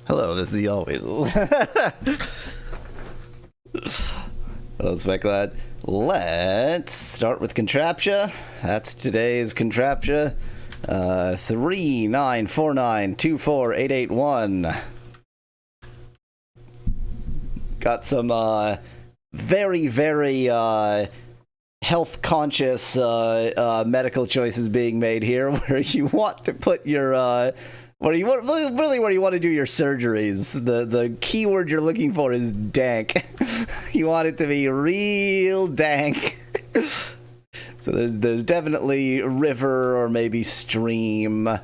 Hello, this is the Always. Hello, Specklad. Let's start with Contraptia. That's today's Contraptia. 394924881. Got some very, very health conscious medical choices being made here, where you want to put your where you want to do your surgeries. The keyword you're looking for is dank. You want it to be real dank. So there's definitely river or maybe stream. I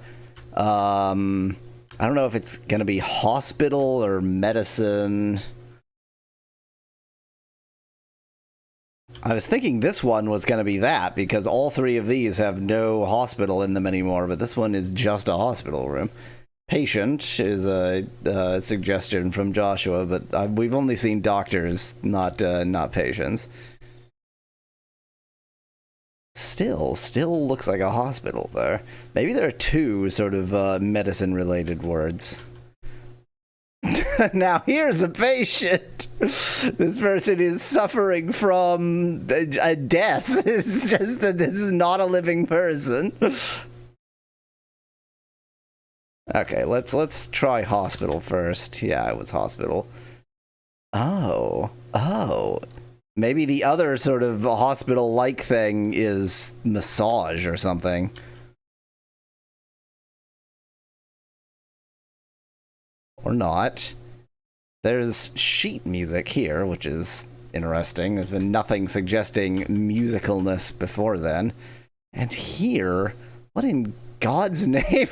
don't know if it's gonna be hospital or medicine. I was thinking this one was going to be that, because all three of these have no hospital in them anymore, but this one is just a hospital room. Patient is a suggestion from Joshua, but we've only seen doctors, not patients. Still looks like a hospital there. Maybe there are two sort of medicine-related words. Now here's a patient. This person is suffering from a death. It's just that this is not a living person. Okay, let's try hospital first. Yeah, it was hospital. Oh. Maybe the other sort of hospital-like thing is massage or something. Or not. There's sheet music here, which is interesting. There's been nothing suggesting musicalness before then. And here, what in God's name?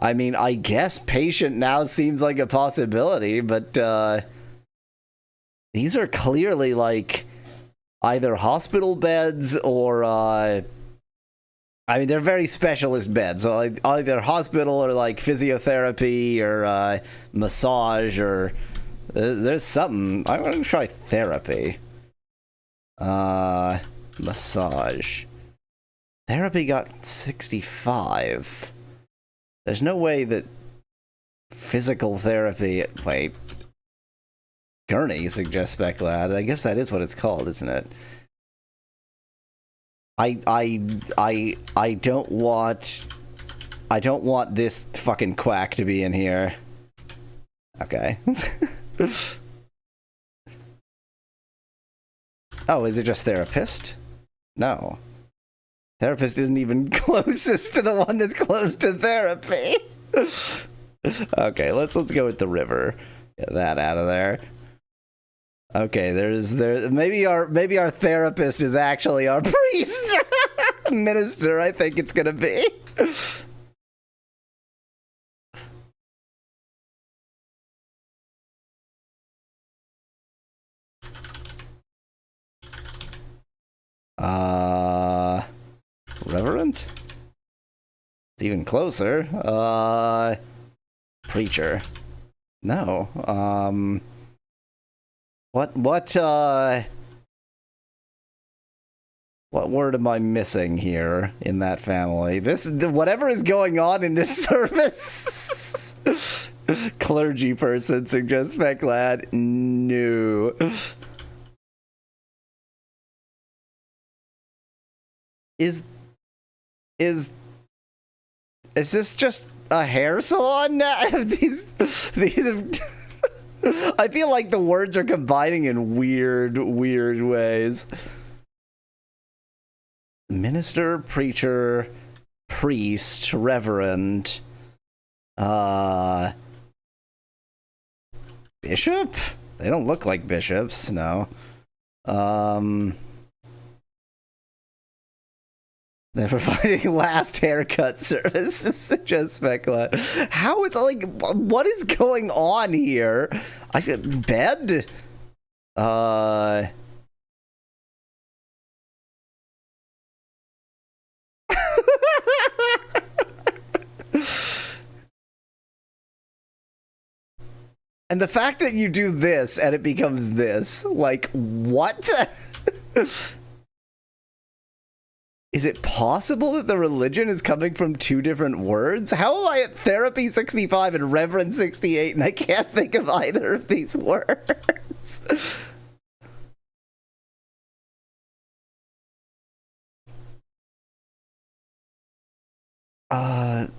I mean, I guess patient now seems like a possibility, but these are clearly like either hospital beds or I mean, they're very specialist beds, so like either hospital or like physiotherapy or massage or there's something. I want to try therapy. Massage. Therapy got 65. There's no way that physical therapy. Wait. Gurney suggests Specklad. I guess that is what it's called, isn't it? I don't want this fucking quack to be in here. Okay. Oh, is it just therapist? No. Therapist isn't even closest to the one that's close to therapy. Okay, let's go with the river. Get that out of there. Okay, there's maybe our therapist is actually our priest. Minister, I think it's gonna be. Reverend? It's even closer. Preacher. No. What word am I missing here in that family? Whatever is going on in this service. Clergy person suggests Specklad. No. Is this just a hair salon now? these I feel like the words are combining in weird ways. Minister, preacher, priest, reverend, bishop? They don't look like bishops, no. They're providing last haircut services, suggests Specklad. How is, like, what is going on here? Bed? And the fact that you do this and it becomes this, like, what? Is it possible that the religion is coming from two different words? How am I at Therapy 65 and Reverend 68 and I can't think of either of these words?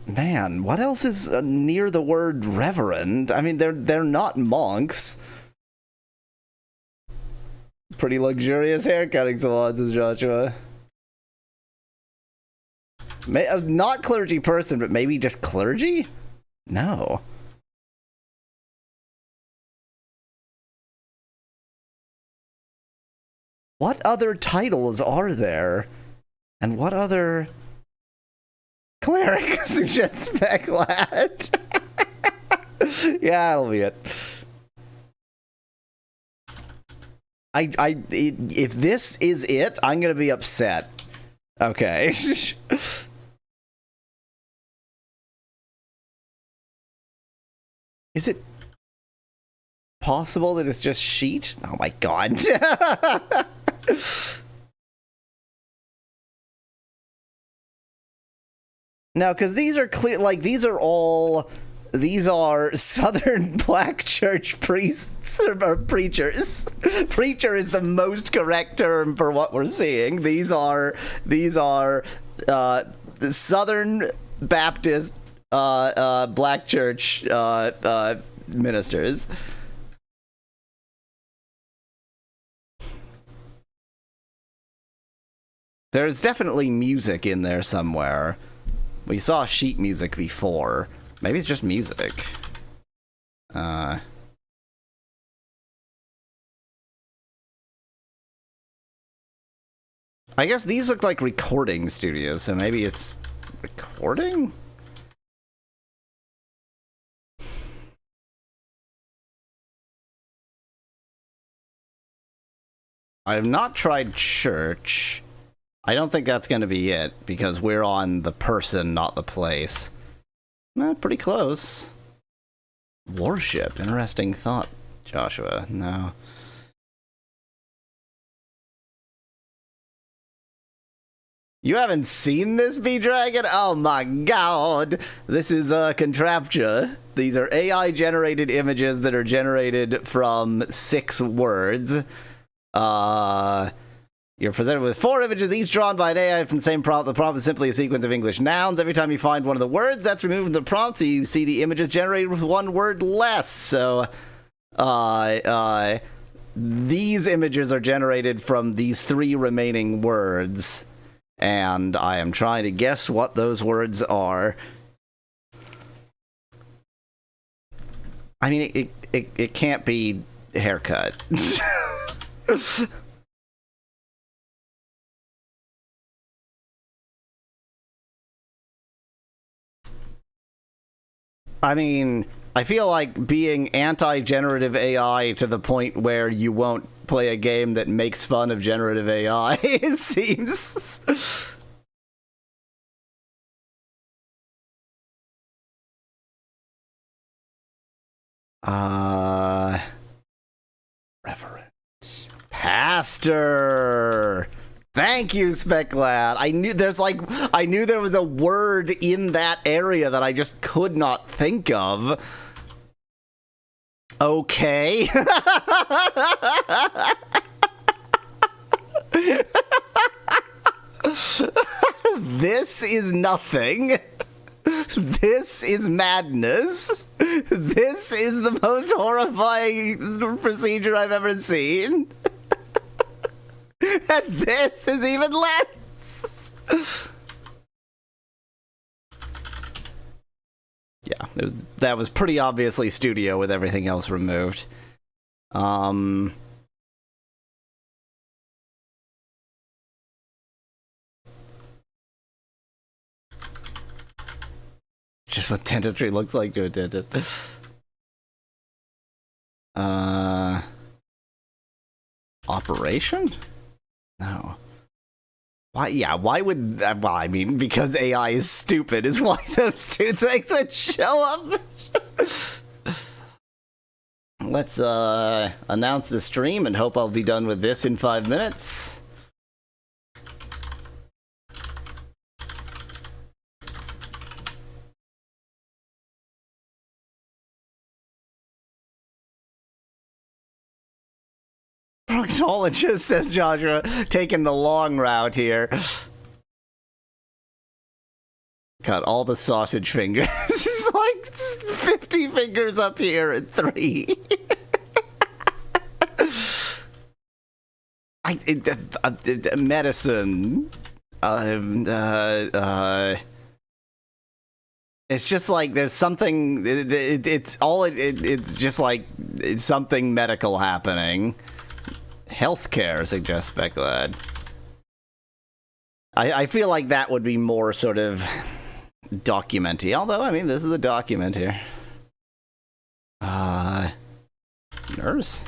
Man, what else is near the word reverend? I mean, they're not monks. Pretty luxurious haircutting salons, says Joshua. Not clergy person, but maybe just clergy? No. What other titles are there? And what other... Cleric suggests spec lad. Yeah, that'll be it. If this is it, I'm gonna be upset. Okay. Is it possible that it's just sheet? Oh my god. No, because these are clear, like, these are Southern Black Church priests, or preachers. Preacher is the most correct term for what we're seeing. These are Southern Baptist, Black Church, ministers. There's definitely music in there somewhere. We saw sheet music before. Maybe it's just music. I guess these look like recording studios, so maybe it's recording? I have not tried church. I don't think that's going to be it, because we're on the person, not the place. Pretty close. Worship. Interesting thought, Joshua. No. You haven't seen this, B-Dragon? Oh my god! This is Contraptia. These are AI-generated images that are generated from 6 words. You're presented with 4 images, each drawn by an AI from the same prompt. The prompt is simply a sequence of English nouns. Every time you find one of the words, that's removed from the prompt, so you see the images generated with 1 word less. So, these images are generated from these 3 remaining words, and I am trying to guess what those words are. I mean, it can't be haircut. I mean, I feel like being anti-generative AI to the point where you won't play a game that makes fun of generative AI seems... Reverend. Pastor! Thank you, Speclad. I knew there was a word in that area that I just could not think of. Okay. This is nothing. This is madness. This is the most horrifying procedure I've ever seen. And this is even less. Yeah, that was pretty obviously studio with everything else removed. Just what dentistry looks like to a dentist. Operation? No. Why? Yeah, why would that? Well, I mean, because AI is stupid is why those 2 things would show up. let's announce the stream and hope I'll be done with this in 5 minutes. Proctologist, says Joshua, taking the long route here. Got all the sausage fingers. It's like 50 fingers up here and 3. Medicine. It's just like there's something. It's just like it's something medical happening. Healthcare, suggests Specklad. I feel like that would be more sort of documenty. Although, I mean, this is a document here. Nurse?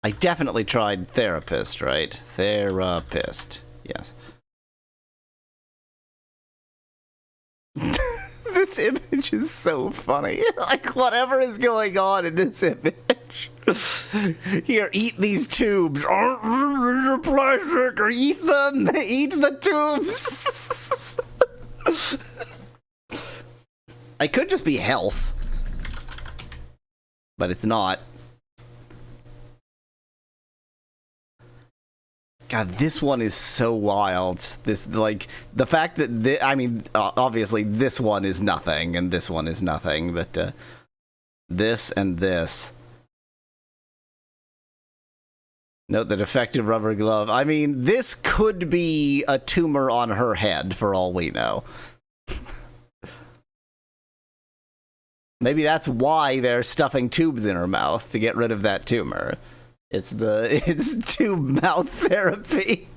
I definitely tried therapist, right? Therapist. Yes. This image is so funny. Like, whatever is going on in this image. Here, eat these tubes. Plastic, or eat them. Eat the tubes. I could just be health. But it's not. God, this one is so wild. This, like, the fact that, I mean, obviously this one is nothing, and this one is nothing, but this and this. Note the defective rubber glove. I mean, this could be a tumor on her head, for all we know. Maybe that's why they're stuffing tubes in her mouth, to get rid of that tumor. It's tube mouth therapy.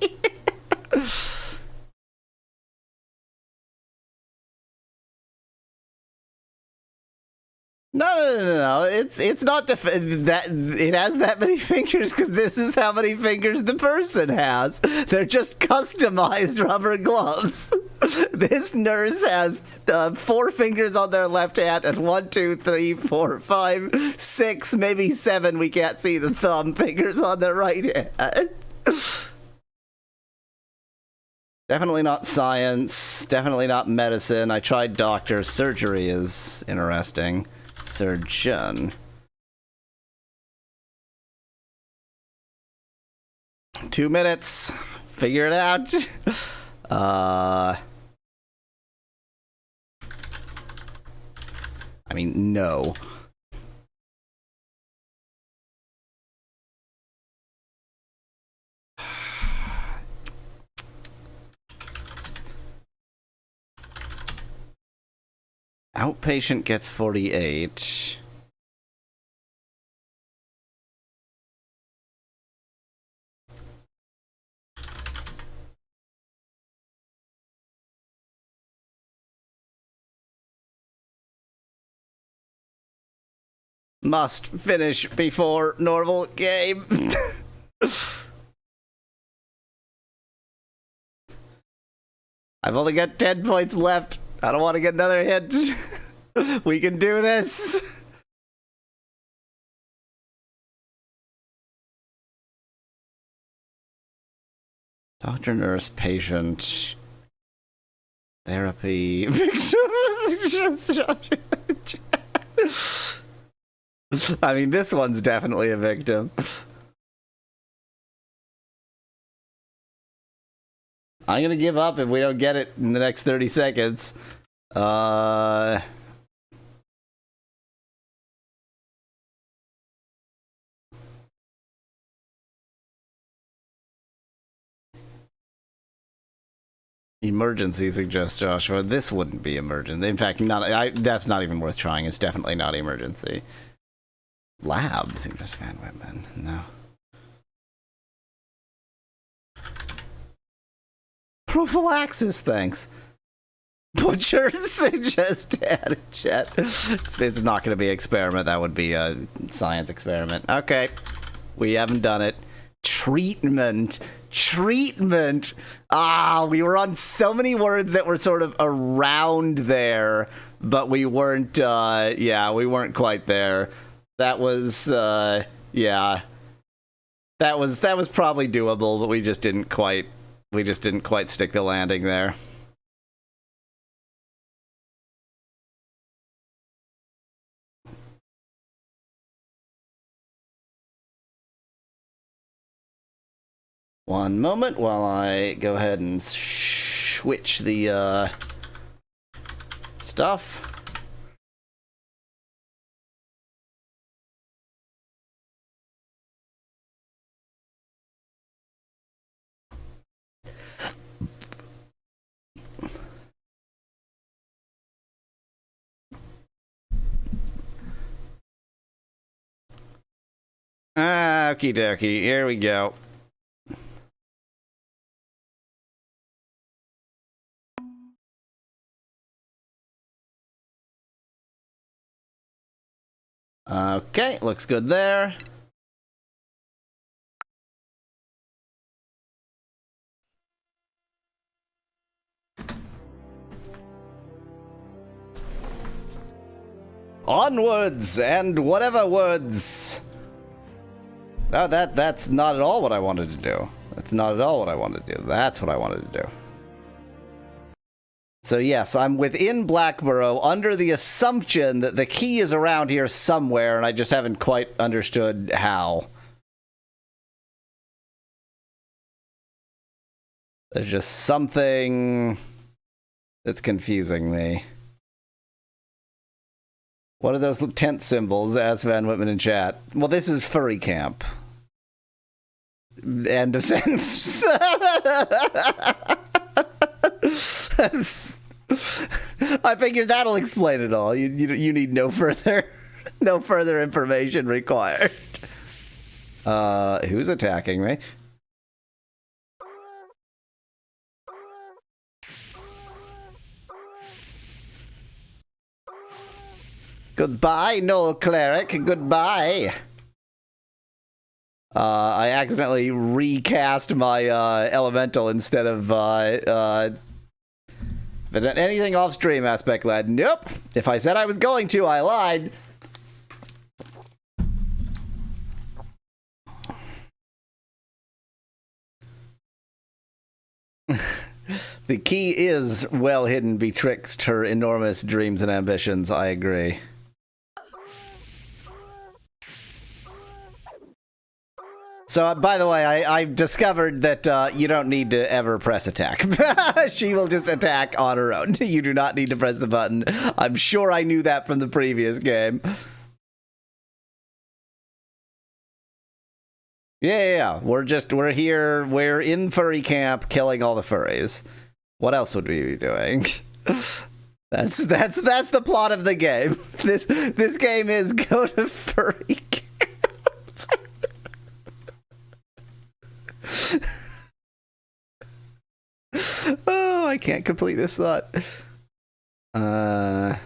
No. It's not that it has that many fingers because this is how many fingers the person has. They're just customized rubber gloves. This nurse has 4 fingers on their left hand and 1, 2, 3, 4, 5, 6, maybe 7. We can't see the thumb fingers on their right hand. Definitely not science. Definitely not medicine. I tried doctor. Surgery is interesting. Surgeon. 2 minutes. Figure it out. I mean, no. Outpatient gets 48. Must finish before normal game. I've only got 10 points left. I don't want to get another hit. We can do this. Doctor, nurse, patient. Therapy. I mean, this one's definitely a victim. I'm gonna give up if we don't get it in the next 30 seconds. Emergency, suggests Joshua. This wouldn't be emergent. In fact, that's not even worth trying. It's definitely not emergency. Lab, suggests Van Whitman. No. Prophylaxis, thanks. Butcher, suggest add a chat. It's not going to be an experiment. That would be a science experiment. Okay. We haven't done it. Treatment. Treatment. Ah, we were on so many words that were sort of around there, but we weren't, yeah, we weren't quite there. That was, yeah. That was probably doable, but we just didn't quite stick the landing there. One moment while I go ahead and switch the stuff. Okie dokie, here we go. Okay, looks good there. Onwards and whatever words. Oh, that's not at all what I wanted to do. That's not at all what I wanted to do. That's what I wanted to do. So yes, I'm within Blackborough under the assumption that the key is around here somewhere, and I just haven't quite understood how. There's just something that's confusing me. What are those tent symbols? Asked Van Whitman in chat. Well, this is furry camp. End of sentence. I figured that'll explain it all. You need no further information required. Who's attacking me? Goodbye, Null Cleric. Goodbye. I accidentally recast my elemental instead of anything off stream, Aspect Lad. Nope. If I said I was going to, I lied. The key is well hidden betwixt her enormous dreams and ambitions. I agree. So, by the way, I've discovered that you don't need to ever press attack. She will just attack on her own. You do not need to press the button. I'm sure I knew that from the previous game. Yeah. We're here. We're in furry camp, killing all the furries. What else would we be doing? That's the plot of the game. This game is go to furry camp. Oh, I can't complete this thought. I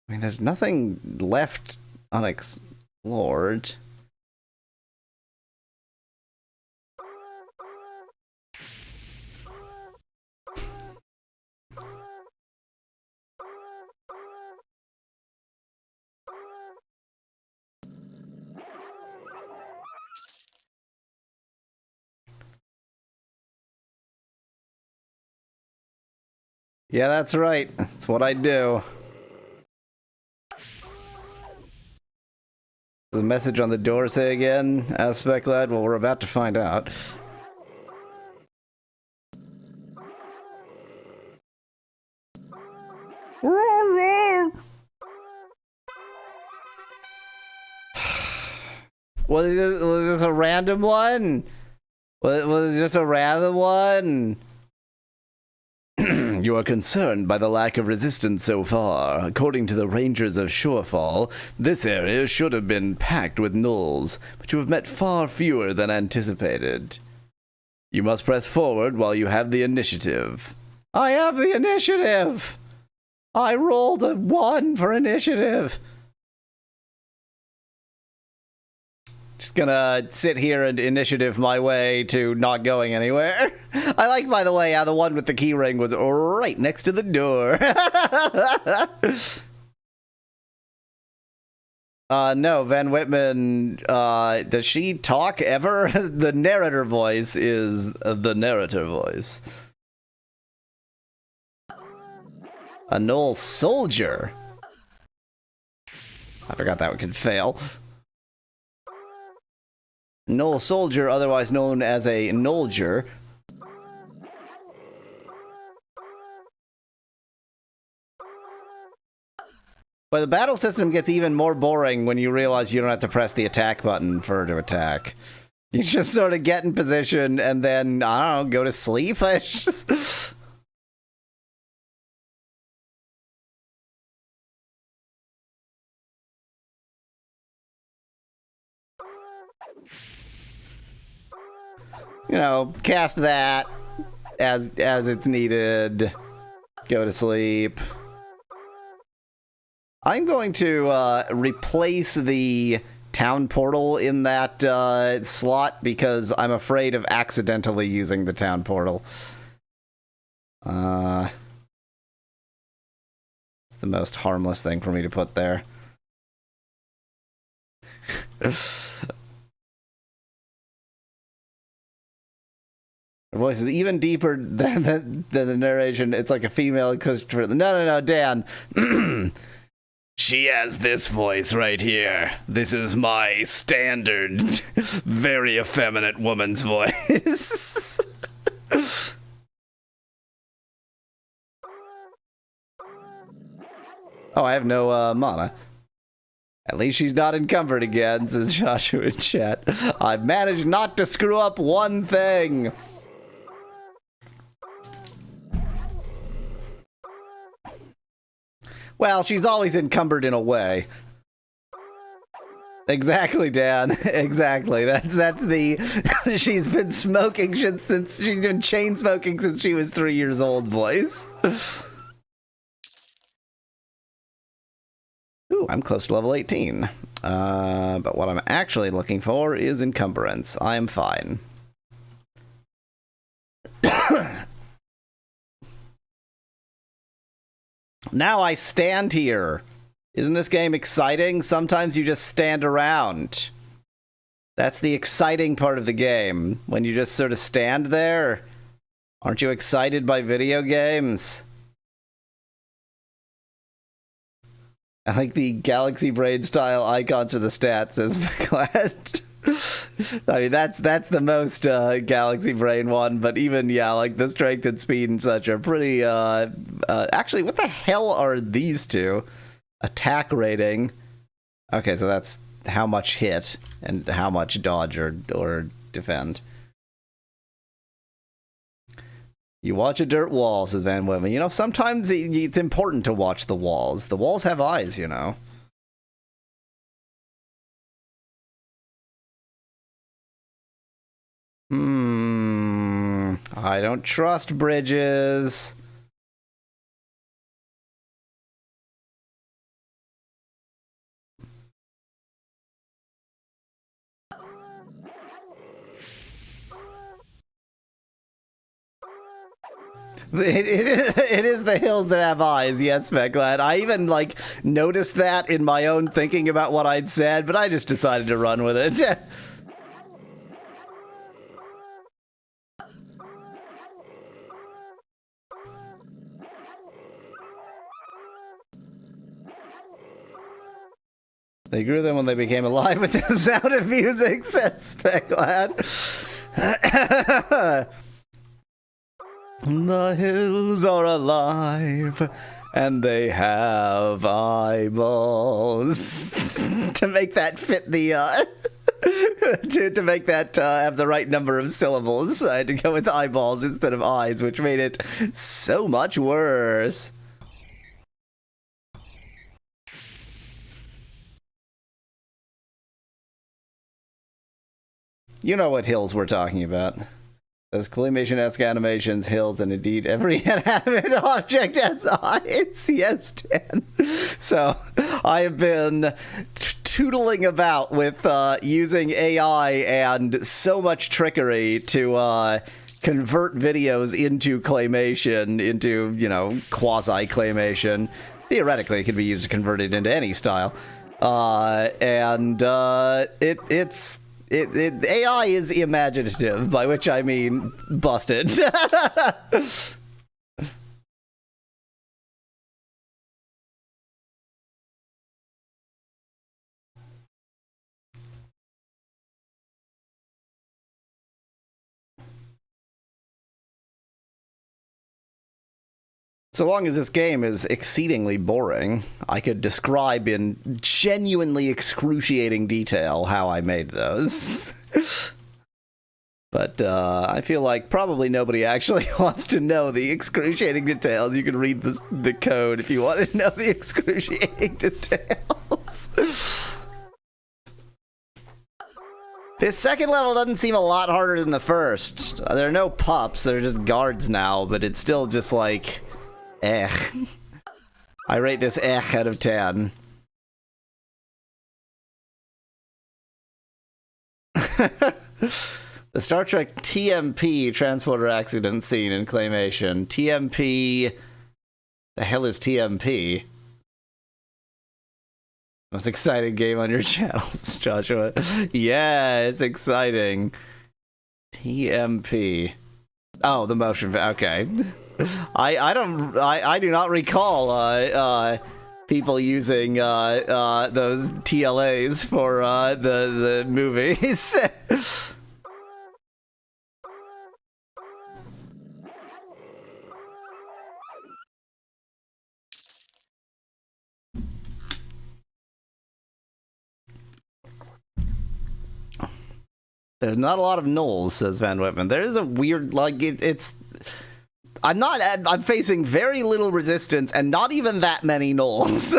mean, there's nothing left unexplored. Yeah, that's right. That's what I do. The message on the door say again, Aspect Lad? Well, we're about to find out. Was this a random one? Was it just a random one? You are concerned by the lack of resistance so far. According to the Rangers of Shorefall, this area should have been packed with gnolls, but you have met far fewer than anticipated. You must press forward while you have the initiative. I have the initiative! I rolled a 1 for initiative! Just gonna sit here and initiative my way to not going anywhere. I like, by the way, how the one with the key ring was right next to the door. No, Van Whitman, does she talk ever? The narrator voice is the narrator voice. A Knoll soldier. I forgot that one could fail. Knoll soldier, otherwise known as a Knollger. But the battle system gets even more boring when you realize you don't have to press the attack button for her to attack. You just sort of get in position and then, I don't know, go to sleep? You know, cast that as it's needed. Go to sleep. I'm going to replace the town portal in that slot because I'm afraid of accidentally using the town portal. It's the most harmless thing for me to put there. Her voice is even deeper than the narration. It's like a female Christopher. No, Dan. She has this voice right here. This is my standard, very effeminate woman's voice. Oh, I have no mana. At least she's not encumbered again, says Joshua in chat. I've managed not to screw up one thing. Well, she's always encumbered in a way. Exactly, Dan. Exactly. That's the she's been smoking since she's been chain smoking since she was 3 years old voice. Ooh, I'm close to level 18. But what I'm actually looking for is encumbrance. I'm fine. Now I stand here. Isn't this game exciting? Sometimes you just stand around. That's the exciting part of the game. When you just sort of stand there. Aren't you excited by video games? I like the Galaxy Brain style icons for the stats, says McLeod. I mean, that's the most Galaxy Brain one, but even, yeah, like the strength and speed and such are pretty, actually, what the hell are these two? Attack rating. Okay, so that's how much hit and how much dodge or defend. You watch a dirt wall, says Van Wimmen. You know, sometimes it's important to watch the walls. The walls have eyes, you know. I don't trust bridges. It is the hills that have eyes, yes, McLeod. I even, like, noticed that in my own thinking about what I'd said, but I just decided to run with it. They grew them when they became alive with the sound of music, says McLeod. The hills are alive, and they have eyeballs. To make that fit the, to make that have the right number of syllables, I had to go with eyeballs instead of eyes, which made it so much worse. You know what hills we're talking about. Those claymation-esque animations, hills, and indeed every inanimate object has eyes. Yes, Dan. So, I have been tootling about with using AI and so much trickery to convert videos into claymation, into, you know, quasi-claymation. Theoretically, it can be used to convert it into any style. AI is imaginative, by which I mean busted. So long as this game is exceedingly boring, I could describe in genuinely excruciating detail how I made those. But I feel like probably nobody actually wants to know the excruciating details. You can read the code if you want to know the excruciating details. This second level doesn't seem a lot harder than the first. There are no pups, they're just guards now, but it's still just like... I rate this out of 10. The Star Trek TMP transporter accident scene in claymation. TMP... The hell is TMP? Most exciting game on your channels, Joshua. Yeah, it's exciting. TMP. Oh, the motion... Okay. I do not recall people using those TLAs for the movies. There's not a lot of nulls, says Van Whitman. There is a weird, like, it's... I'm facing very little resistance and not even that many nulls.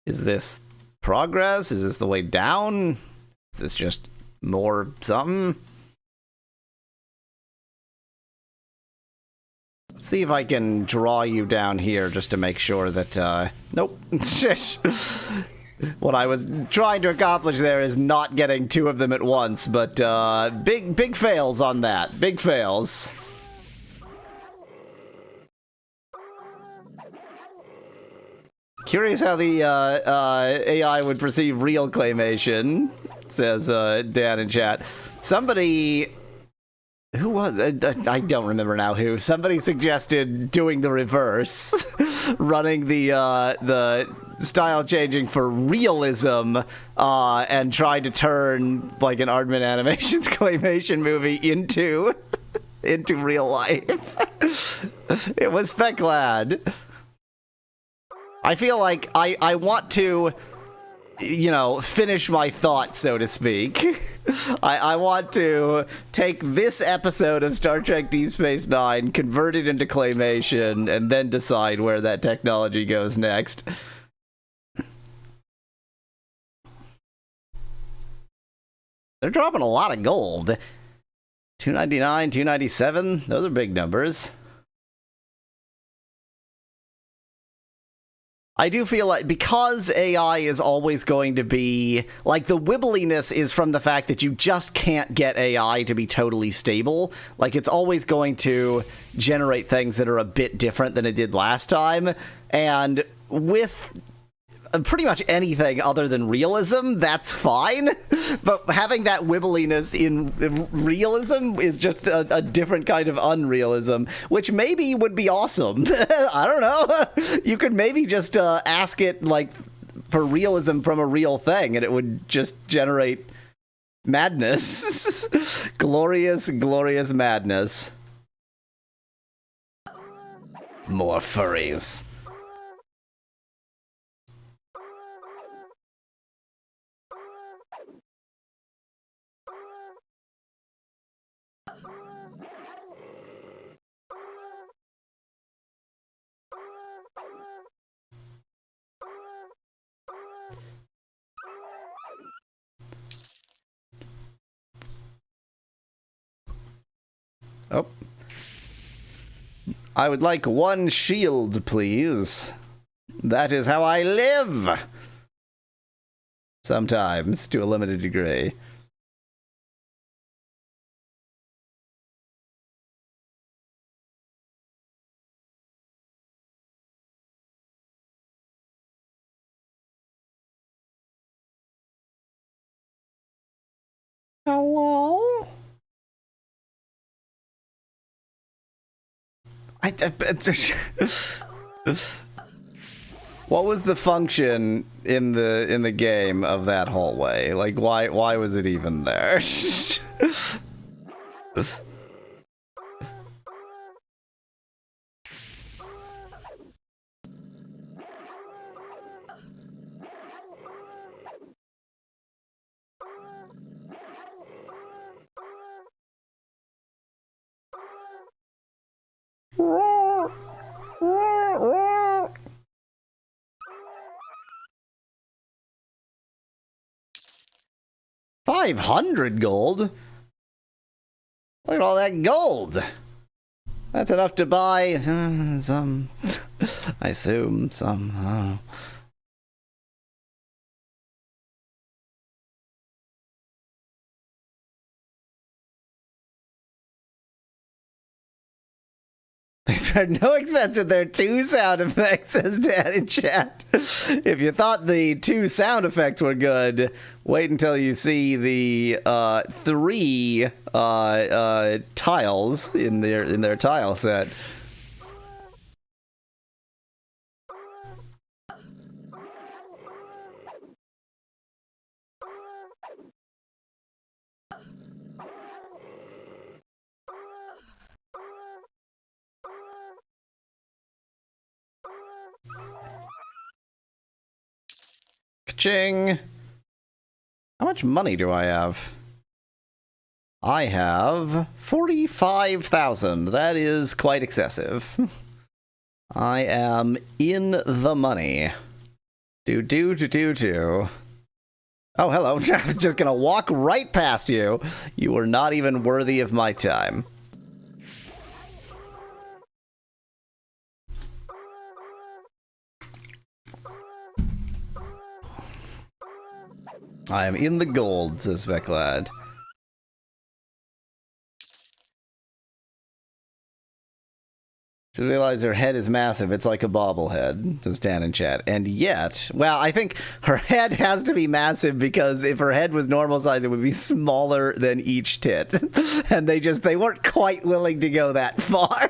Is this progress? Is this the way down? Is this just more something? Let's see if I can draw you down here just to make sure that, nope. What I was trying to accomplish there is not getting two of them at once, but big fails on that. Big fails. Curious how the AI would perceive real claymation, says Dan in chat. Somebody... Who was... I don't remember now who. Somebody suggested doing the reverse. Running the style changing for realism and trying to turn like an Aardman Animations claymation movie into real life. It was Fecklad. I feel like I want to, you know, finish my thought, so to speak. I want to take this episode of Star Trek Deep Space Nine, convert it into claymation, and then decide where that technology goes next. They're dropping a lot of gold. 299, 297, those are big numbers. I do feel like, because AI is always going to be, like, the wibbliness is from the fact that you just can't get AI to be totally stable. Like, it's always going to generate things that are a bit different than it did last time. And with pretty much anything other than realism, that's fine. But having that wibbliness in realism is just a different kind of unrealism, which maybe would be awesome. I don't know. You could maybe just ask it, like, for realism from a real thing, and it would just generate madness. Glorious, glorious madness. More furries. Oh. I would like 1 shield, please. That is how I live! Sometimes, to a limited degree. Hello? What was the function in the game of that hallway? Like, why was it even there? $500 gold? Look at all that gold! That's enough to buy some, I assume, some, I don't know. They spared no expense with their 2 sound effects, says Dad in chat. If you thought the 2 sound effects were good, wait until you see the 3 tiles in their tile set. Ka-ching! How much money do I have? I have 45,000. That is quite excessive. I am in the money. Do. Oh, hello. I was just gonna walk right past you. You were not even worthy of my time. I am in the gold, says Becklad. Just realize her head is massive. It's like a bobblehead, says Dan in chat. And yet, well, I think her head has to be massive because if her head was normal size, it would be smaller than each tit. And they weren't quite willing to go that far.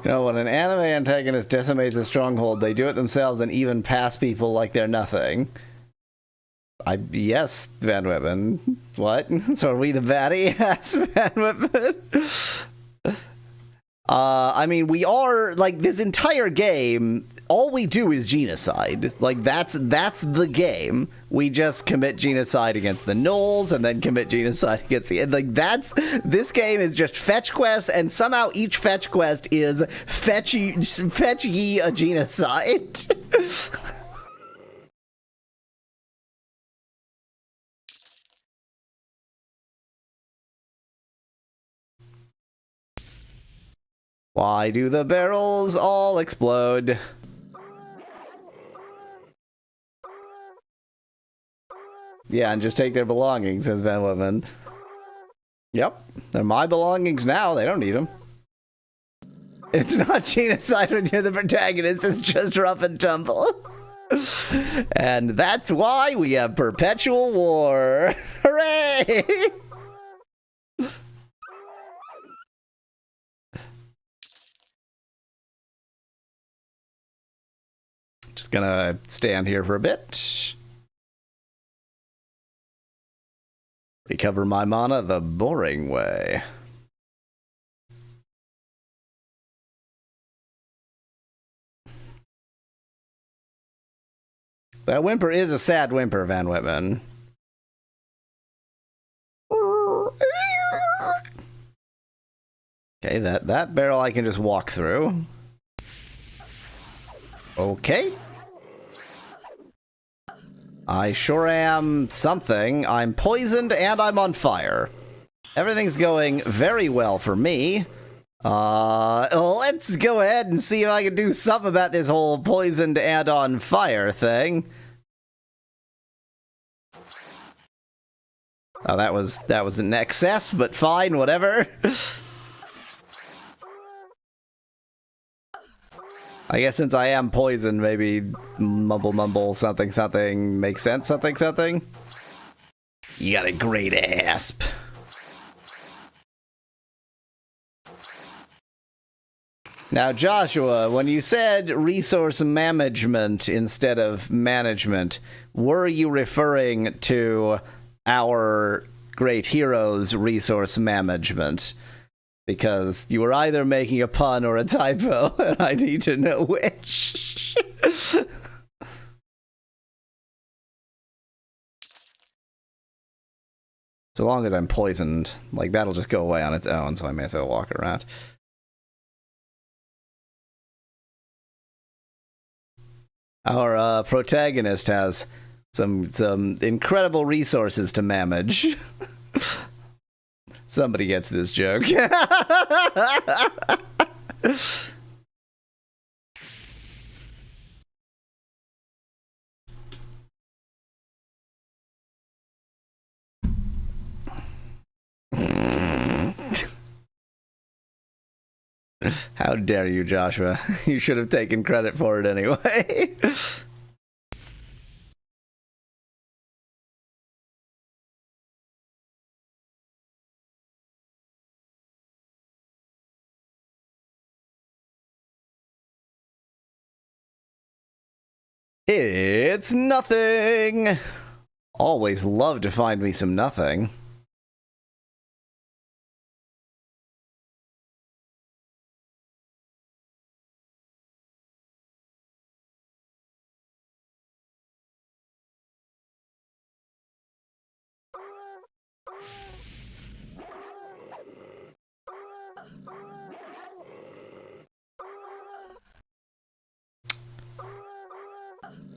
You know, when an anime antagonist decimates a stronghold, they do it themselves and even pass people like they're nothing. Yes, Van Whippen. What? So are we the baddie? Yes, Van Whippen. I mean, we are, like, this entire game, all we do is genocide. Like, that's the game. We just commit genocide against the gnolls, and then commit genocide against the... Like, this game is just fetch quests, and somehow each fetch quest is fetch ye a genocide. Why do the barrels all explode? Yeah, and just take their belongings, says Van Woodman. Yep, they're my belongings now. They don't need them. It's not genocide when you're the protagonist. It's just rough and tumble. And that's why we have perpetual war. Hooray! Just gonna stand here for a bit. Recover my mana the boring way. That whimper is a sad whimper, Van Whitman. Okay, that barrel I can just walk through. Okay. I sure am something. I'm poisoned and I'm on fire. Everything's going very well for me. Let's go ahead and see if I can do something about this whole poisoned and on fire thing. Oh, that was an excess, but fine, whatever. I guess since I am poisoned, maybe mumble something something makes sense something something. You got a great asp. Now, Joshua, when you said resource management instead of management, were you referring to our great hero's resource management? Because you were either making a pun or a typo, and I need to know which. So long as I'm poisoned, like, that'll just go away on its own, so I may as well walk around. Our protagonist has some incredible resources to manage. Somebody gets this joke. How dare you, Joshua? You should have taken credit for it anyway. It's nothing. Always love to find me some nothing.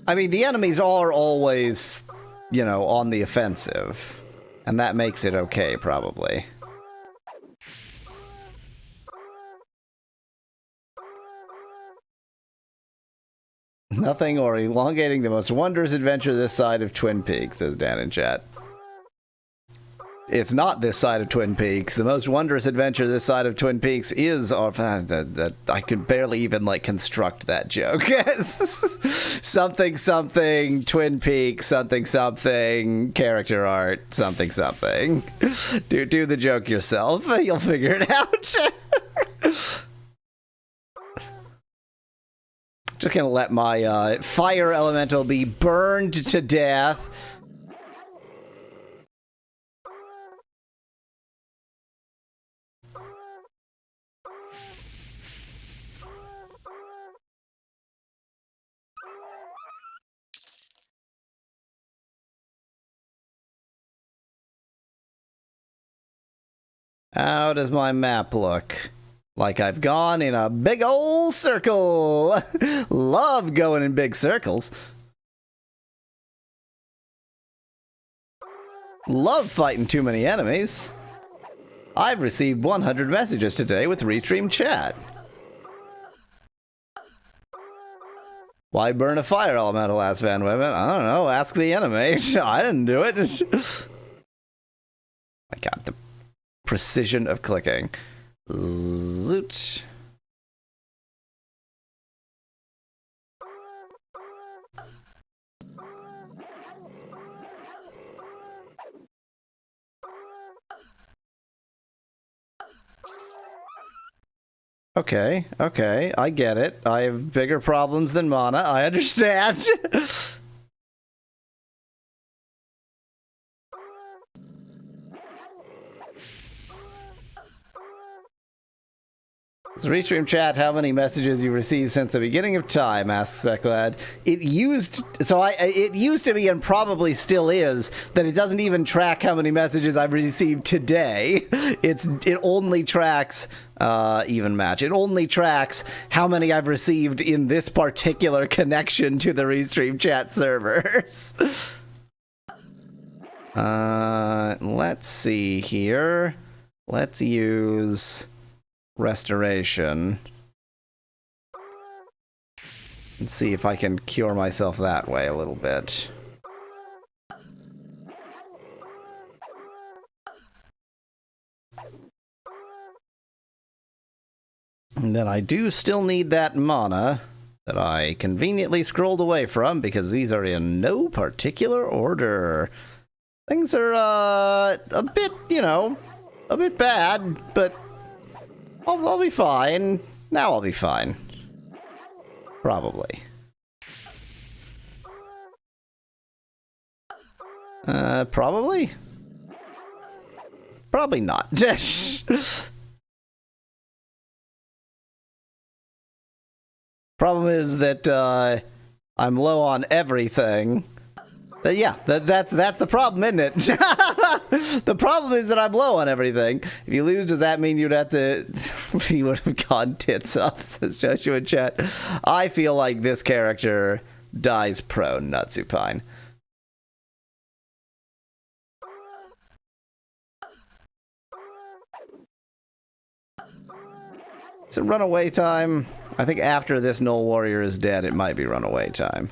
I mean, the enemies are always, you know, on the offensive. And that makes it okay, probably. Nothing or elongating the most wondrous adventure this side of Twin Peaks, says Dan in chat. It's not this side of Twin Peaks. The most wondrous adventure this side of Twin Peaks is... I could barely even, like, construct that joke. Something, something, Twin Peaks, something, something, character art, something, something. Do the joke yourself. You'll figure it out. Just gonna let my fire elemental be burned to death. How does my map look? Like I've gone in a big ol' circle. Love going in big circles. Love fighting too many enemies. I've received 100 messages today with Restream chat. Why burn a fire elemental, asked Van Webben? I don't know, ask the enemy. I didn't do it. I got the precision of clicking. Zoot. Okay, okay, I get it. I have bigger problems than mana, I understand. So Restream chat, how many messages you received since the beginning of time? Asks Speclad. It used to be, and probably still is, that it doesn't even track how many messages I've received today. It only tracks even match. It only tracks how many I've received in this particular connection to the Restream chat servers. Let's see here. Let's use restoration and see if I can cure myself that way a little bit. And then I do still need that mana that I conveniently scrolled away from because these are in no particular order. Things are a bit, you know, a bit bad, but I'll be fine. Now I'll be fine. Probably. Probably? Probably not. Problem is that, I'm low on everything. Yeah, that's the problem, isn't it? The problem is that I'm low on everything. If you lose, does that mean you'd have to... you would have gone tits up, says Joshua in chat. I feel like this character dies prone, not supine. So runaway time. I think after this Null Warrior is dead, it might be runaway time.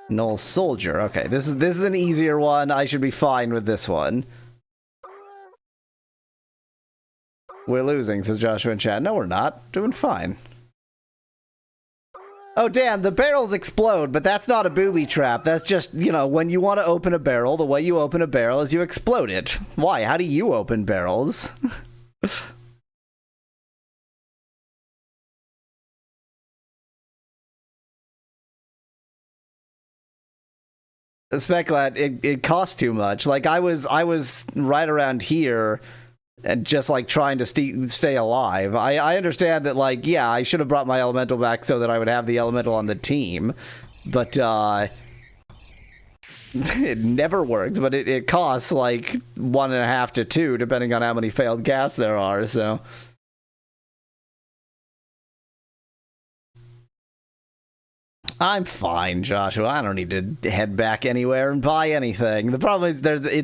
Null Soldier. Okay, this is an easier one. I should be fine with this one. We're losing, says Joshua in chat. No, we're not. Doing fine. Oh, damn, the barrels explode, but that's not a booby trap. That's just, you know, when you want to open a barrel, the way you open a barrel is you explode it. Why? How do you open barrels? Speclat, it costs too much. Like, I was right around here and just, like, trying to stay alive. I understand that, like, yeah, I should have brought my elemental back so that I would have the elemental on the team. But, it never worked, but it costs, like, 1.5 to 2, depending on how many failed casts there are, so... I'm fine, Joshua. I don't need to head back anywhere and buy anything. The problem is there's a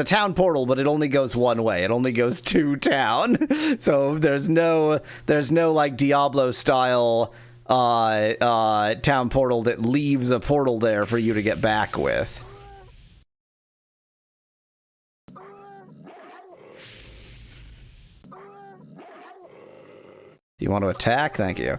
town portal, but it only goes one way. It only goes to town. So there's no like Diablo style town portal that leaves a portal there for you to get back with. Do you want to attack? Thank you.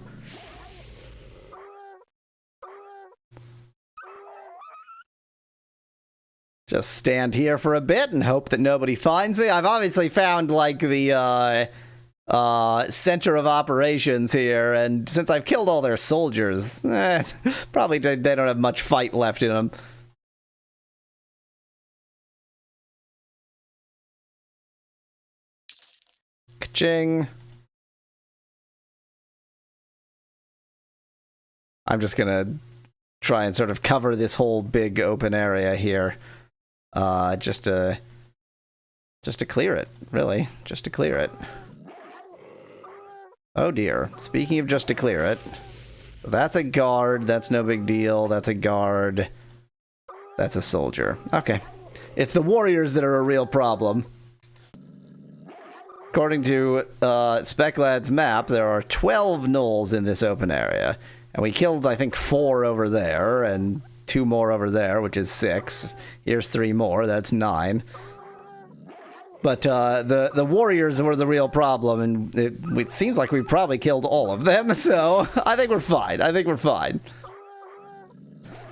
Just stand here for a bit and hope that nobody finds me. I've obviously found, like, the, center of operations here, and since I've killed all their soldiers, probably they don't have much fight left in them. Ka-ching. I'm just gonna try and sort of cover this whole big open area here. Just to clear it, really. Just to clear it. Oh dear. Speaking of just to clear it, that's a guard, that's no big deal, that's a guard, that's a soldier. Okay. It's the warriors that are a real problem. According to Speclad's map, there are 12 gnolls in this open area. And we killed, I think, 4 over there, and 2 more over there, which is 6. Here's 3 more, that's 9. But the warriors were the real problem, and it seems like we probably killed all of them, so I think we're fine. I think we're fine.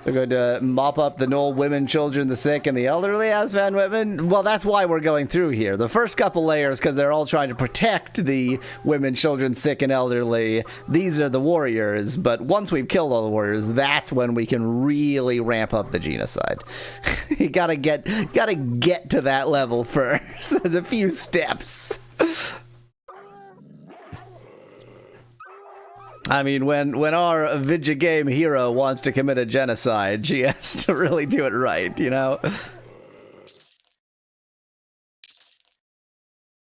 They're going to mop up the Knoll women, children, the sick, and the elderly, as Van Whitman? Well, that's why we're going through here. The first couple layers, because they're all trying to protect the women, children, sick, and elderly. These are the warriors, but once we've killed all the warriors, that's when we can really ramp up the genocide. You gotta get to that level first. There's a few steps. I mean, when our video game hero wants to commit a genocide, she has to really do it right, you know?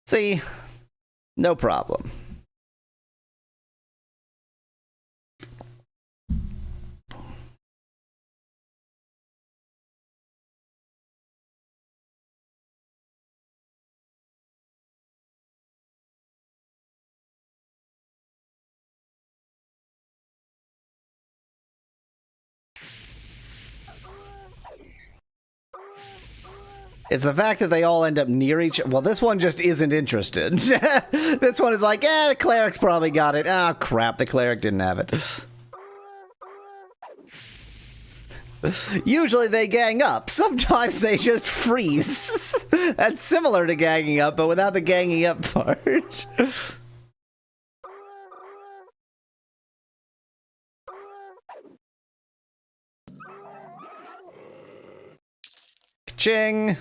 See? No problem. It's the fact that they all end up near each... Well, this one just isn't interested. This one is like, the cleric's probably got it. Oh, crap, the cleric didn't have it. Usually they gang up. Sometimes they just freeze. That's similar to ganging up, but without the ganging up part. Ching.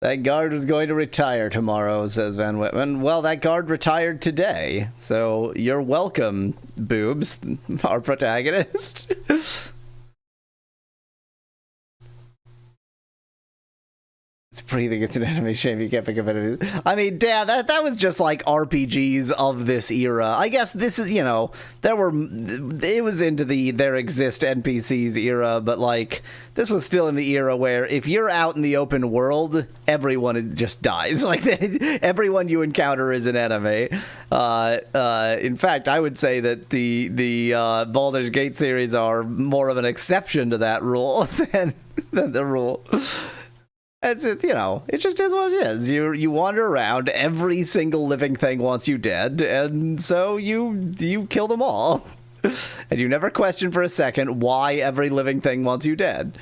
That guard was going to retire tomorrow, says Van Whitman. Well, that guard retired today, so you're welcome, Boobs, our protagonist. It's breathing. It's an anime shame you can't pick up anything. I mean, Dad, that was just like RPGs of this era. I guess this is, you know, it was into the there exist NPCs era, but like this was still in the era where if you're out in the open world, everyone just dies. Like everyone you encounter is an enemy. In fact, I would say that the Baldur's Gate series are more of an exception to that rule than the rule. It's you know, it just is what it is. You wander around, every single living thing wants you dead, and so you kill them all. And you never question for a second why every living thing wants you dead.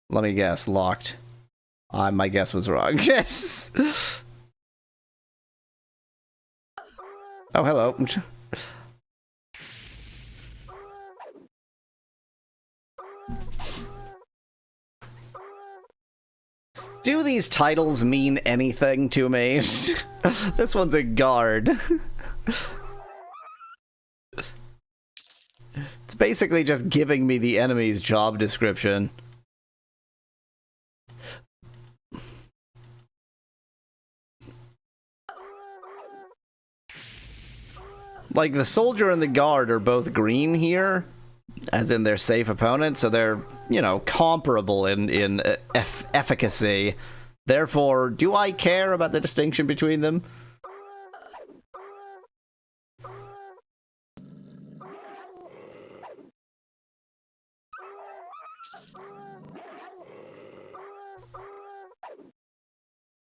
Let me guess, locked. My guess was wrong. Yes. Oh, hello. Do these titles mean anything to me? This one's a guard. It's basically just giving me the enemy's job description. Like, the soldier and the guard are both green here, as in they're safe opponents, so they're, you know, comparable in efficacy. Therefore, do I care about the distinction between them?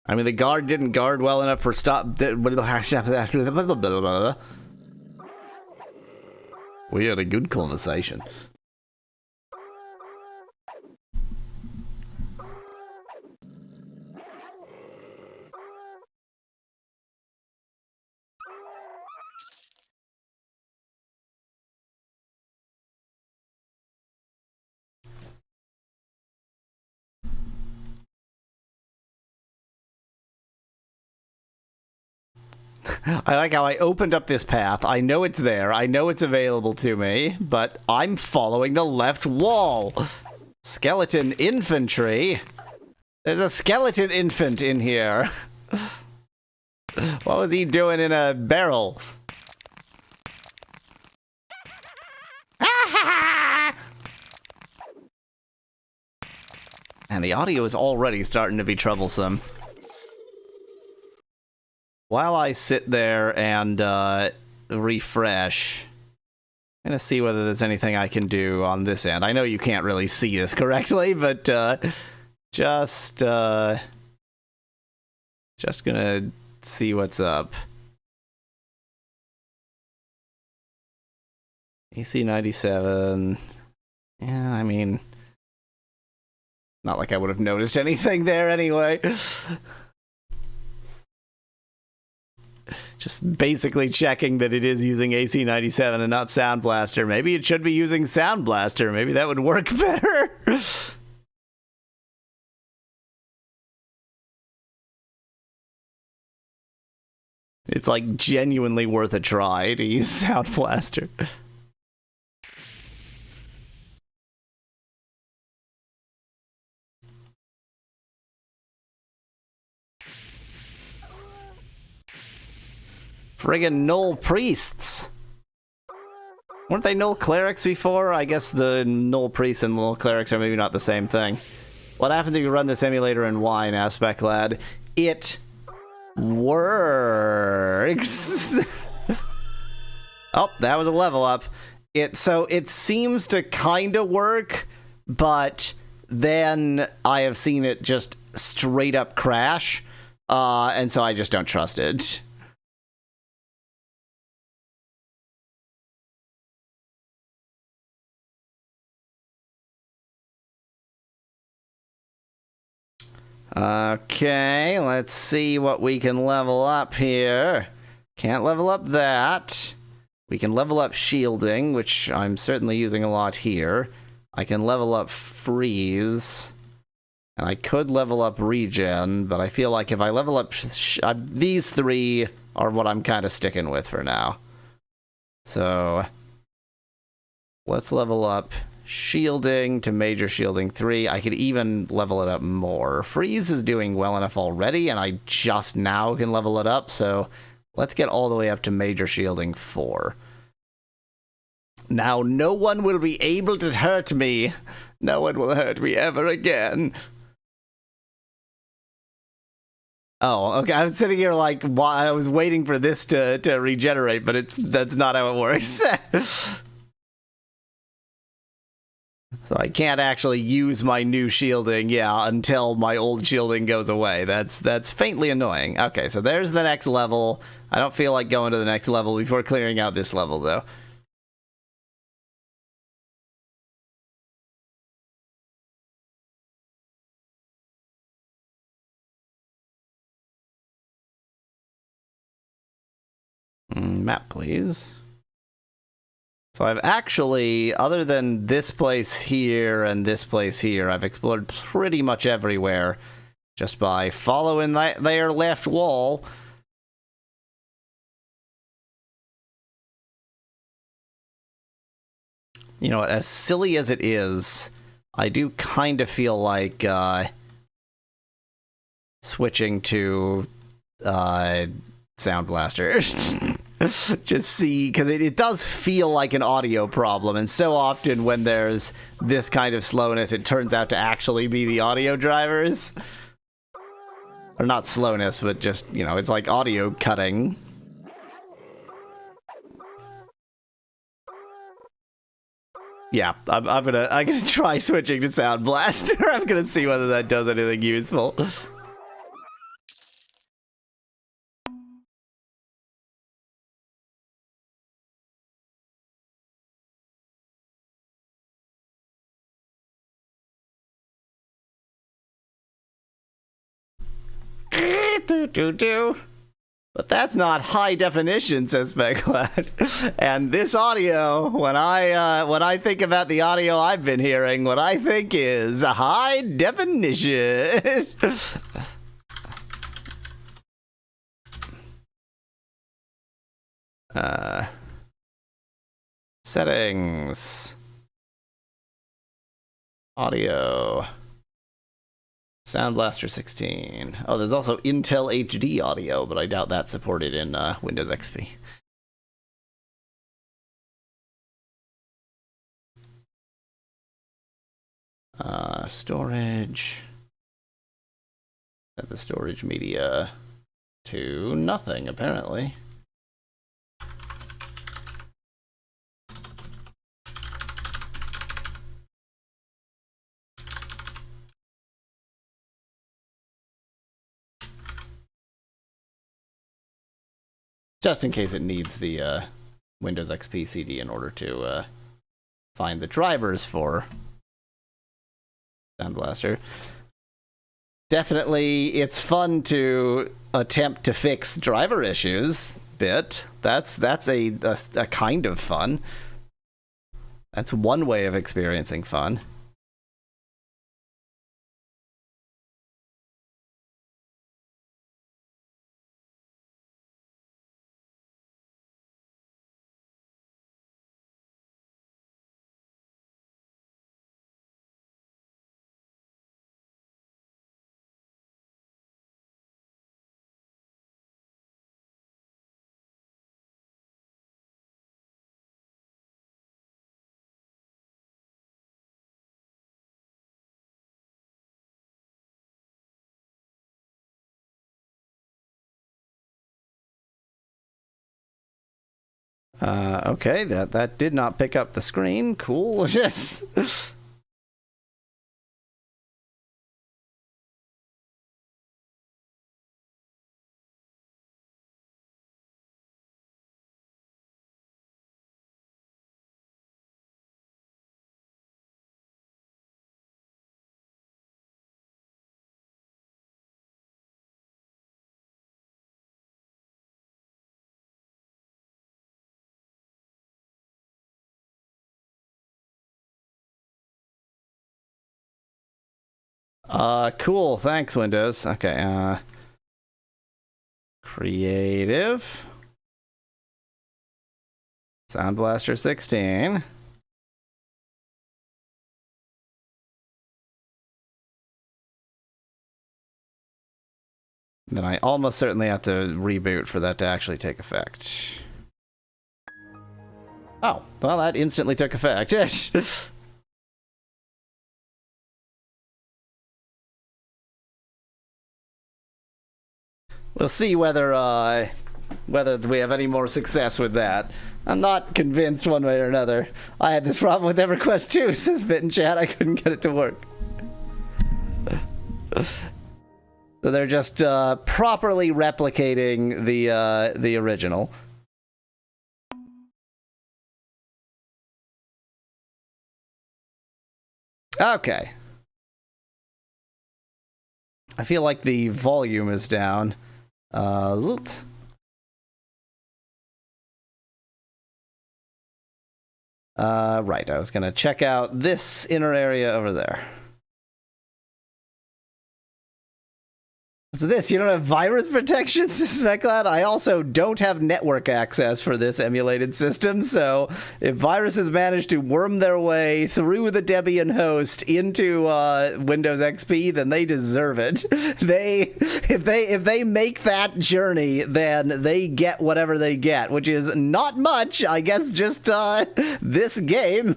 I mean, the guard didn't guard well enough for stop... We had a good conversation. I like how I opened up this path. I know it's there. I know it's available to me, but I'm following the left wall. Skeleton infantry. There's a skeleton infant in here. What was he doing in a barrel? And the audio is already starting to be troublesome. While I sit there and refresh, I'm going to see whether there's anything I can do on this end. I know you can't really see this correctly, but just Just gonna see what's up. AC 97. Yeah, I mean, not like I would have noticed anything there anyway. Just basically checking that it is using AC 97 and not Sound Blaster. Maybe it should be using Sound Blaster. Maybe that would work better. It's like genuinely worth a try to use Sound Blaster. Friggin' null priests. Weren't they null clerics before? I guess the null priests and null clerics are maybe not the same thing. What happens if you run this emulator in wine, Aspect Lad? It works. Oh, that was a level up. So it seems to kind of work, but then I have seen it just straight up crash, and so I just don't trust it. Okay, let's see what we can level up here. Can't level up that. We can level up shielding, which I'm certainly using a lot here. I can level up freeze. And I could level up regen, but I feel like if I level up... these three are what I'm kind of sticking with for now. So let's level up shielding to major shielding 3. I could even level it up more. Freeze is doing well enough already, and I just now can level it up, so let's get all the way up to major shielding 4. Now, no one will be able to hurt me. No one will hurt me ever again. Oh, okay. I was sitting here like, I was waiting for this to regenerate, but that's not how it works. So I can't actually use my new shielding, yeah, until my old shielding goes away. That's faintly annoying. Okay, so there's the next level. I don't feel like going to the next level before clearing out this level, though. Map, please. So I've actually, other than this place here and this place here, I've explored pretty much everywhere just by following their left wall. You know what, as silly as it is, I do kind of feel like switching to Sound Blaster. Just see, because it does feel like an audio problem, and so often when there's this kind of slowness, it turns out to actually be the audio drivers. Or not slowness, but just, you know, it's like audio cutting. Yeah, I'm gonna try switching to Sound Blaster. I'm gonna see whether that does anything useful. But that's not high definition, says Speglad. And this audio, when I think about the audio I've been hearing, what I think is high definition. Settings. Audio. Sound Blaster 16. Oh, there's also Intel HD audio, but I doubt that's supported in Windows XP. Storage. Set the storage media to nothing, apparently. Just in case it needs the Windows XP CD in order to find the drivers for Sound Blaster. Definitely, it's fun to attempt to fix driver issues. That's a kind of fun. That's one way of experiencing fun. Okay, that did not pick up the screen. Cool. Yes. Cool. Thanks, Windows. Okay, creative. Sound Blaster 16. Then I almost certainly have to reboot for that to actually take effect. Oh, well, that instantly took effect. We'll see whether we have any more success with that. I'm not convinced one way or another. I had this problem with EverQuest too, says Bit in chat. I couldn't get it to work. So they're just properly replicating the original. Okay. I feel like the volume is down. Zoot. Right, I was gonna check out this inner area over there. What's this? You don't have virus protection, Speclad? I also don't have network access for this emulated system, so if viruses manage to worm their way through the Debian host into Windows XP, then they deserve it. If they make that journey, then they get whatever they get, which is not much, I guess, just this game.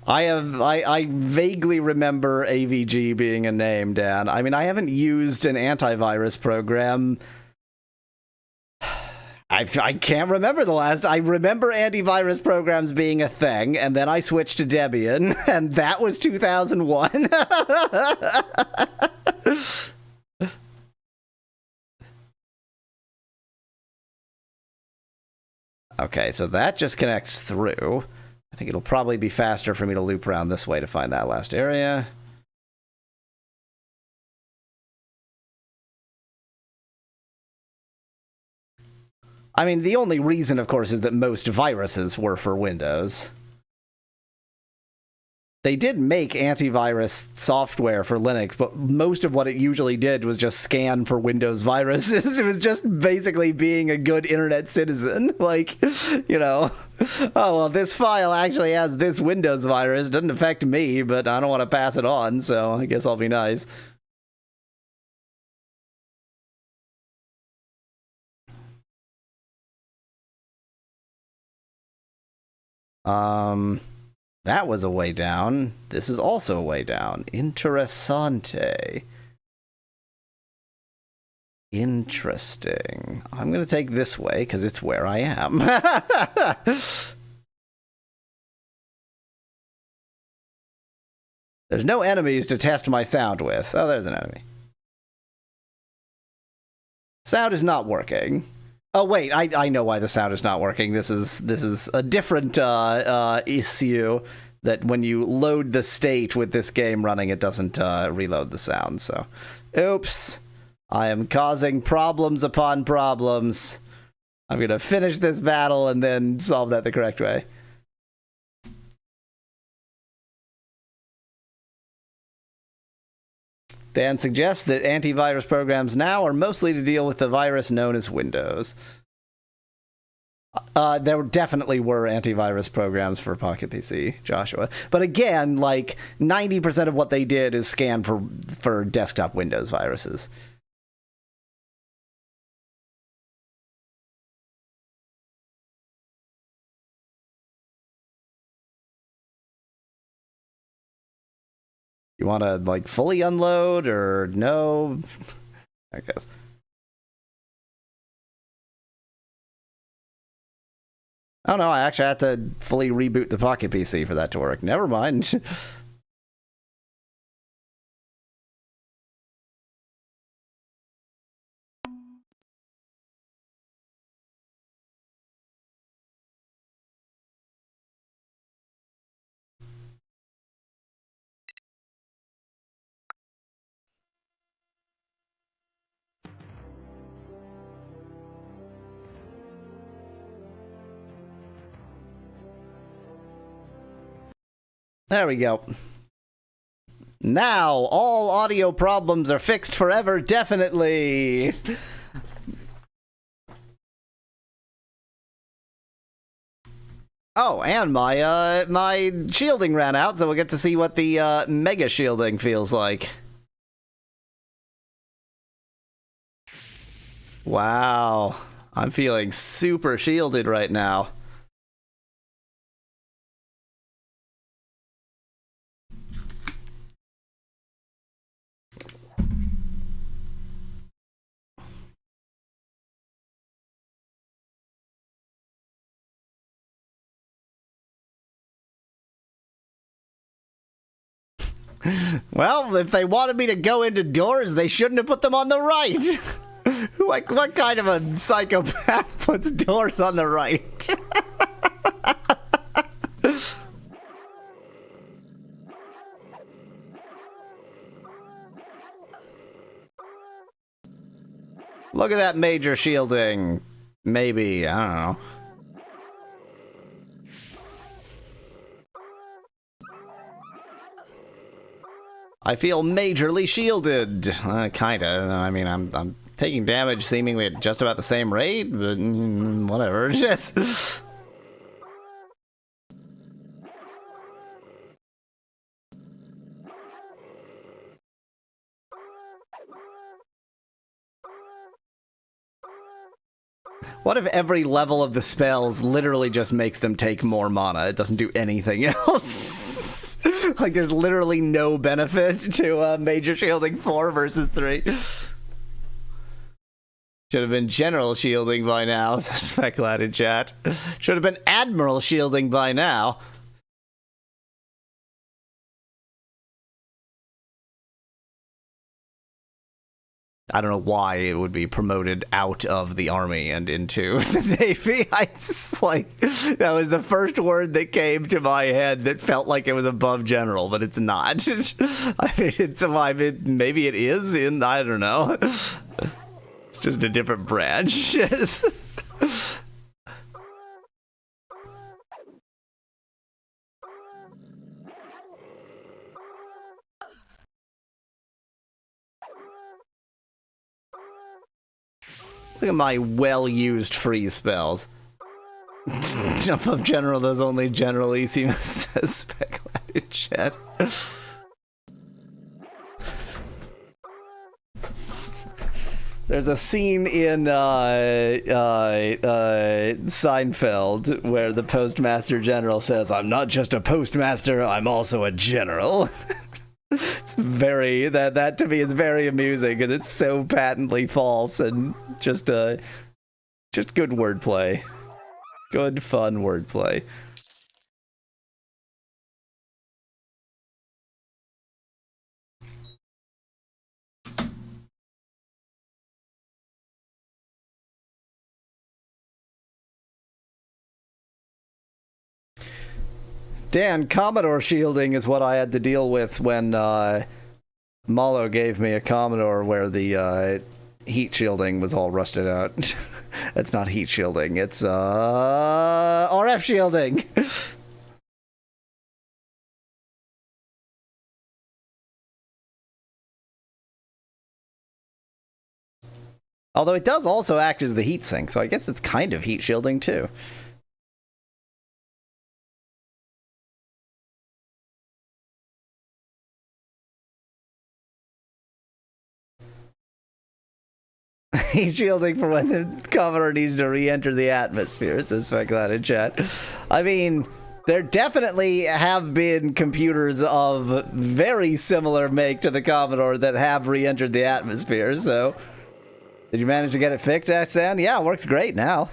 I vaguely remember AVG being a name, Dan. I mean, I haven't used an antivirus program. I can't remember the last. I remember antivirus programs being a thing, and then I switched to Debian, and that was 2001. Okay, so that just connects through. I think it'll probably be faster for me to loop around this way to find that last area. I mean, the only reason, of course, is that most viruses were for Windows. They did make antivirus software for Linux, but most of what it usually did was just scan for Windows viruses. It was just basically being a good internet citizen. Like, you know, oh, well, this file actually has this Windows virus. It doesn't affect me, but I don't want to pass it on, so I guess I'll be nice. That was a way down. This is also a way down. Interessante. Interesting. I'm going to take this way because it's where I am. There's no enemies to test my sound with. Oh, there's an enemy. Sound is not working. Oh wait, I know why the sound is not working. This is a different issue, that when you load the state with this game running, it doesn't reload the sound. So, oops, I am causing problems upon problems. I'm gonna finish this battle and then solve that the correct way. Dan suggests that antivirus programs now are mostly to deal with the virus known as Windows. There definitely were antivirus programs for Pocket PC, Joshua. But again, like 90% of what they did is scan for desktop Windows viruses. You want to like fully unload or no? I guess. Oh no, I actually had to fully reboot the Pocket PC for that to work. Never mind. There we go. Now, all audio problems are fixed forever, definitely! Oh, and my shielding ran out, so we'll get to see what the mega shielding feels like. Wow. I'm feeling super shielded right now. Well, if they wanted me to go into doors, they shouldn't have put them on the right. What kind of a psychopath puts doors on the right? Look at that major shielding. Maybe, I don't know. I feel majorly shielded. Kinda. I mean, I'm taking damage seemingly at just about the same rate, but whatever. Just. What if every level of the spells literally just makes them take more mana? It doesn't do anything else. Like, there's literally no benefit to Major Shielding 4 versus 3. Should have been General Shielding by now, says Speclat in chat. Should have been Admiral Shielding by now. I don't know why it would be promoted out of the army and into the Navy. I just, like, that was the first word that came to my head that felt like it was above general, but it's not. I mean, maybe it is in, I don't know. It's just a different branch. Look at my well-used freeze spells. Jump up general does only general easy, says Speclat in chat. There's a scene in Seinfeld where the postmaster general says, "I'm not just a postmaster, I'm also a general." It's very, that to me is very amusing, and it's so patently false, and just good wordplay. Good, fun wordplay. Dan, Commodore shielding is what I had to deal with when Malo gave me a Commodore where the heat shielding was all rusted out. It's not heat shielding, it's RF shielding. Although it does also act as the heat sink, so I guess it's kind of heat shielding too. Heat shielding for when the Commodore needs to re-enter the atmosphere, says Speculad in chat. I mean, there definitely have been computers of very similar make to the Commodore that have re-entered the atmosphere, so... Did you manage to get it fixed, Stan? Yeah, it works great now.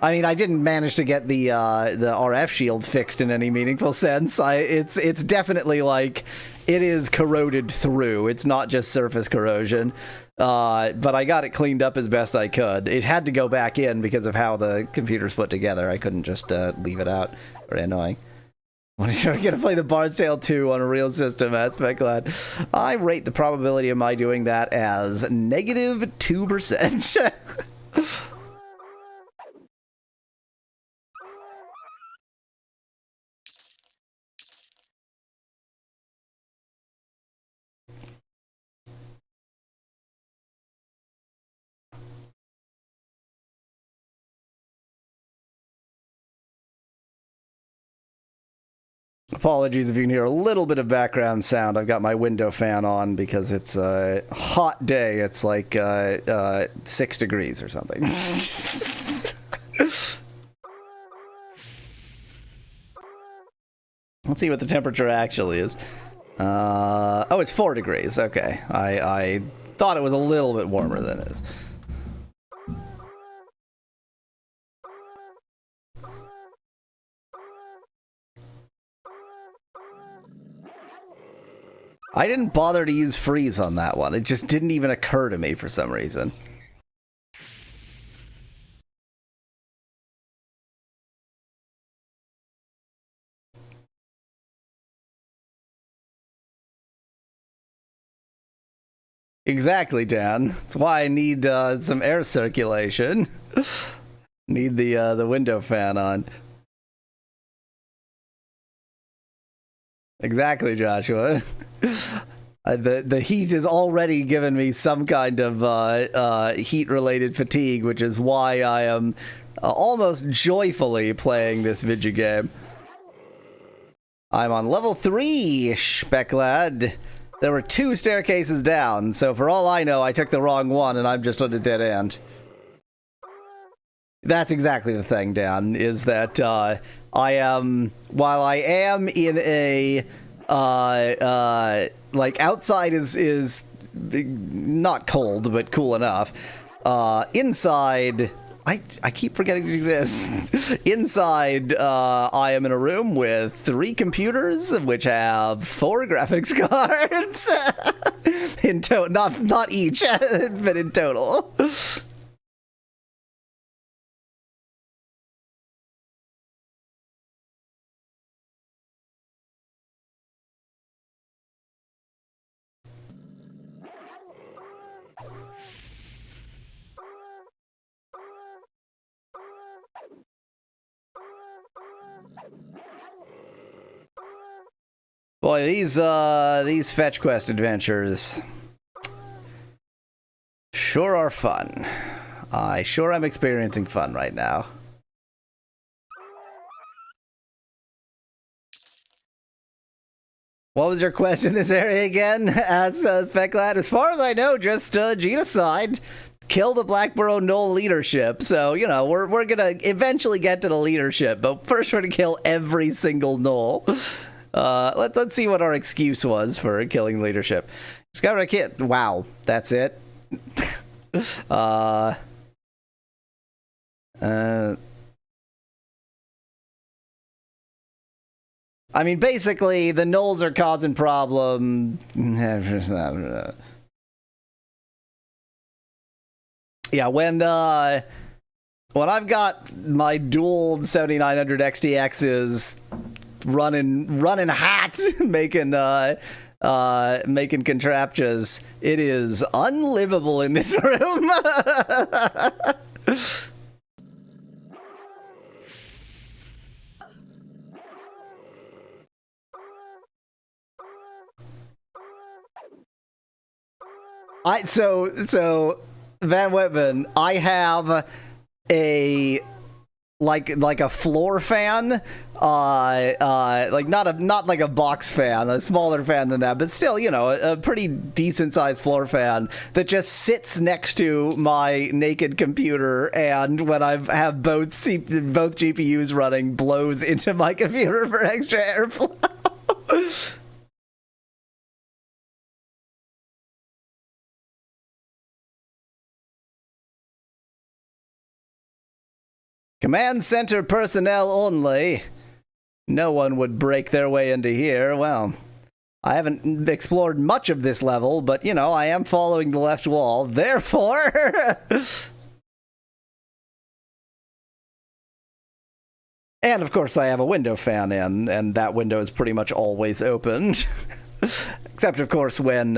I mean, I didn't manage to get the RF shield fixed in any meaningful sense. It's definitely like it is corroded through. It's not just surface corrosion. But I got it cleaned up as best I could. It had to go back in because of how the computer's put together. I couldn't just leave it out. Very annoying. When are you gonna play the Bard's Tale 2 on a real system, Speculad? I rate the probability of my doing that as -2%. Apologies if you can hear a little bit of background sound. I've got my window fan on because it's a hot day. It's like 6 degrees or something. Let's see what the temperature actually is. Oh, it's 4 degrees. Okay. I thought it was a little bit warmer than it is. I didn't bother to use freeze on that one. It just didn't even occur to me for some reason. Exactly, Dan. That's why I need some air circulation. Need the window fan on. Exactly, Joshua. The heat has already given me some kind of heat-related fatigue, which is why I am almost joyfully playing this video game. I'm on level 3, Speculad. There were 2 staircases down, so for all I know, I took the wrong one and I'm just on a dead end. That's exactly the thing, Dan, is that while I am in a like outside is not cold but cool enough. Inside, I keep forgetting to do this. Inside, I am in a room with 3 computers which have 4 graphics cards. In total, not each, but in total. Boy, these fetch quest adventures sure are fun. I sure am experiencing fun right now. What was your quest in this area again? As Speculad, as far as I know, just genocide. Kill the Blackborough Knoll leadership. So, you know, we're gonna eventually get to the leadership, but first we're gonna kill every single Knoll. Let's see what our excuse was for killing leadership. Discovered a kid. Wow, that's it. I mean, basically, the Knolls are causing problem. Yeah, when I've got my dual 7900 XTXs running hot, making contraptions, it is unlivable in this room. So Van Whitman, I have a like a floor fan, like not like a box fan, a smaller fan than that, but still, you know, a pretty decent sized floor fan that just sits next to my naked computer, and when I have both GPUs running, blows into my computer for extra airflow. Command center personnel only. No one would break their way into here. Well, I haven't explored much of this level, but, you know, I am following the left wall. Therefore... And, of course, I have a window fan in, and that window is pretty much always open. Except, of course, when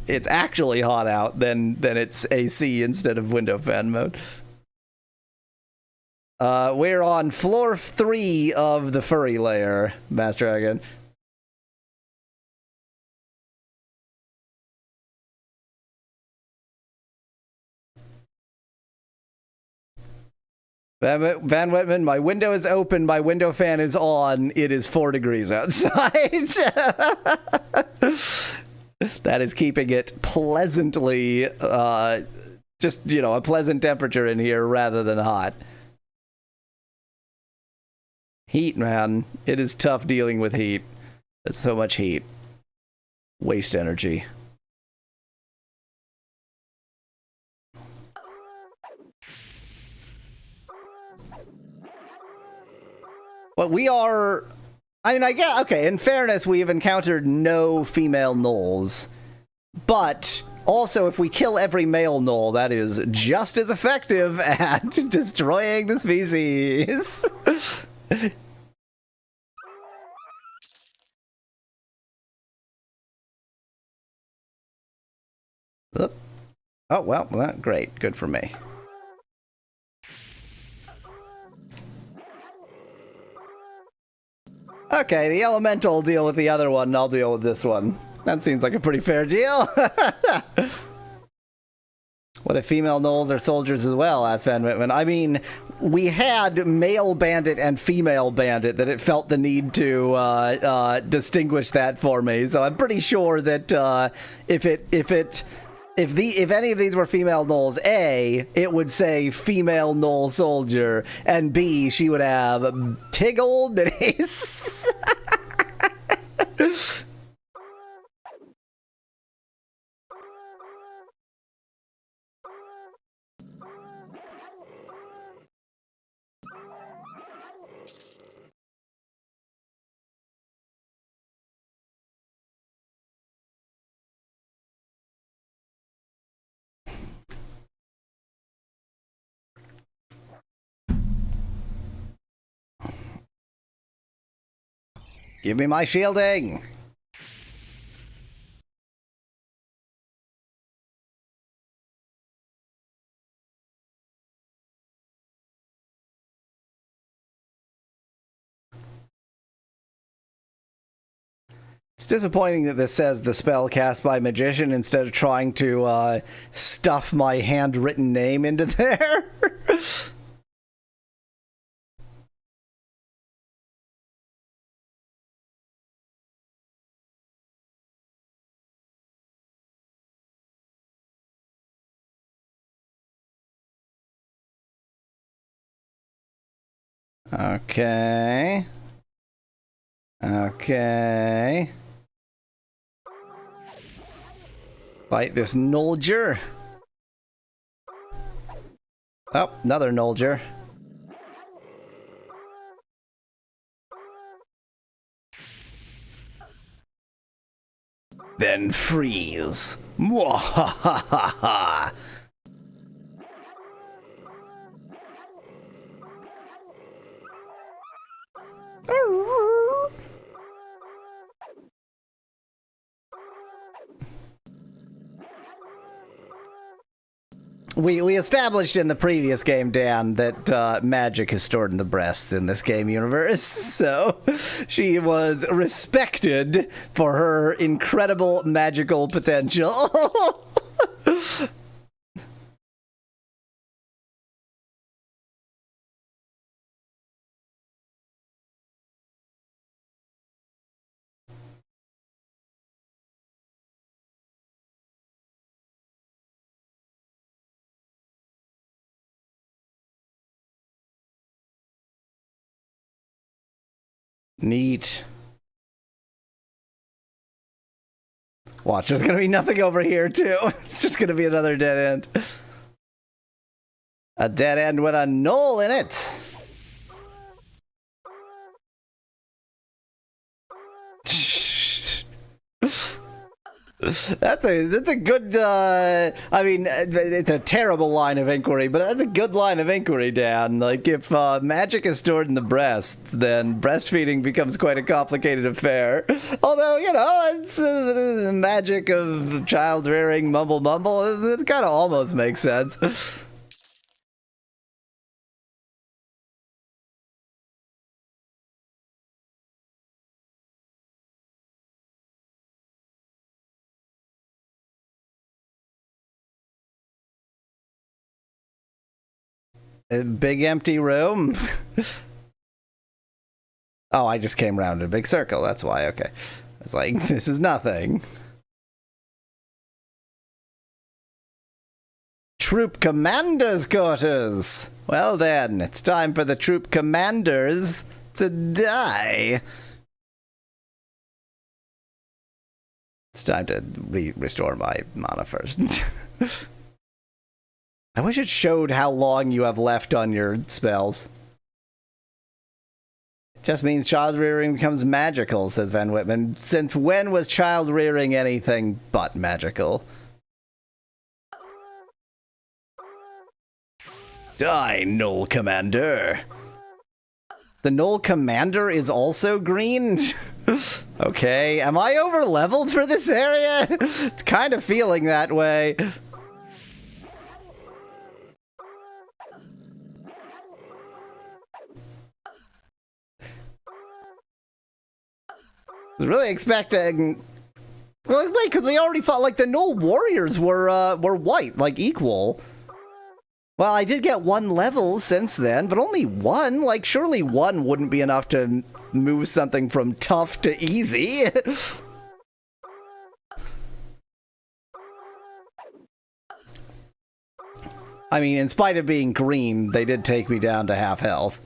it's actually hot out, then it's AC instead of window fan mode. We're on floor 3 of the furry layer, Master Dragon. Van Whitman, my window is open, my window fan is on, it is 4 degrees outside. That is keeping it pleasantly, just, you know, a pleasant temperature in here rather than hot. Heat, man. It is tough dealing with heat. There's so much heat. Waste energy. But we are... I mean, I guess... Okay, in fairness, we've encountered no female gnolls. But... Also, if we kill every male gnoll, that is just as effective at destroying the species. Oh, well, great. Good for me. Okay, the elemental will deal with the other one, and I'll deal with this one. That seems like a pretty fair deal. What if female gnolls are soldiers as well, asked Van Whitman. I mean, we had male bandit and female bandit that it felt the need to distinguish that for me. So I'm pretty sure that if any of these were female gnolls, A, it would say female gnoll soldier, and B, she would have Tiggle Minis. Give me my shielding! It's disappointing that this says the spell cast by magician instead of trying to stuff my handwritten name into there. Okay. Okay. Fight this Nolger. Oh, another Nolger. Then freeze. Mwahahaha. We established in the previous game, Dan, that magic is stored in the breasts in this game universe, so she was respected for her incredible magical potential. Neat. Watch, there's gonna be nothing over here, too. It's just gonna be another dead end. A dead end with a null in it. That's a good, I mean, it's a terrible line of inquiry, but that's a good line of inquiry, Dan. Like, if magic is stored in the breasts, then breastfeeding becomes quite a complicated affair. Although, you know, it's magic of child rearing, mumble mumble, it kind of almost makes sense. A big empty room. Oh, I just came round in a big circle. That's why. Okay. It's like, this is nothing. Troop commanders' quarters. Well then, it's time for the troop commanders to die. It's time to restore my mana first. I wish it showed how long you have left on your spells. It just means child rearing becomes magical, says Van Whitman. Since when was child rearing anything but magical? Die, Null Commander. The Null Commander is also green? Okay, am I over leveled for this area? It's kind of feeling that way. I was really expecting. Well, wait, because we already fought, like, the Null Warriors were white, like, equal. Well, I did get 1 level since then, but only 1. Like, surely 1 wouldn't be enough to move something from tough to easy. I mean, in spite of being green, they did take me down to half health.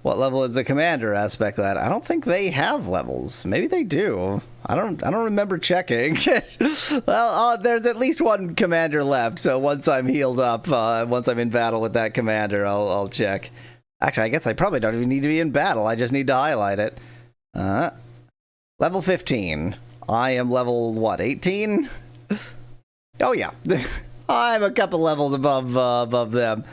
What level is the commander aspect of that? I don't think they have levels. Maybe they do. I don't remember checking. Well, there's at least 1 commander left, so once I'm healed up, once I'm in battle with that commander, I'll check. Actually, I guess I probably don't even need to be in battle. I just need to highlight it. Level 15. I am level, what, 18? Oh, yeah. I'm a couple levels above them.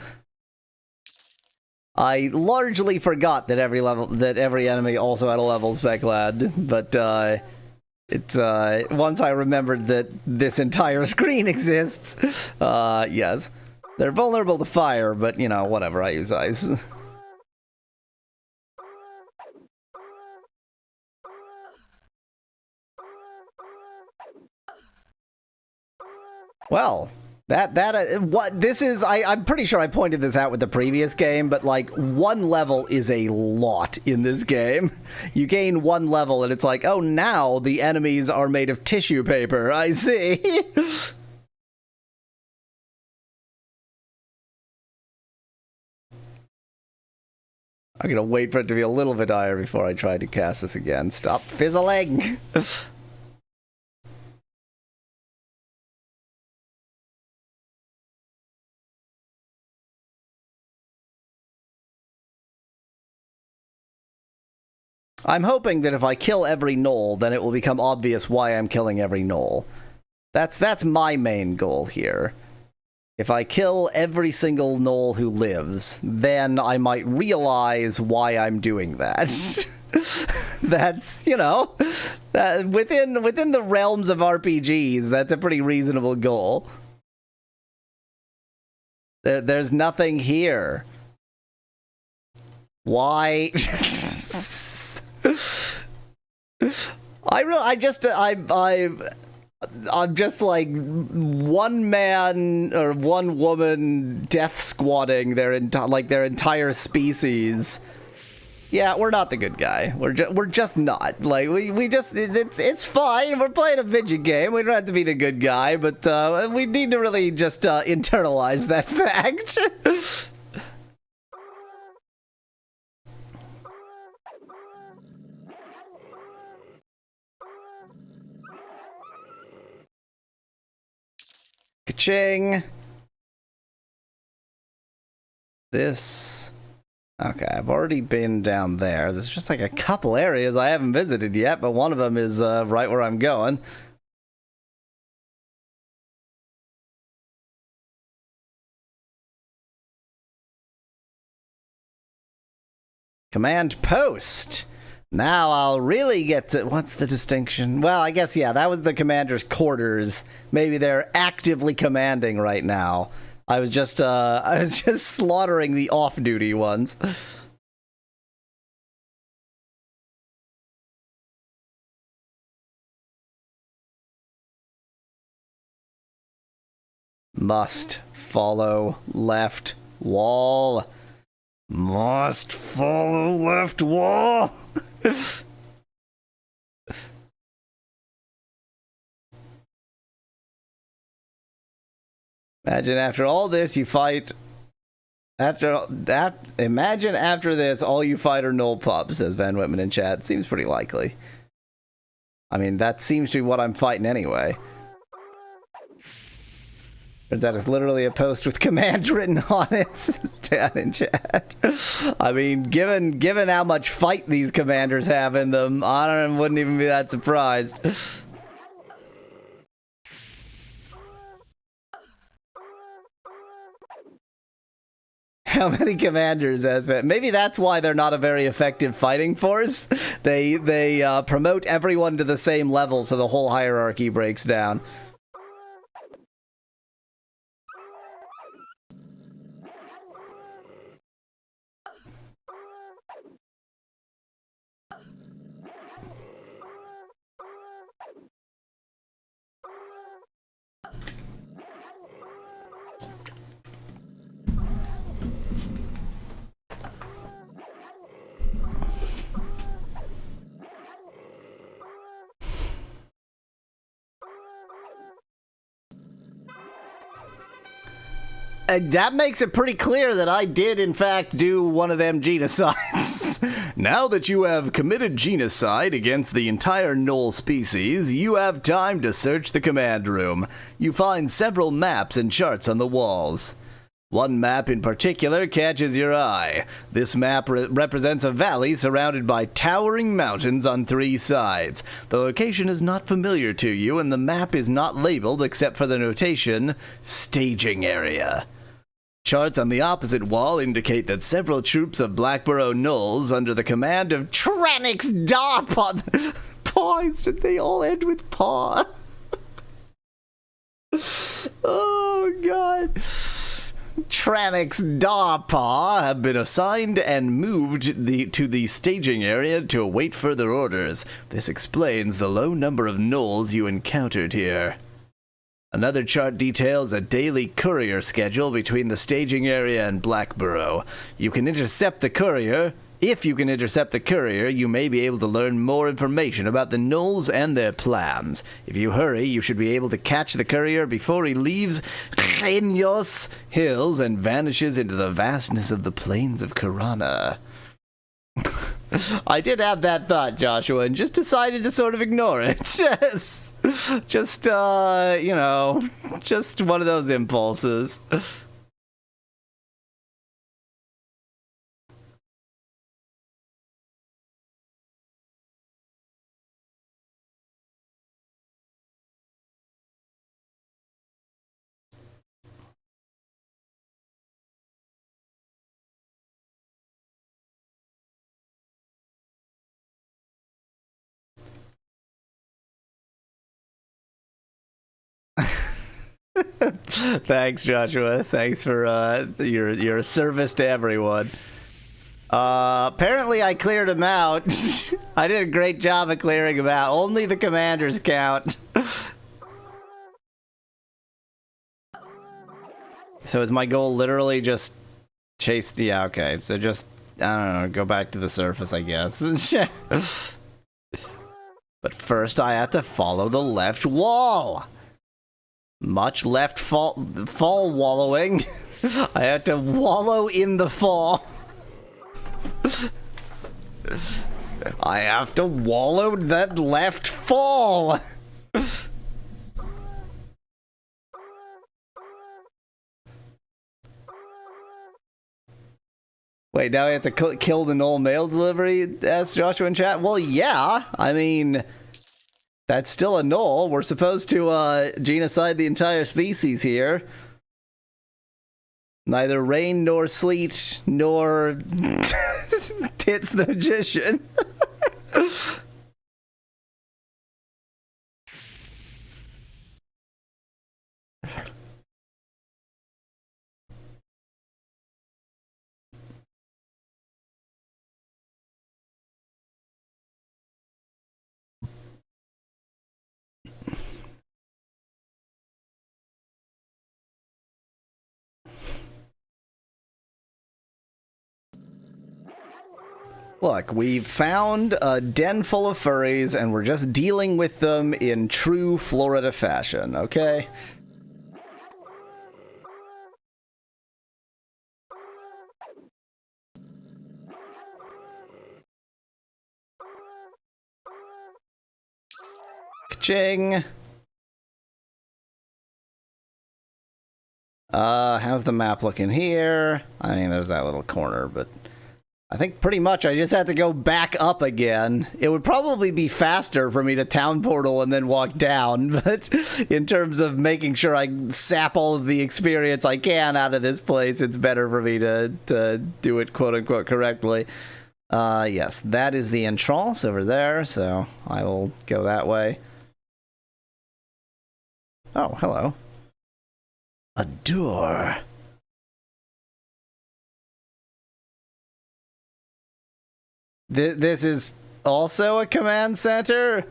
I largely forgot that every enemy also had a level spec lad, but it's once I remembered that this entire screen exists, yes. They're vulnerable to fire, but you know, whatever, I use ice. Well, what this is, I'm pretty sure I pointed this out with the previous game, but like 1 level is a lot in this game. You gain 1 level and it's like, oh, now the enemies are made of tissue paper. I see. I'm gonna wait for it to be a little bit higher before I try to cast this again. Stop fizzling. I'm hoping that if I kill every Null, then it will become obvious why I'm killing every Null. That's my main goal here. If I kill every single Null who lives, then I might realize why I'm doing that. That's, you know, within the realms of RPGs, that's a pretty reasonable goal. There's nothing here. Why? I'm just like one man or one woman death squatting their entire species. Yeah, we're not the good guy. We're just not. Like we just it's fine. We're playing a video game. We don't have to be the good guy, but we need to really just internalize that fact. Ka-ching. This. Okay, I've already been down there. There's just like a couple areas I haven't visited yet, but one of them is right where I'm going. Command post. Now I'll really get to... What's the distinction? Well, I guess, yeah, that was the commander's quarters. Maybe they're actively commanding right now. I was just slaughtering the off-duty ones. Must follow left wall. Must follow left wall. Imagine after all this you fight. After that, imagine after this all you fight are null pups, says Van Whitman in chat. Seems pretty likely. I mean, that seems to be what I'm fighting anyway. Turns out it's literally a post with command written on it, says Dan in chat. I mean, given how much fight these commanders have in them, I wouldn't even be that surprised. How many commanders, Esmond? Maybe that's why they're not a very effective fighting force. They promote everyone to the same level, so the whole hierarchy breaks down. That makes it pretty clear that I did, in fact, do one of them genocides. Now that you have committed genocide against the entire Gnoll species, you have time to search the command room. You find several maps and charts on the walls. One map in particular catches your eye. This map represents a valley surrounded by towering mountains on 3 sides. The location is not familiar to you, and the map is not labeled except for the notation, Staging Area. Charts on the opposite wall indicate that several troops of Blackborough Gnolls under the command of Tranix Darpaw... Paws, did they all end with paw? Oh, God. Tranix Darpaw have been assigned and moved to the staging area to await further orders. This explains the low number of gnolls you encountered here. Another chart details a daily courier schedule between the staging area and Blackborough. You can intercept the courier. If you can intercept the courier, you may be able to learn more information about the gnolls and their plans. If you hurry, you should be able to catch the courier before he leaves Genios Hills and vanishes into the vastness of the plains of Karana. I did have that thought, Joshua, and just decided to sort of ignore it. Just, you know, just one of those impulses. Thanks, Joshua. Thanks for your service to everyone. Apparently I cleared him out. I did a great job of clearing him out. Only the commanders count. So is my goal literally just chase? Yeah, okay. So just, I don't know, go back to the surface, I guess. But first I have to follow the left wall. Much left fall wallowing. I have to wallow in the fall. I have to wallow that left fall. Wait, now I have to kill the null mail delivery? Asked Joshua in chat. Well, yeah. I mean, that's still a null. We're supposed to genocide the entire species here. Neither rain nor sleet nor Tits the Magician. Look, we've found a den full of furries, and we're just dealing with them in true Florida fashion, okay? Ka-ching! How's the map looking here? I mean, there's that little corner, but I think pretty much I just have to go back up again. It would probably be faster for me to town portal and then walk down, but in terms of making sure I sap all of the experience I can out of this place, it's better for me to do it quote-unquote correctly. Yes, that is the entrance over there, so I will go that way. Oh, hello. A door. This is also a command center?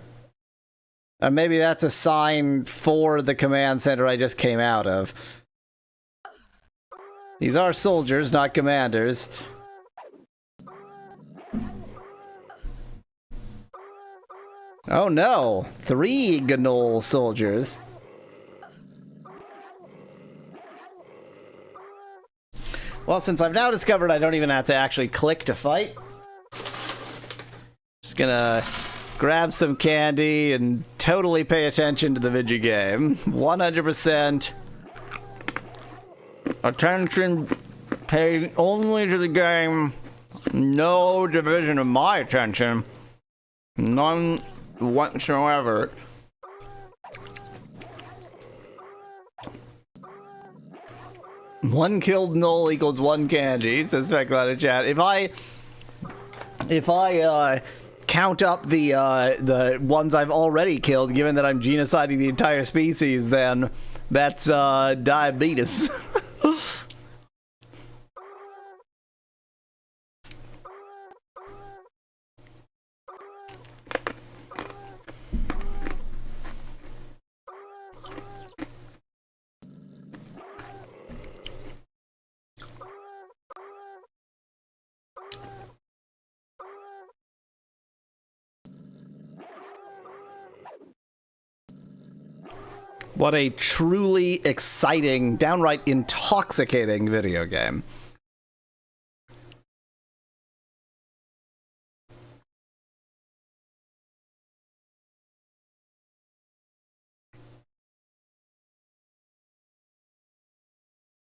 Or maybe that's a sign for the command center I just came out of. These are soldiers, not commanders. Oh no! 3 Gnoll soldiers. Well, since I've now discovered I don't even have to actually click to fight, just gonna grab some candy and totally pay attention to the video game. 100% attention paid only to the game. No division of my attention. None whatsoever. One killed null equals 1 candy, says Speculate in chat. If I count up the ones I've already killed, given that I'm genociding the entire species, then that's diabetes. What a truly exciting, downright intoxicating video game.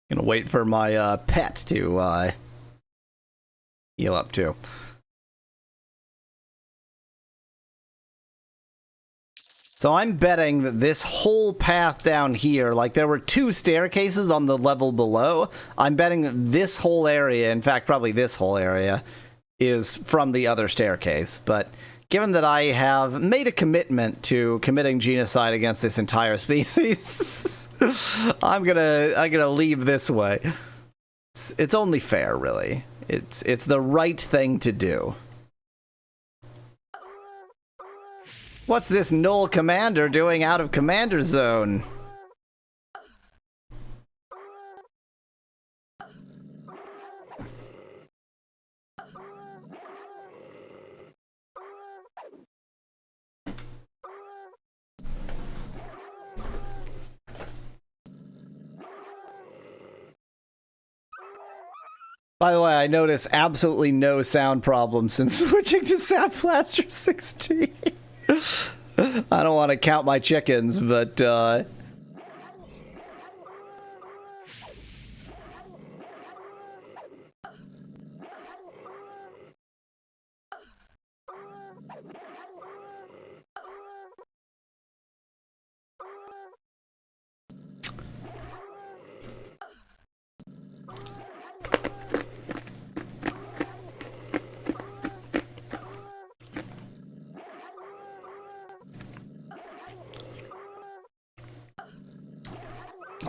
Gonna wait for my pet to heal up too. So I'm betting that this whole path down here, like there were 2 staircases on the level below, I'm betting that this whole area, in fact probably this whole area, is from the other staircase. But given that I have made a commitment to committing genocide against this entire species, I'm gonna leave this way. It's only fair, really. It's the right thing to do. What's this null commander doing out of commander zone? By the way, I notice absolutely no sound problems since switching to Sound Blaster 16. I don't want to count my chickens, but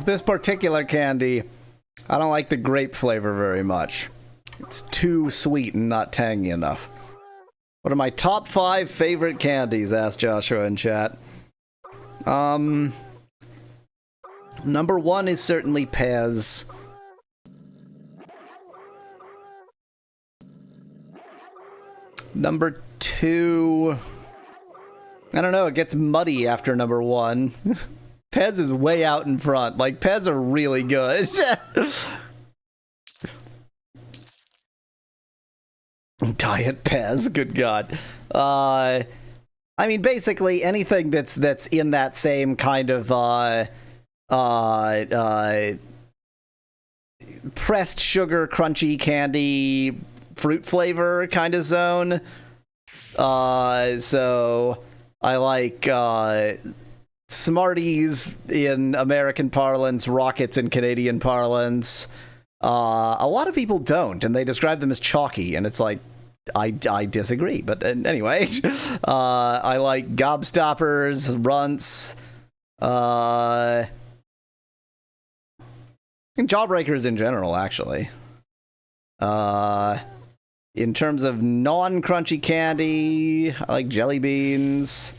this particular candy, I don't like the grape flavor very much. It's too sweet and not tangy enough. What are my top 5 favorite candies? Asked Joshua in chat. Number 1 is certainly Pez. Number 2... I don't know, it gets muddy after number 1. Pez is way out in front. Like, Pez are really good. Diet Pez, good God. I mean, basically anything that's in that same kind of pressed sugar, crunchy candy, fruit flavor kind of zone. So I like Smarties in American parlance, Rockets in Canadian parlance. A lot of people don't, and they describe them as chalky, and it's like, I disagree, but anyway. I like Gobstoppers, Runts, and Jawbreakers in general, actually. In terms of non-crunchy candy, I like jelly beans.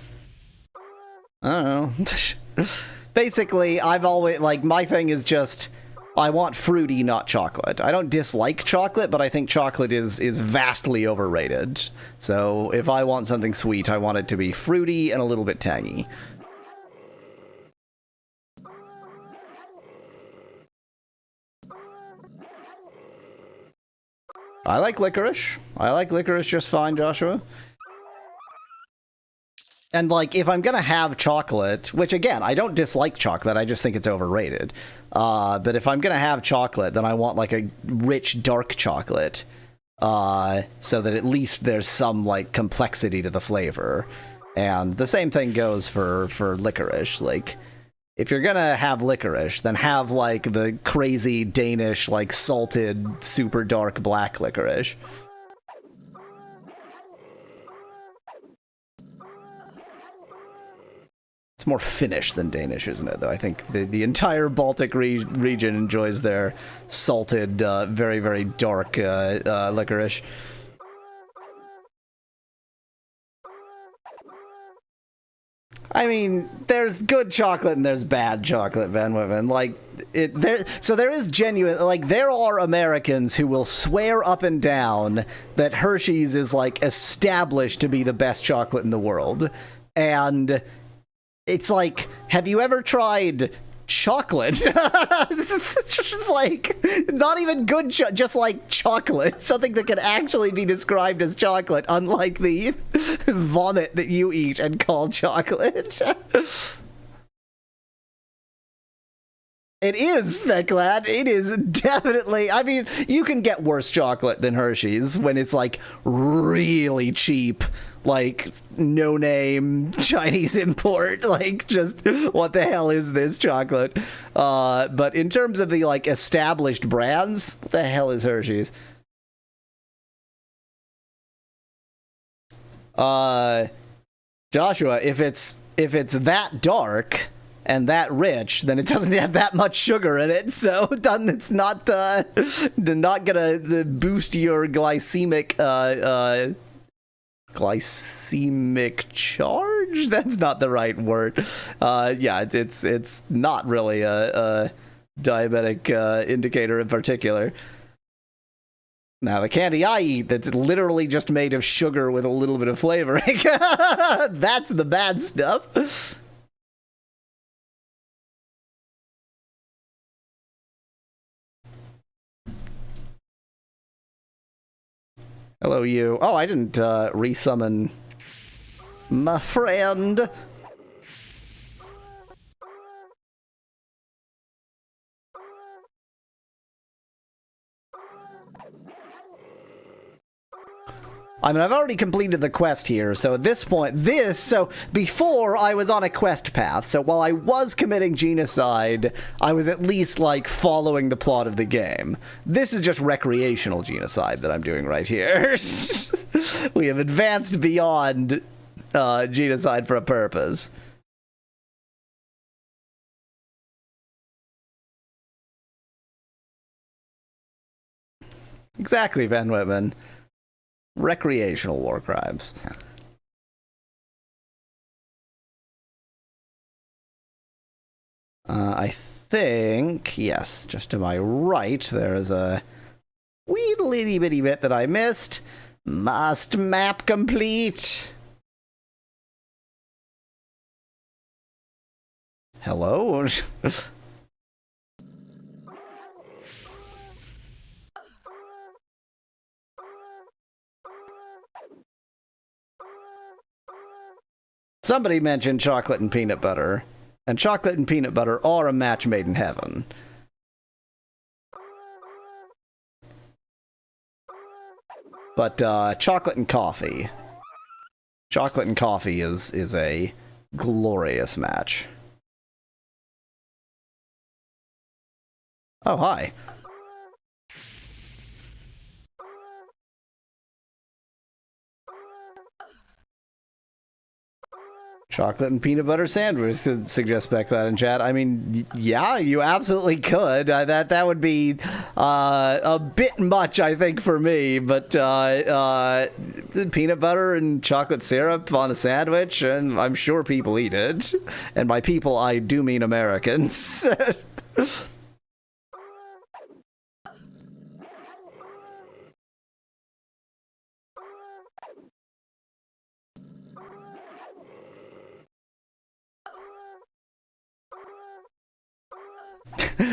I don't know. Basically, I've always, like, my thing is just, I want fruity, not chocolate. I don't dislike chocolate, but I think chocolate is vastly overrated. So if I want something sweet, I want it to be fruity and a little bit tangy. I like licorice. I like licorice just fine, Joshua. And, like, if I'm gonna have chocolate, which, again, I don't dislike chocolate, I just think it's overrated. But if I'm gonna have chocolate, then I want, like, a rich, dark chocolate. So that at least there's some, like, complexity to the flavor. And the same thing goes for licorice. Like, if you're gonna have licorice, then have, like, the crazy Danish, like, salted, super dark black licorice. It's more Finnish than Danish, isn't it, though? I think the entire Baltic region enjoys their salted, very, very dark licorice. I mean, there's good chocolate and there's bad chocolate, Van Witten. Like, there is genuine, like, there are Americans who will swear up and down that Hershey's is, like, established to be the best chocolate in the world. And it's like, have you ever tried chocolate? It's just like, not even good, just like chocolate. Something that can actually be described as chocolate, unlike the vomit that you eat and call chocolate. It is, Speclad. It is definitely... I mean, you can get worse chocolate than Hershey's when it's, like, really cheap. Like, no-name Chinese import. Like, just, what the hell is this chocolate? But in terms of the, like, established brands, what the hell is Hershey's? Joshua, if it's that dark... and that rich, then it doesn't have that much sugar in it, so it's not gonna boost your glycemic charge. That's not the right word. Yeah, it's not really a diabetic indicator in particular. Now, the candy I eat that's literally just made of sugar with a little bit of flavoring, that's the bad stuff. Hello, you. Oh, I didn't resummon my friend. I mean, I've already completed the quest here, so at this point, so before I was on a quest path, so while I was committing genocide, I was at least, like, following the plot of the game. This is just recreational genocide that I'm doing right here. We have advanced beyond genocide for a purpose. Exactly, Van Whitman. Recreational war crimes. I think, yes, just to my right, there is a wee little bitty bit that I missed. Must map complete. Hello? Somebody mentioned chocolate and peanut butter, and chocolate and peanut butter are a match made in heaven. But chocolate and coffee. Chocolate and coffee is a glorious match. Oh, hi. Chocolate and peanut butter sandwich, suggests Becklad in chat. I mean, yeah, you absolutely could. That would be a bit much, I think, for me. But peanut butter and chocolate syrup on a sandwich, and I'm sure people eat it. And by people, I do mean Americans.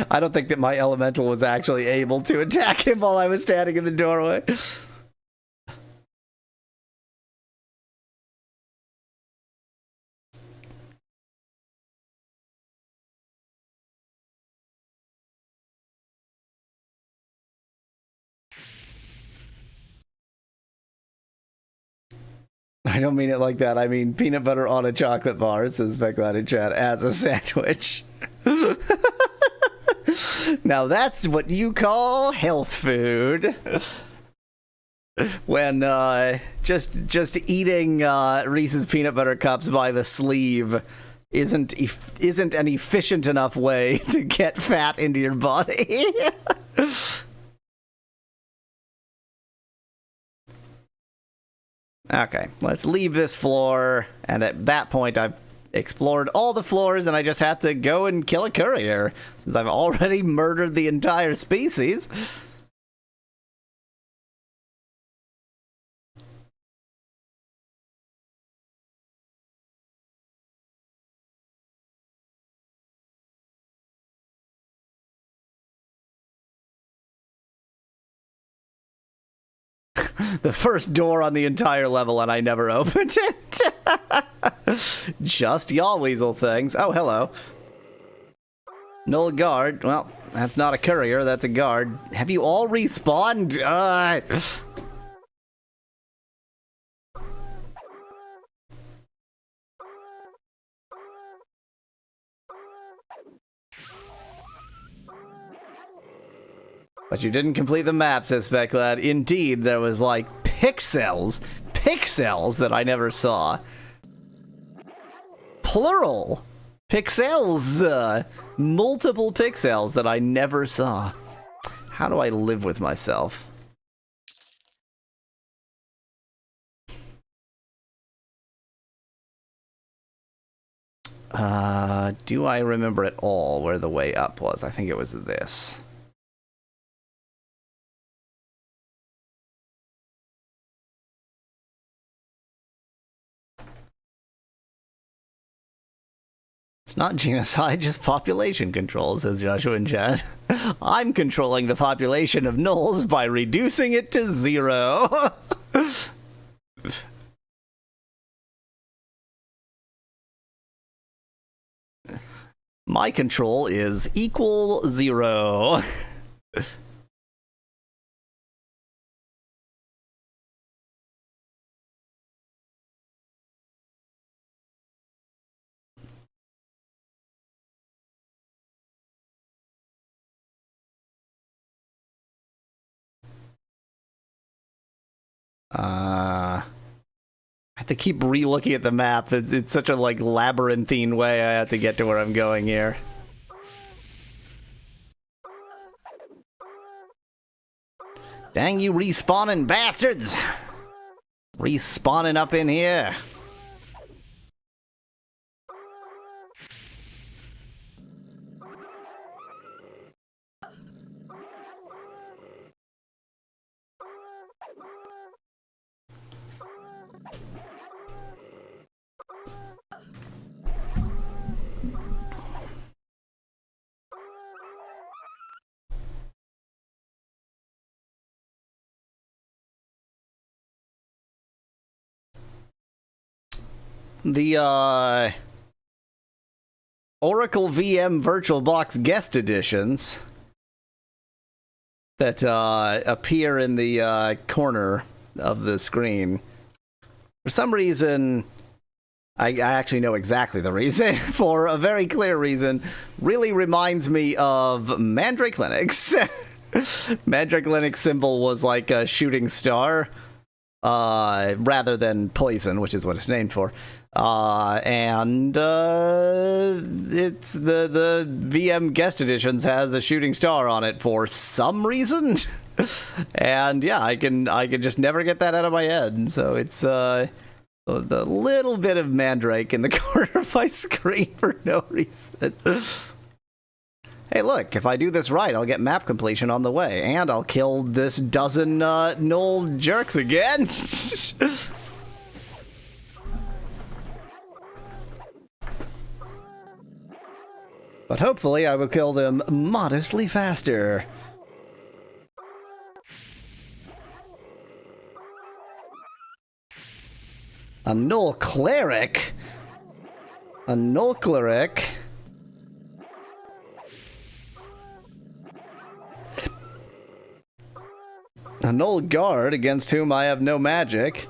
I don't think that my elemental was actually able to attack him while I was standing in the doorway. I don't mean it like that. I mean peanut butter on a chocolate bar, says Becklad in chat, as a sandwich. Now that's what you call health food. When just eating Reese's peanut butter cups by the sleeve isn't an efficient enough way to get fat into your body. Okay, let's leave this floor, and at that point I've explored all the floors, and I just have to go and kill a courier, since I've already murdered the entire species. The first door on the entire level, and I never opened it. Just y'all weasel things. Oh, hello. Null guard. Well, that's not a courier, that's a guard. Have you all respawned? But you didn't complete the map, says Becklad. Indeed, there was like pixels that I never saw. Plural. Pixels! Multiple pixels that I never saw. How do I live with myself? Do I remember at all where the way up was? I think it was this. It's not genocide, just population control, says Joshua in chat. I'm controlling the population of gnolls by reducing it to 0. My control is equal 0. I have to keep re-looking at the map. It's such a like labyrinthine way I have to get to where I'm going here. Dang you respawning bastards! Respawning up in here. The Oracle VM VirtualBox guest editions that appear in the corner of the screen. For some reason, I actually know exactly the reason, for a very clear reason, really reminds me of Mandrake Linux. Mandrake Linux symbol was like a shooting star, rather than poison, which is what it's named for. And it's the VM guest editions has a shooting star on it for some reason. And yeah, I can just never get that out of my head. So it's the little bit of Mandrake in the corner of my screen for no reason. Hey, look, if I do this right, I'll get map completion on the way, and I'll kill this dozen gnoll jerks again. But hopefully I will kill them modestly faster. A gnoll cleric? A gnoll cleric? A gnoll guard against whom I have no magic.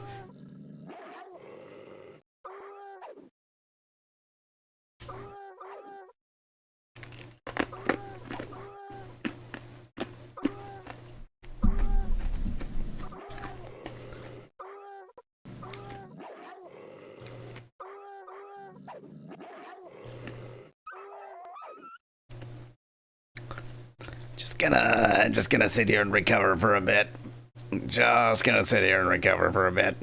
Just gonna sit here and recover for a bit. Just gonna sit here and recover for a bit.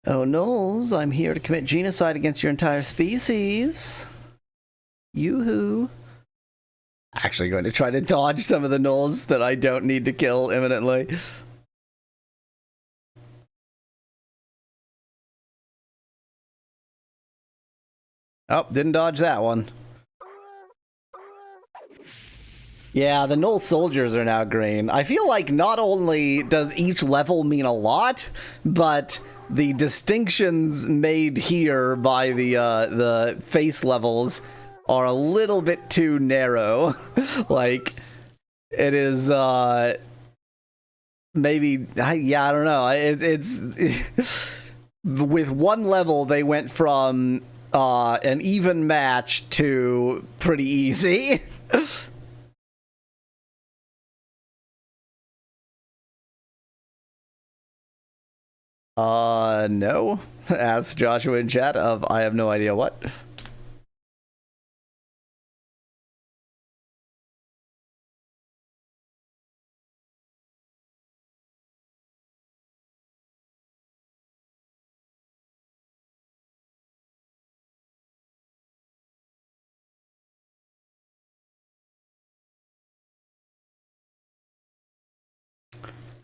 Oh, Knowles, I'm here to commit genocide against your entire species. Yoo-hoo. Actually going to try to dodge some of the Knowles that I don't need to kill imminently. Oh, didn't dodge that one. Yeah, the Gnoll soldiers are now green. I feel like not only does each level mean a lot, but the distinctions made here by the face levels are a little bit too narrow. Like, it is maybe, yeah, I don't know. It's with one level they went from an even match to pretty easy. No. Asked Joshua in chat of I have no idea what.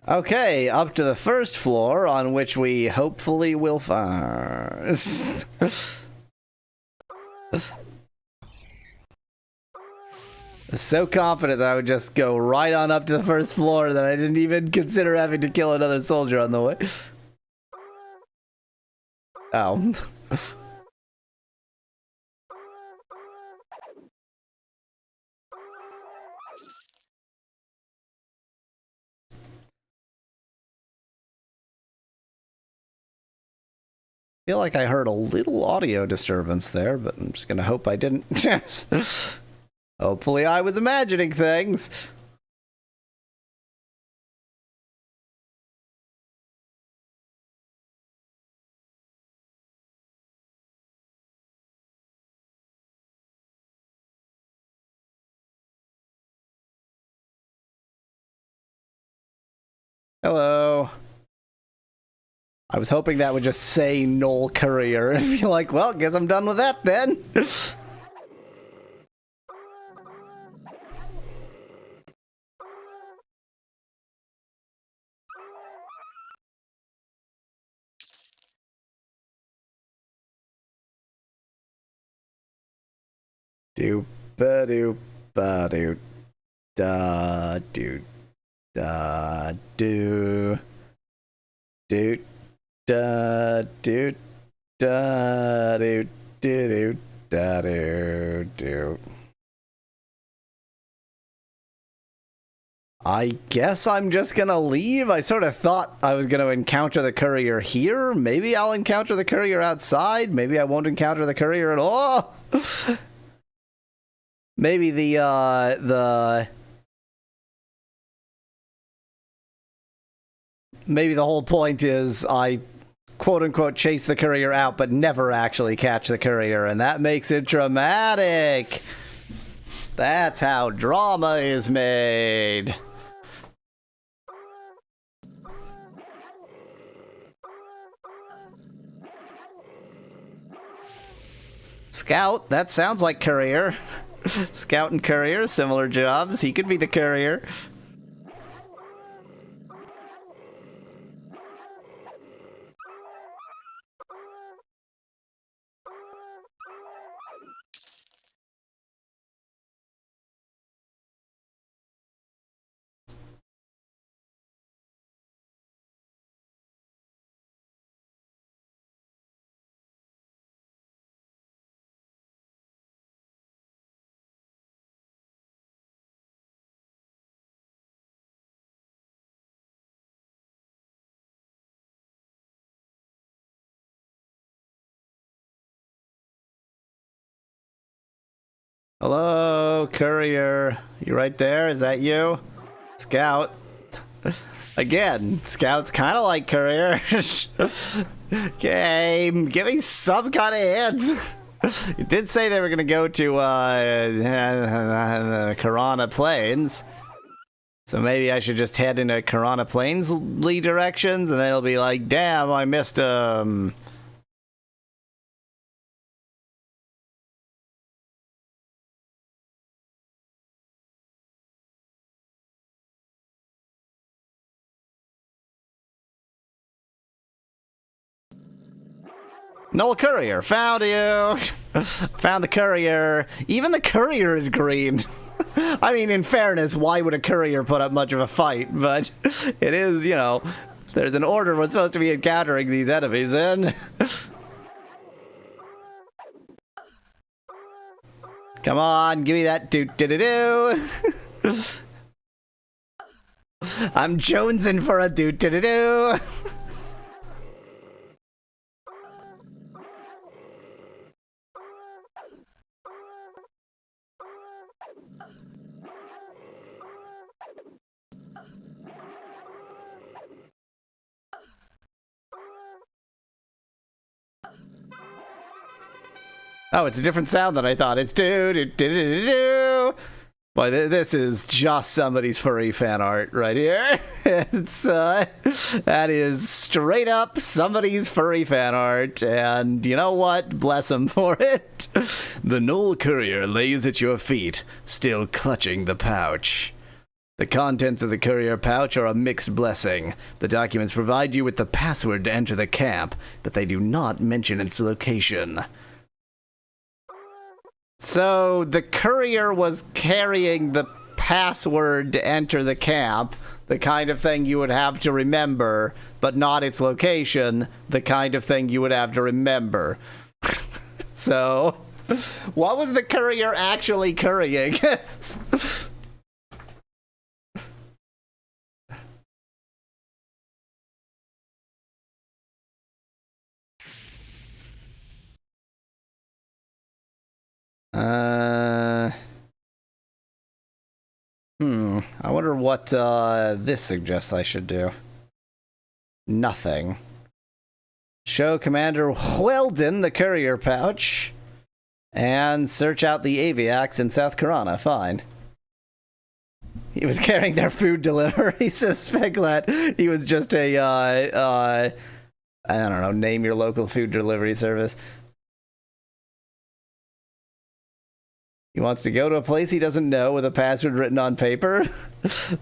Okay, up to the first floor, on which we hopefully will find. So confident that I would just go right on up to the first floor that I didn't even consider having to kill another soldier on the way. Oh. I feel like I heard a little audio disturbance there, but I'm just gonna hope I didn't. Hopefully I was imagining things. Hello. I was hoping that would just say Noel Courier and be like, well, guess I'm done with that then. Do ba do ba do da do da do do da do da do do da do. I guess I'm just gonna leave. I sort of thought I was gonna encounter the courier here. Maybe I'll encounter the courier outside. Maybe I won't encounter the courier at all. Maybe maybe the whole point is I quote-unquote chase the courier out but never actually catch the courier, and that makes it dramatic. That's how drama is made. Scout, that sounds like courier. Scout and courier, similar jobs. He could be the courier. Hello, courier. You right there? Is that you? Scout. Again, Scout's kind of like courier. Okay, give me some kind of hint. You did say they were going to go to Karana Plains. So maybe I should just head into Karana Plains directions, and they'll be like, damn, I missed Noel Courier, found you! Found the courier. Even the courier is green. I mean, in fairness, why would a courier put up much of a fight? But it is, you know, there's an order we're supposed to be encountering these enemies in. Come on, give me that do-do-do-do. I'm jonesing for a doo-doo-doo-doo. Oh, it's a different sound than I thought. It's doo-doo-doo-doo-doo. Boy, this is just somebody's furry fan art right here. It's that is straight up somebody's furry fan art, and you know what? Bless him for it. The Knoll Courier lays at your feet, still clutching the pouch. The contents of the courier pouch are a mixed blessing. The documents provide you with the password to enter the camp, but they do not mention its location. So the courier was carrying the password to enter the camp, the kind of thing you would have to remember, but not its location, the kind of thing you would have to remember. So, what was the courier actually currying? I wonder what this suggests I should do. Nothing. Show Commander Weldon the courier pouch, and search out the Aviacs in South Karana. Fine. He was carrying their food delivery, says Speglat. He was just a, I don't know, name your local food delivery service. He wants to go to a place he doesn't know with a password written on paper,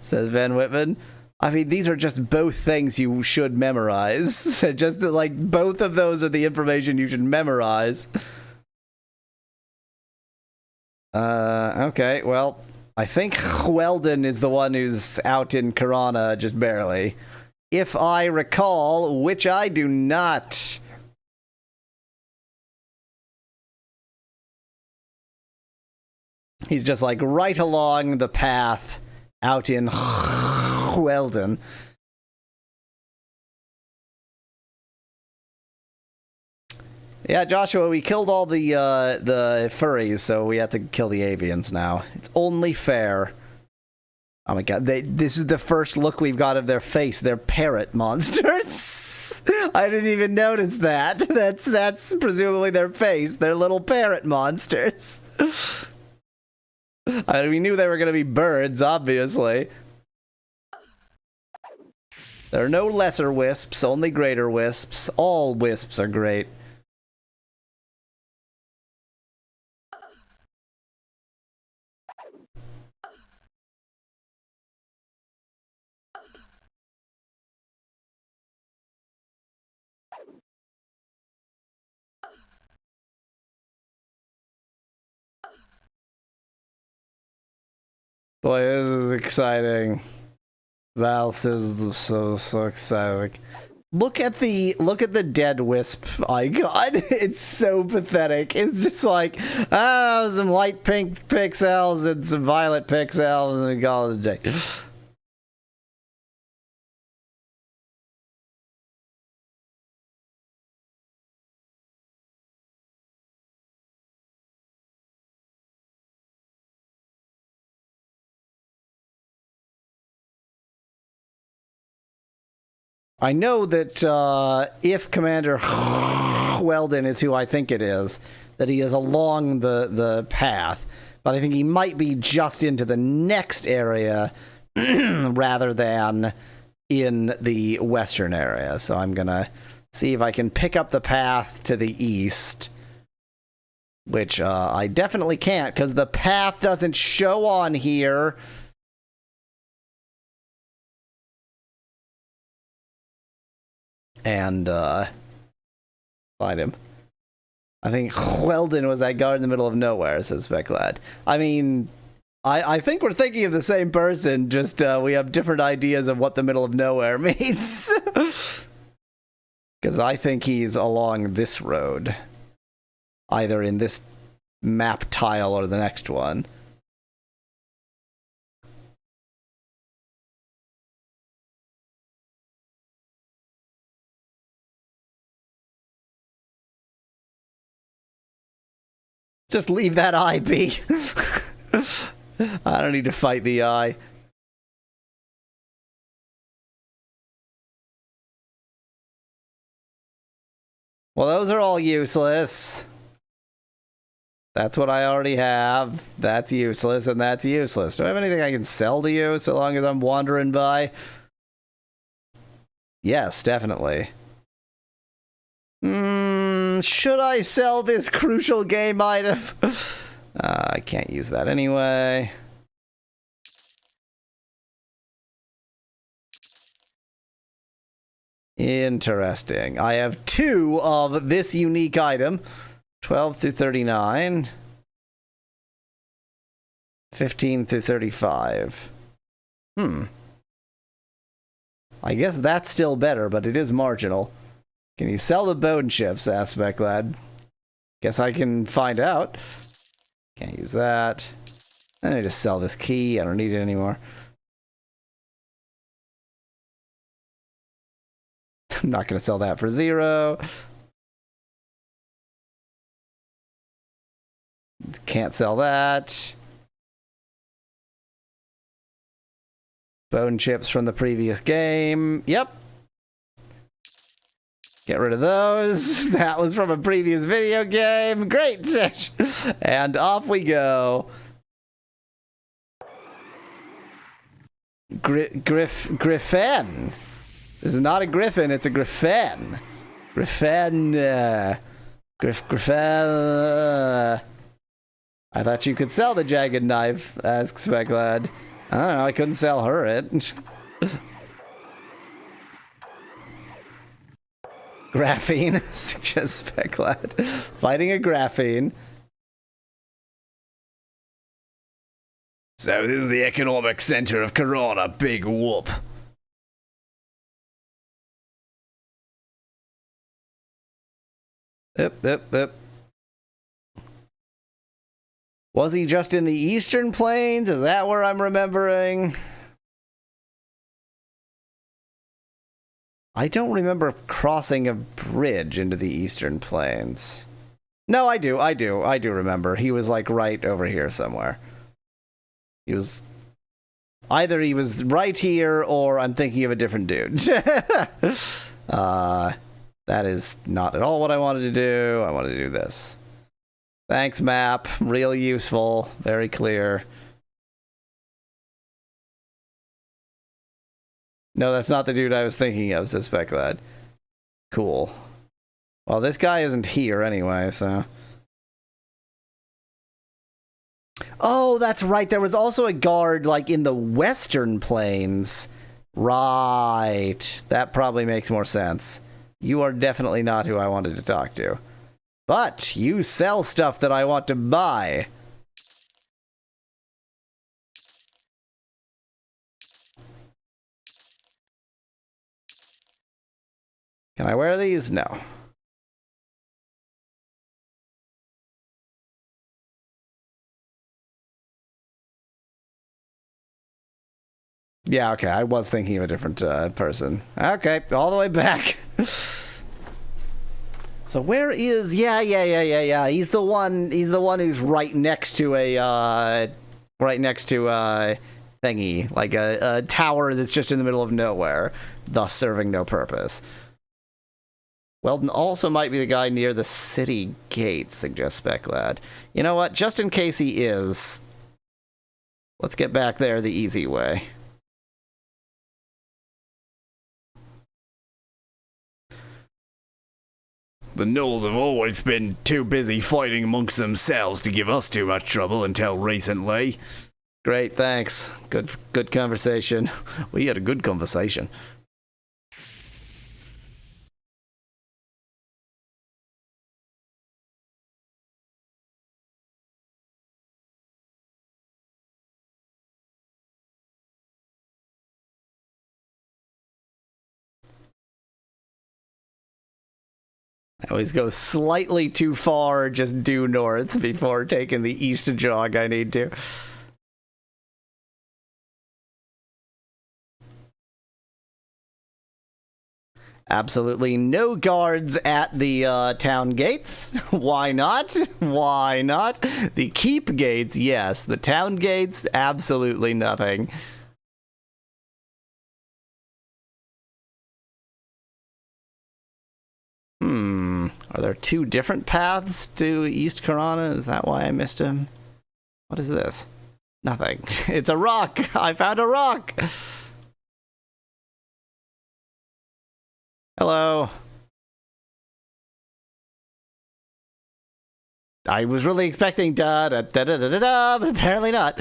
says Van Whitman. I mean, these are just both things you should memorize. They're just like, both of those are the information you should memorize. Okay, well, I think Weldon is the one who's out in Karana, just barely. If I recall, which I do not. He's just like right along the path out in Weldon. Yeah, Joshua, we killed all the furries, so we have to kill the avians now. It's only fair. Oh my god, this is the first look we've got of their face. They're parrot monsters. I didn't even notice that. That's presumably their face. They're little parrot monsters. We knew they were going to be birds, obviously. There are no lesser wisps, only greater wisps. All wisps are great. Boy, this is exciting. Val says so exciting. Look at the dead wisp icon. It's so pathetic. It's just like, some light pink pixels and some violet pixels, and call it a day. I know that if Commander Weldon is who I think it is, that he is along the path, but I think he might be just into the next area rather than in the western area. So I'm gonna see if I can pick up the path to the east, which I definitely can't because the path doesn't show on here. And find him. I think Weldon was that guard in the middle of nowhere, says Specklad. I mean, I think we're thinking of the same person, just we have different ideas of what the middle of nowhere means. Because I think he's along this road. Either in this map tile or the next one. Just leave that eye be. I don't need to fight the eye. Well, those are all useless. That's what I already have. That's useless, and that's useless. Do I have anything I can sell to you so long as I'm wandering by? Yes, definitely. Should I sell this crucial game item? I can't use that anyway. Interesting. I have 2 of this unique item. 12 through 39. 15 through 35. I guess that's still better, but it is marginal. Can you sell the bone chips, Aspect Lad? Guess I can find out. Can't use that. Let me just sell this key. I don't need it anymore. I'm not going to sell that for 0. Can't sell that. Bone chips from the previous game. Yep. Get rid of those. That was from a previous video game. Great. And off we go. Griffin. This is not a griffin, it's a griffin. Griffin. Griffin. I thought you could sell the jagged knife, asks Specklad. I don't know, I couldn't sell her it. Graphene, suggests Specklad. Fighting a graphene. So this is the economic center of Corona, big whoop. Yep. Was he just in the Eastern Plains? Is that where I'm remembering? I don't remember crossing a bridge into the Eastern Plains. No, I do remember. He was like right over here somewhere. He was... Either he was right here, or I'm thinking of a different dude. That is not at all what I wanted to do. I wanted to do this. Thanks, map. Real useful. Very clear. No, that's not the dude I was thinking of, says Specklad. Cool. Well, this guy isn't here anyway, so... Oh, that's right. There was also a guard, like, in the Western Plains. Right. That probably makes more sense. You are definitely not who I wanted to talk to. But you sell stuff that I want to buy. Can I wear these? No. Yeah, okay. I was thinking of a different person. Okay, all the way back. So where is... Yeah. He's the one who's right next to a thingy, like a tower that's just in the middle of nowhere, thus serving no purpose. Weldon also might be the guy near the city gate, suggests Specklad. You know what? Just in case he is, let's get back there the easy way. The gnolls have always been too busy fighting amongst themselves to give us too much trouble until recently. Great, thanks. Good conversation. We had a good conversation. I always go slightly too far, just due north before taking the east jog I need to. Absolutely no guards at the town gates. Why not? Why not? The keep gates, yes. The town gates, absolutely nothing. Are there two different paths to East Karana? Is that why I missed him? What is this? Nothing. It's a rock! I found a rock! Hello. I was really expecting da-da-da-da-da-da-da, but apparently not.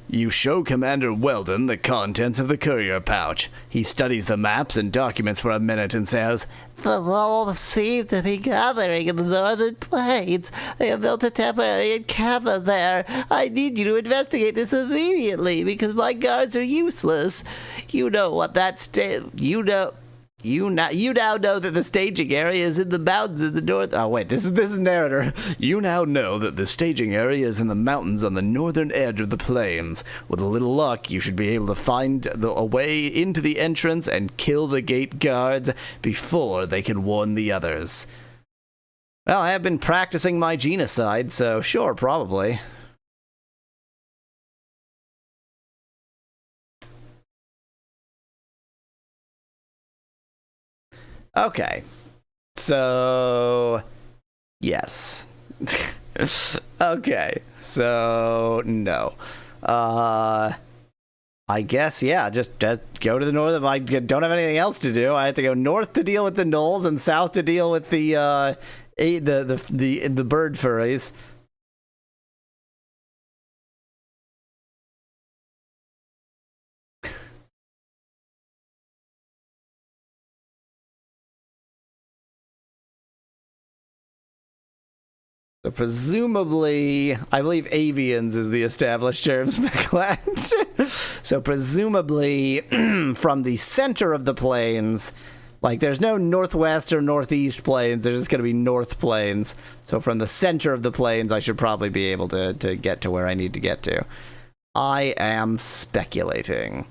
You show Commander Weldon the contents of the courier pouch. He studies the maps and documents for a minute and says, "The wolves seem to be gathering in the northern plains. They have built a temporary encampment there. I need you to investigate this immediately because my guards are useless. You know what that You now know that the staging area is in the mountains in the north. Oh wait, this is narrator. You now know that the staging area is in the mountains on the northern edge of the plains. With a little luck, you should be able to find a way into the entrance and kill the gate guards before they can warn the others." Well, I have been practicing my genocide, so sure, probably. Okay. So, yes. Okay. So, no. I guess, yeah, just go to the north. If I don't have anything else to do, I have to go north to deal with the gnolls and south to deal with the bird furries. So presumably, I believe avians is the established term, Speckland. So presumably, from the center of the plains, like there's no northwest or northeast plains, there's just going to be north plains. So from the center of the plains, I should probably be able to get to where I need to get to. I am speculating.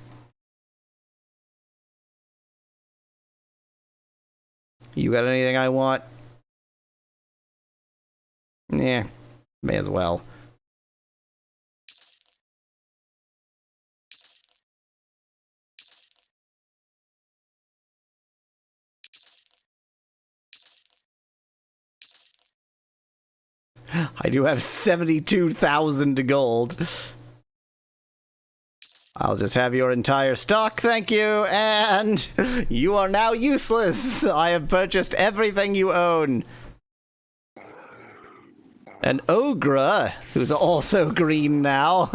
You got anything I want? Yeah, may as well. I do have 72,000 gold. I'll just have your entire stock, thank you, and you are now useless. I have purchased everything you own. An ogre, who's also green now.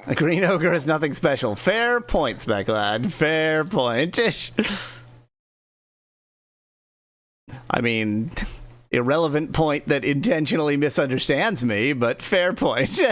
A green ogre is nothing special. Fair point, Specklad. Fair point. I mean, irrelevant point that intentionally misunderstands me, but fair point.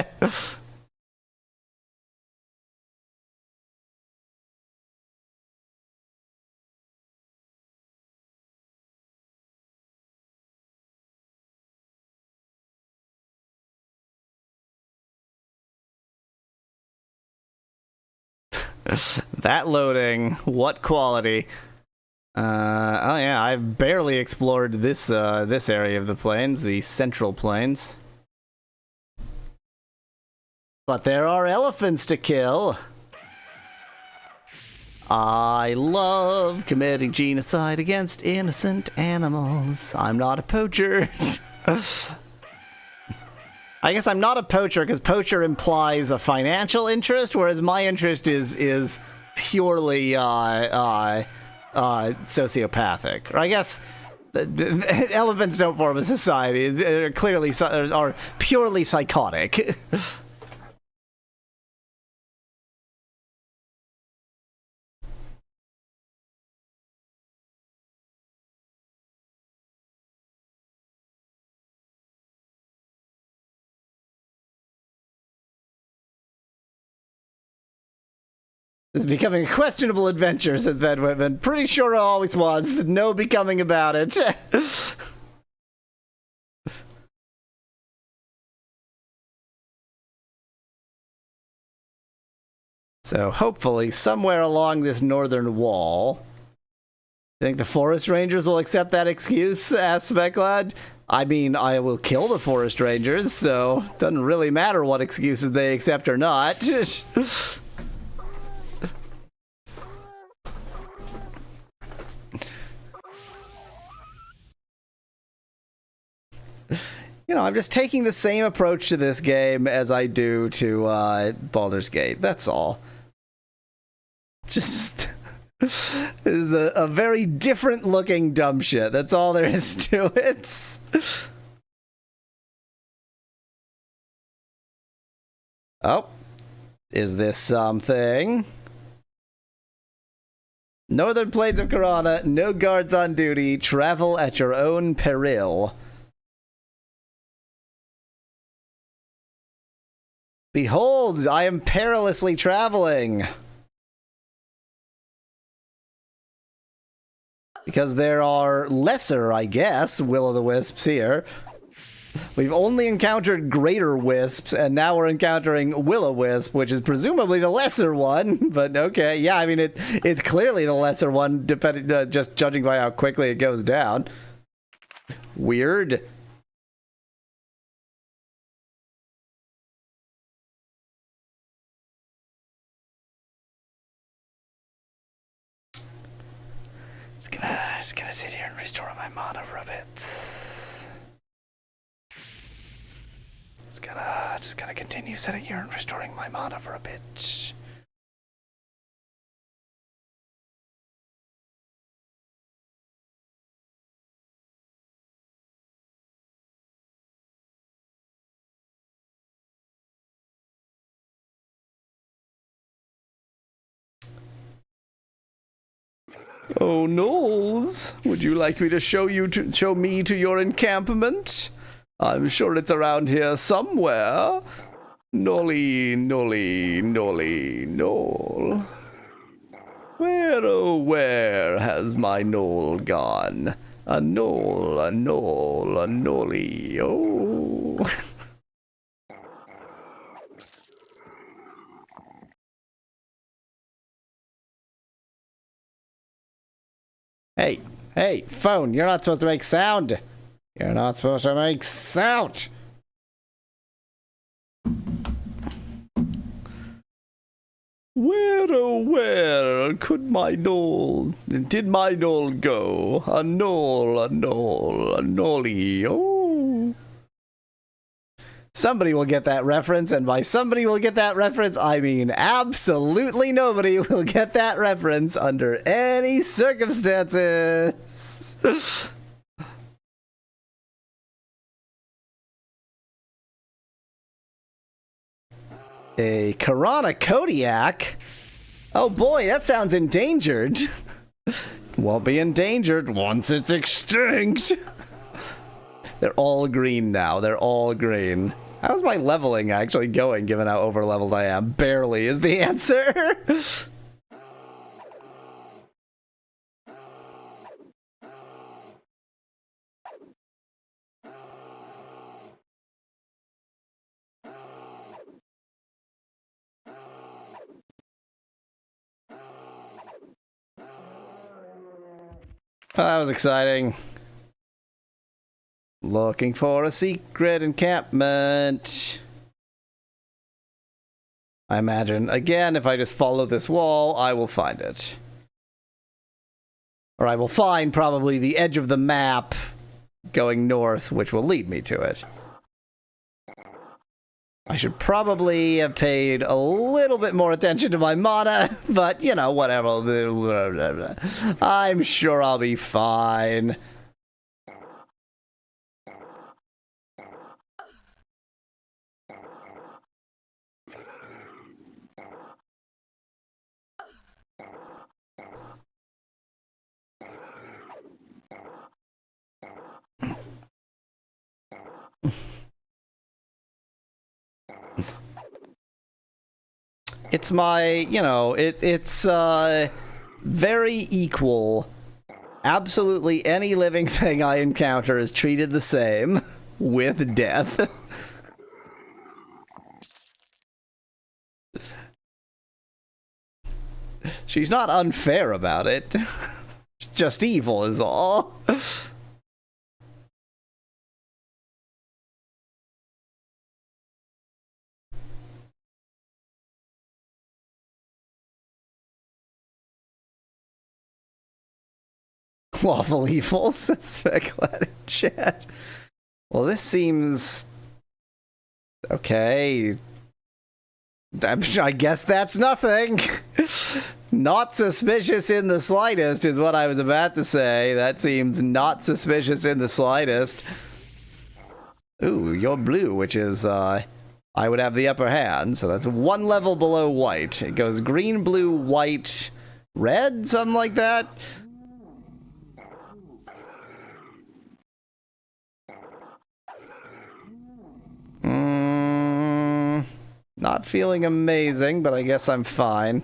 That loading, what quality? Oh yeah, I've barely explored this this area of the plains, the central plains. But there are elephants to kill. I love committing genocide against innocent animals. I'm not a poacher. I guess I'm not a poacher because poacher implies a financial interest, whereas my interest is purely sociopathic. Or I guess elephants don't form a society. They're clearly are purely psychotic. It's becoming a questionable adventure, says Van Whitman. Pretty sure it always was. No becoming about it. So hopefully somewhere along this northern wall... Think the forest rangers will accept that excuse? Asks Sveclad. I mean, I will kill the forest rangers, so it doesn't really matter what excuses they accept or not. You know, I'm just taking the same approach to this game as I do to Baldur's Gate. That's all. Just is a very different looking dumb shit. That's all there is to it. Oh, is this something? Northern Plains of Karana, no guards on duty, travel at your own peril. Behold, I am perilously traveling. Because there are lesser, I guess, will-o'-the-wisps here. We've only encountered greater wisps, and now we're encountering will-o'-wisp, which is presumably the lesser one. But okay, yeah, I mean, it's clearly the lesser one, depending, just judging by how quickly it goes down. Weird. Just gonna sit here and restore my mana for a bit. Just gonna continue sitting here and restoring my mana for a bit. Oh, Knowles, would you like me to show me to your encampment? I'm sure it's around here somewhere. Nolly, Nolly, Nolly, Knoll. Where, oh, where has my Knoll gone? A Knoll, a Knoll, a Nolly, oh. Hey, phone, you're not supposed to make sound. You're not supposed to make sound. Where, oh, where could my Knoll, did my Knoll go? A Knoll, a Knoll, a Nolly, oh. Somebody will get that reference, and by somebody will get that reference, I mean absolutely nobody will get that reference under any circumstances. A Karana Kodiak? Oh boy, that sounds endangered. Won't be endangered once it's extinct. They're all green now. They're all green. How's my leveling actually going, given how over-leveled I am? Barely is the answer. That was exciting. Looking for a secret encampment. I imagine, again, if I just follow this wall, I will find it. Or I will find probably the edge of the map going north, which will lead me to it. I should probably have paid a little bit more attention to my mana, but, you know, whatever. I'm sure I'll be fine. It's my, you know, it's very equal. Absolutely any living thing I encounter is treated the same with death. She's not unfair about it. Just evil is all. Lawful evil, says Speculat in chat. Well, this seems... okay. I guess that's nothing. Not suspicious in the slightest is what I was about to say. That seems not suspicious in the slightest. Ooh, you're blue, which is, I would have the upper hand, so that's one level below white. It goes green, blue, white, red, something like that. Not feeling amazing, but I guess I'm fine.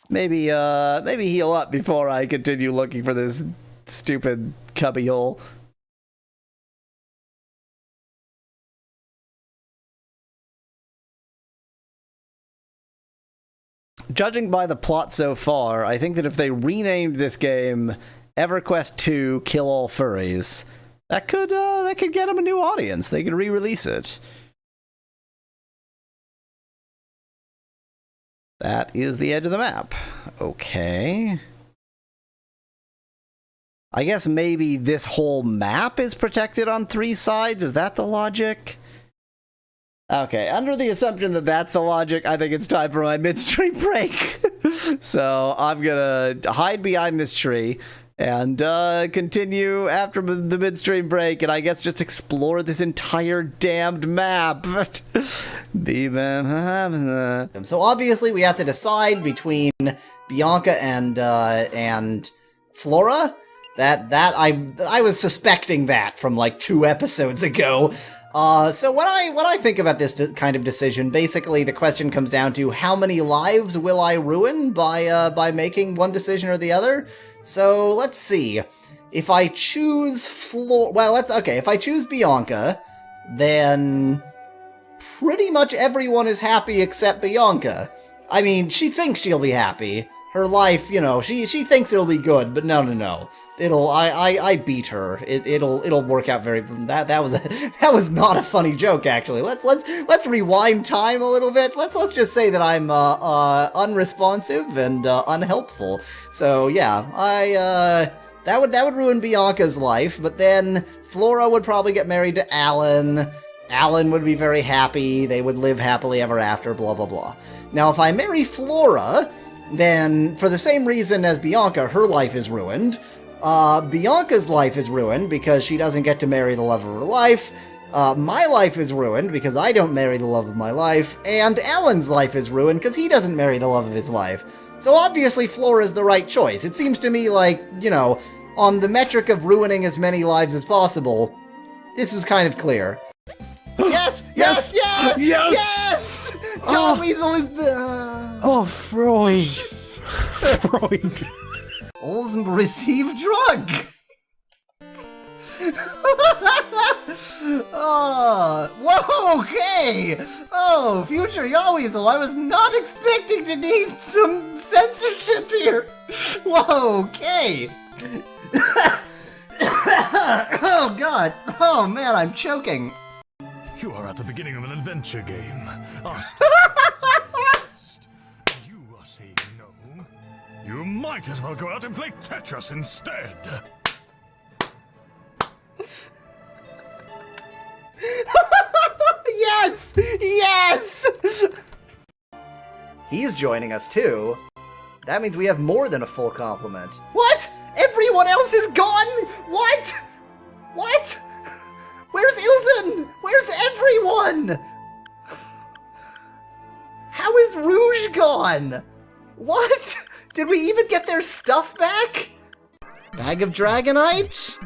Maybe heal up before I continue looking for this stupid cubbyhole. Judging by the plot so far, I think that if they renamed this game EverQuest 2 Kill All Furries, that could get them a new audience. They could re-release it. That is the edge of the map. Okay. I guess maybe this whole map is protected on 3 sides? Is that the logic? Okay, under the assumption that that's the logic, I think it's time for my midstream break. So I'm gonna hide behind this tree and continue after the midstream break, and I guess just explore this entire damned map. So obviously we have to decide between Bianca and Flora. That I was suspecting that from like 2 episodes ago. So when I think about this kind of decision, basically the question comes down to how many lives will I ruin by making one decision or the other. So let's see. If I choose if I choose Bianca, then pretty much everyone is happy except Bianca. I mean, she thinks she'll be happy. Her life, you know, she thinks it'll be good, but no. I beat her. It'll work out very. That was not a funny joke, actually. Let's rewind time a little bit. Let's just say that I'm unresponsive and unhelpful. So yeah, that would ruin Bianca's life. But then Flora would probably get married to Alan. Alan would be very happy. They would live happily ever after. Blah blah blah. Now, if I marry Flora, then for the same reason as Bianca, her life is ruined. Bianca's life is ruined because she doesn't get to marry the love of her life. My life is ruined because I don't marry the love of my life. And Alan's life is ruined because he doesn't marry the love of his life. So obviously Flora is the right choice. It seems to me like, you know, on the metric of ruining as many lives as possible, this is kind of clear. Yes! Yes! Yes! Yes! Yes! John Weasel is the... Oh, Freud. Freud. Olsen received drug! Oh, whoa, okay! Oh, future Yaweasel, I was not expecting to need some censorship here! Whoa, okay! Oh, God! Oh, man, I'm choking! You are at the beginning of an adventure game. And you are saying no? You might as well go out and play Tetris instead. Yes! Yes! He's joining us too. That means we have more than a full complement. What? Everyone else is gone? What? What? Where's Ilden? Where's everyone? How is Rouge gone? What? Did we even get their stuff back? Bag of Dragonite?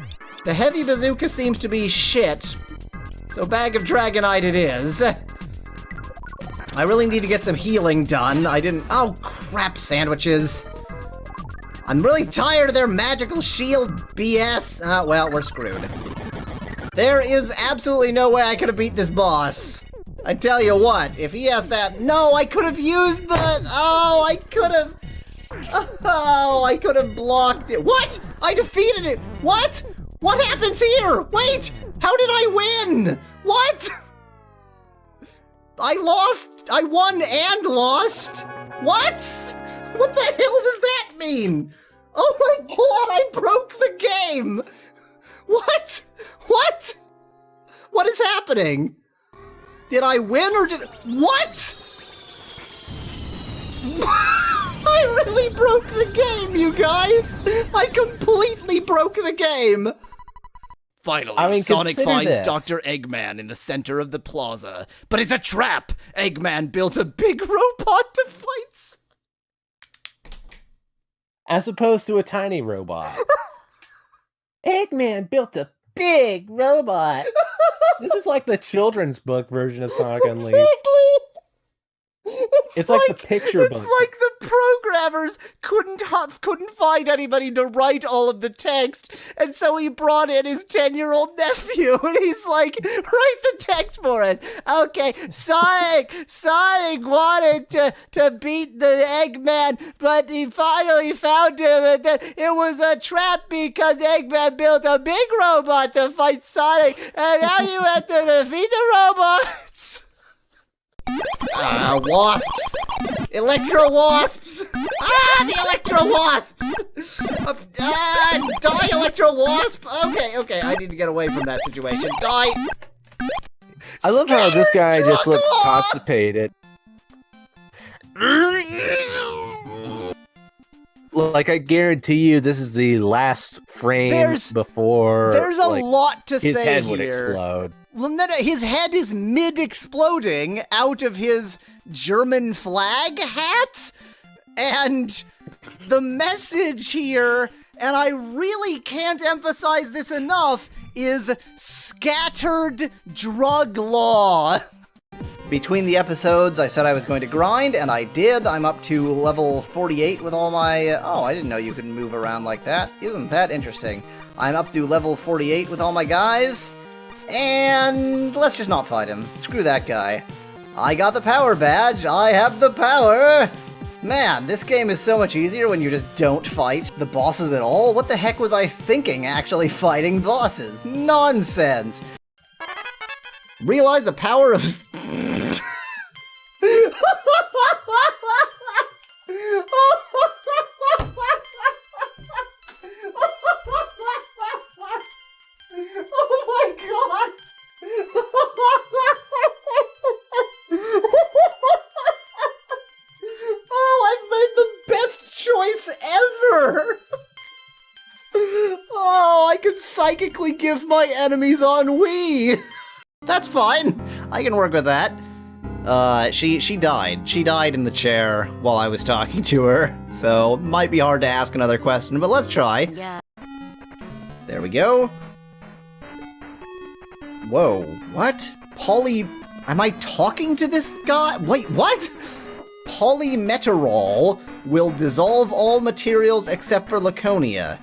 The heavy bazooka seems to be shit. So Bag of Dragonite it is. I really need to get some healing done. I didn't- oh crap, sandwiches. I'm really tired of their magical shield BS. Well, we're screwed. There is absolutely no way I could have beat this boss. I tell you what, if he has that- no, I could have used the- oh, I could have- oh, I could have blocked it. What? I defeated it. What? What happens here? Wait, how did I win? What? I lost. I won and lost. What? What the hell does that mean? Oh my god, I broke the game. What? What? What is happening? Did I win or did- what? I really broke the game, you guys! I completely broke the game! Finally, Sonic finds Dr. Eggman in the center of the plaza. But it's a trap! Eggman built a big robot to fight. As opposed to a tiny robot. Eggman built a big robot. This is like the children's book version of Sonic Unleashed. It's like the picture book. It's like the programmers couldn't find anybody to write all of the text, and so he brought in his 10-year-old nephew, and he's like, write the text for us. Okay, Sonic wanted to beat the Eggman, but he finally found him, and then it was a trap because Eggman built a big robot to fight Sonic, and now you have to defeat the robots. Wasps! Electro wasps! The electro wasps! Die, electro wasp! Okay, I need to get away from that situation. Die! I love how this guy just looks constipated. Like, I guarantee you this is the last frame before There's a lot to his say head would here. explode. Well, no, his head is mid-exploding out of his German flag hat, and the message here, and I really can't emphasize this enough, is scattered drug law. Between the episodes, I said I was going to grind, and I did. I'm up to level 48 with all my... oh, I didn't know you could move around like that. Isn't that interesting? I'm up to level 48 with all my guys. And let's just not fight him. Screw that guy. I got the power badge. I have the power. Man, this game is so much easier when you just don't fight the bosses at all. What the heck was I thinking actually fighting bosses? Nonsense. Realize the power of... Oh my god! Oh, I've made the best choice ever! Oh, I can psychically give my enemies ennui! That's fine. I can work with that. She died. She died in the chair while I was talking to her, so might be hard to ask another question, but let's try. Yeah. There we go. Whoa, what? Am I talking to this guy? Wait, what? Polymeterol will dissolve all materials except for Laconia.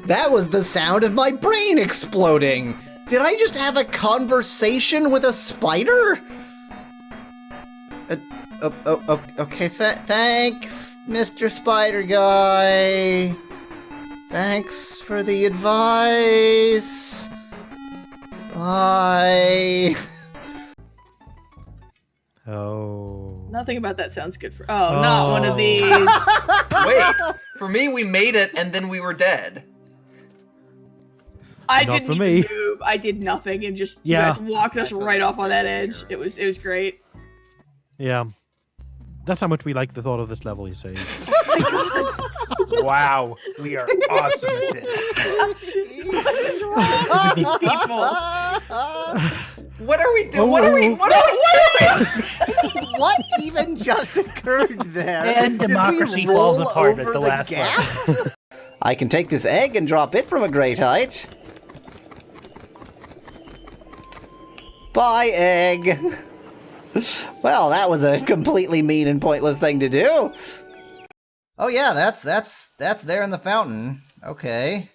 That was the sound of my brain exploding! Did I just have a conversation with a spider? Okay, thanks, Mr. Spider Guy. Thanks for the advice. Bye. Oh. Nothing about that sounds good for. Oh, not one of these. Wait, for me, we made it and then we were dead. I Not didn't for even me. move. I did nothing and just you Yeah. guys walked us right off on that edge. It was great. Yeah. That's how much we like the thought of this level, you see. Wow. We are awesome at this. What is wrong with these people? What are we doing? What are we doing? What even just occurred there? And Did we democracy roll falls apart at over the last gap? I can take this egg and drop it from a great height. Bye, egg. Well, that was a completely mean and pointless thing to do. Oh yeah, that's there in the fountain. Okay.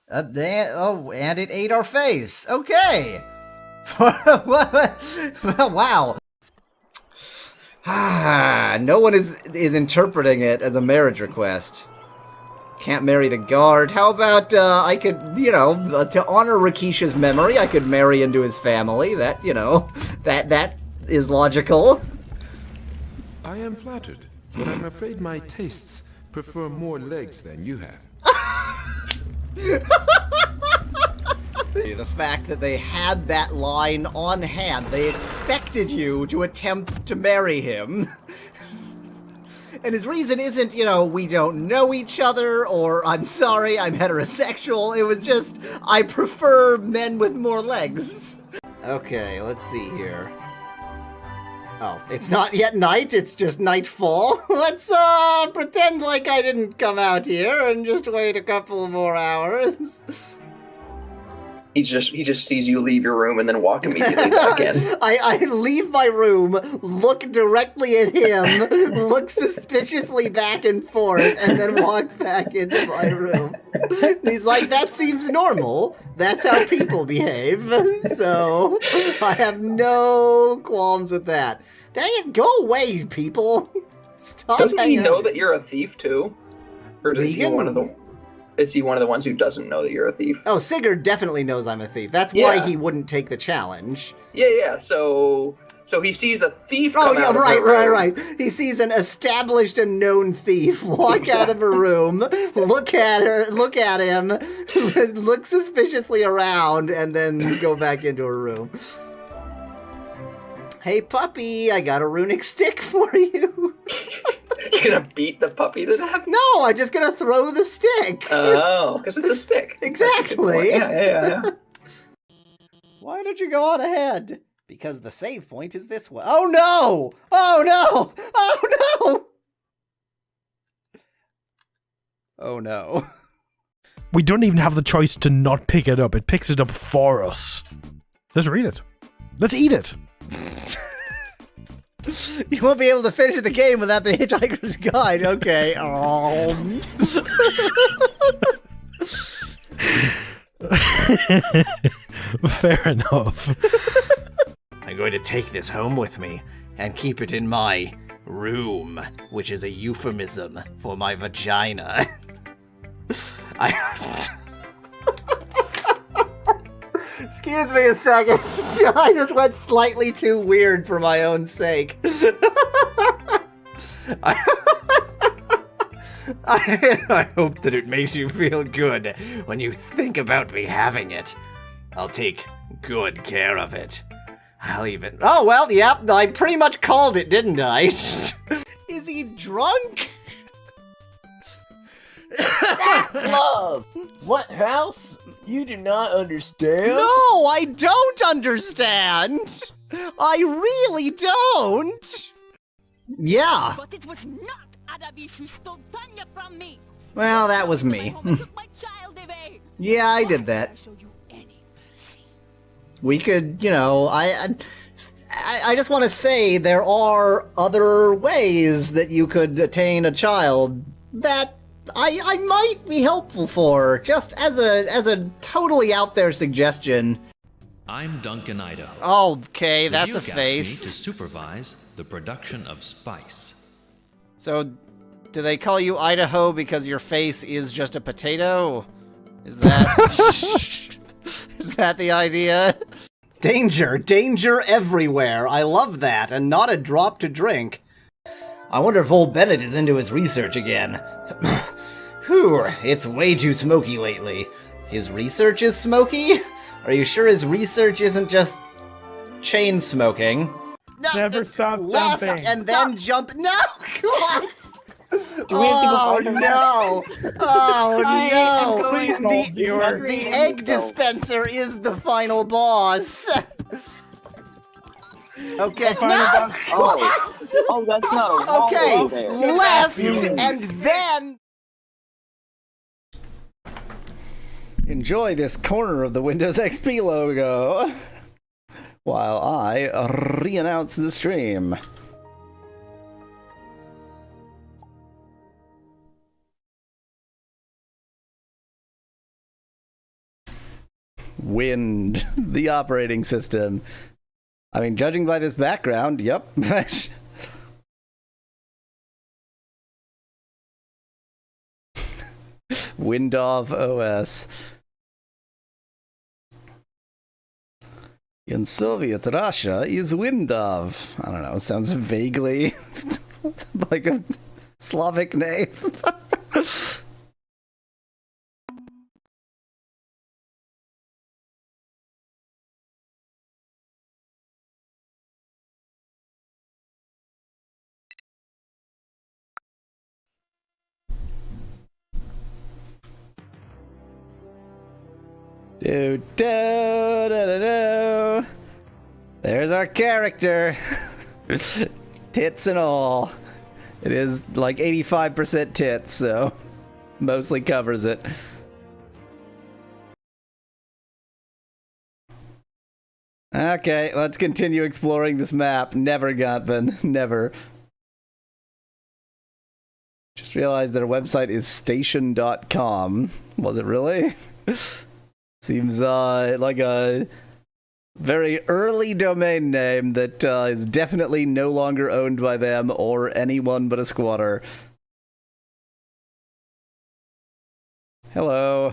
And it ate our face. Okay. Wow. No one is interpreting it as a marriage request. Can't marry the guard. How about I could, to honor Rakisha's memory, I could marry into his family. That, that is logical. I am flattered, but I'm afraid my tastes prefer more legs than you have. The fact that they had that line on hand, they expected you to attempt to marry him. And his reason isn't, we don't know each other, or I'm sorry, I'm heterosexual. It was just, I prefer men with more legs. Okay, let's see here. Oh, it's not yet night, it's just nightfall. Let's, pretend like I didn't come out here and just wait a couple more hours. He just sees you leave your room and then walk immediately back in. I leave my room, look directly at him, look suspiciously back and forth, and then walk back into my room. He's like, that seems normal. That's how people behave. So, I have no qualms with that. Dang it, go away, people. Stop. Doesn't he hanging know out. that you're a thief too? Or is he one of the ones who doesn't know that you're a thief? Oh, Sigurd definitely knows I'm a thief. That's why he wouldn't take the challenge. Yeah. So he sees a thief. Oh come yeah, out of right. He sees an established and known thief walk out of a room, look at him, look suspiciously around, and then go back into a room. Hey puppy, I got a runic stick for you. You're gonna beat the puppy to death? No, I'm just gonna throw the stick. Oh, because it's a stick. Exactly. Yeah. Why don't you go on ahead? Because the save point is this way. Oh no! Oh no! Oh no! Oh no. We don't even have the choice to not pick it up. It picks it up for us. Let's read it. Let's eat it. You won't be able to finish the game without the Hitchhiker's Guide. Okay. Fair enough. I'm going to take this home with me and keep it in my room, which is a euphemism for my vagina. Excuse me a second. I just went slightly too weird for my own sake. I hope that it makes you feel good when you think about me having it. I'll take good care of it. I'll even... Oh, well, yep, I pretty much called it, didn't I? Is he drunk? Love! What house? You do not understand? No, I don't understand. I really don't. Yeah. But it was not Adavis who stole Tanya from me. Well, that was me. Took my child away. Yeah, I did that. I show you any mercy. We could, I just want to say there are other ways that you could attain a child that I might be helpful for, just as a totally out there suggestion. I'm Duncan Idaho. Okay, that's You a asked me to face. supervise the production of spice. So, do they call you Idaho because your face is just a potato? Is that is that the idea? Danger everywhere. I love that, and not a drop to drink. I wonder if old Bennett is into his research again. Whew, it's way too smoky lately. His research is smoky? Are you sure his research isn't just chain smoking? No, Never stop left jumping. and then jump. No, God. Do we have to go Oh harder? no! Oh I am going no! to The scream. egg dispenser is the final boss. Okay. No! Oh, that's not a wall Okay, over there. left and then. Enjoy this corner of the Windows XP logo. while I re-announce the stream. Wind, the operating system. I mean, judging by this background, yep. Window OS. In Soviet Russia is Windov. I don't know, sounds vaguely like a Slavic name. Do, do, do, do, do. There's our character. Tits and all. It is like 85% tits, so mostly covers it. Okay, let's continue exploring this map. Never, Gotvan. Never. Just realized their website is station.com. Was it really? Seems like a very early domain name that is definitely no longer owned by them or anyone but a squatter. Hello.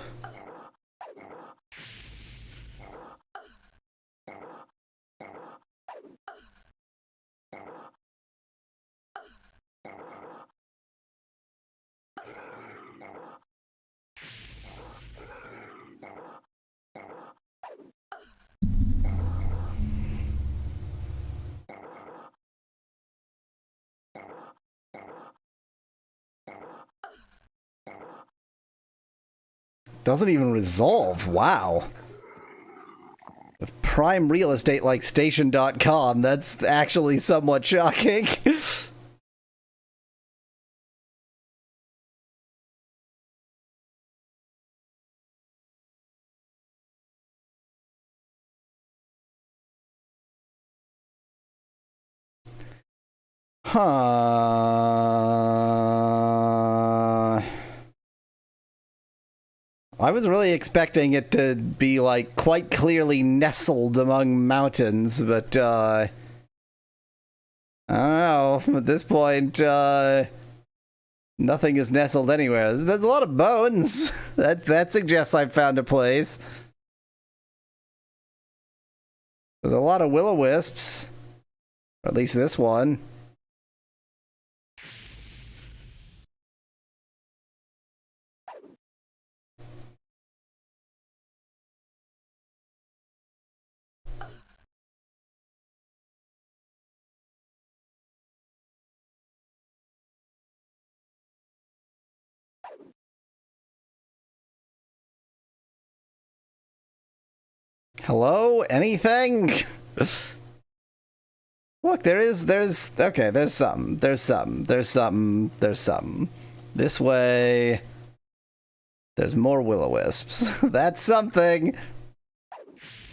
Doesn't even resolve. Wow. With prime real estate like station.com, that's actually somewhat shocking. Huh. I was really expecting it to be, like, quite clearly nestled among mountains, but, I don't know. At this point, nothing is nestled anywhere. There's a lot of bones. That suggests I've found a place. There's a lot of will-o-wisps. Or at least this one. Hello? Anything? Look, there's something. This way, there's more will-o-wisps. That's something.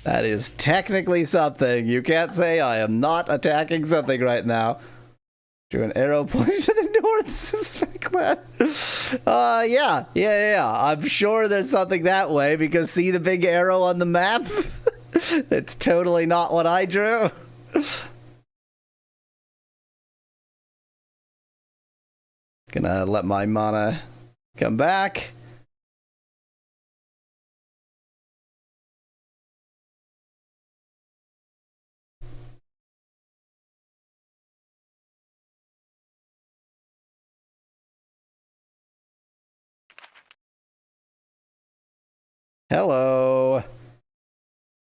That is technically something. You can't say I am not attacking something right now. Drew an arrow pointing to the north, suspect that. Yeah. I'm sure there's something that way, because see the big arrow on the map? It's totally not what I drew. Gonna let my mana come back. Hello.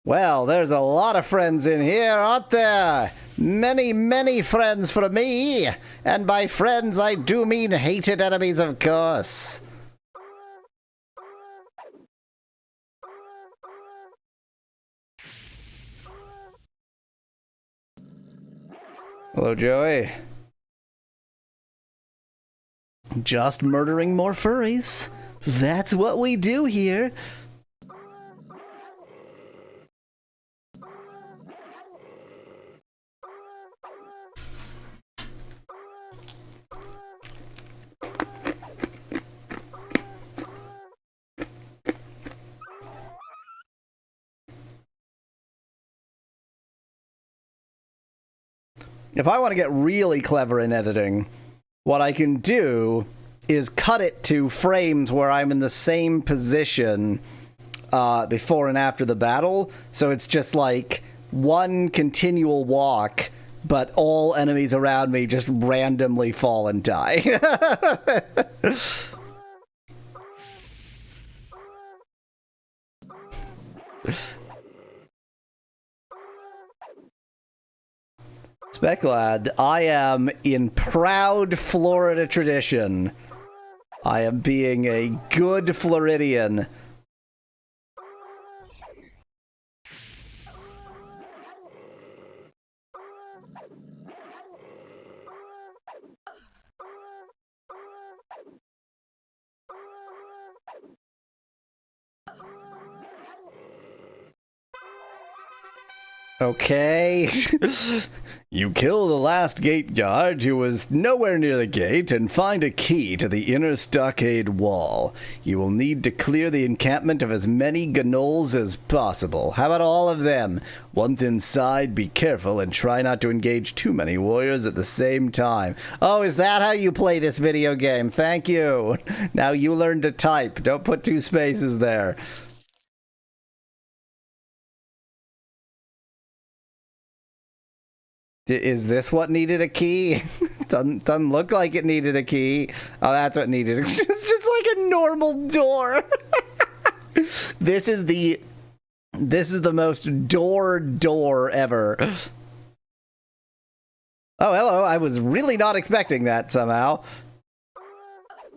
Well, there's a lot of friends in here, aren't there? Many, many friends for me. And by friends, I do mean hated enemies, of course. Hello, Joey. Just murdering more furries. That's what we do here. if I want to get really clever in editing, what I can do is cut it to frames where I'm in the same position before and after the battle. So it's just like one continual walk, but all enemies around me just randomly fall and die. Speclad, I am in proud Florida tradition. I am being a good Floridian. Okay. You kill the last gate guard who was nowhere near the gate and find a key to the inner stockade wall. You will need to clear the encampment of as many gnolls as possible. How about all of them? Once inside, be careful and try not to engage too many warriors at the same time. Oh, is that how you play this video game? Thank you. Now you learn to type. Don't put 2 spaces there. Is this what needed a key? doesn't look like it needed a key. Oh, that's what needed. It's just like a normal door. This is the most door ever. Oh, hello. I was really not expecting that somehow.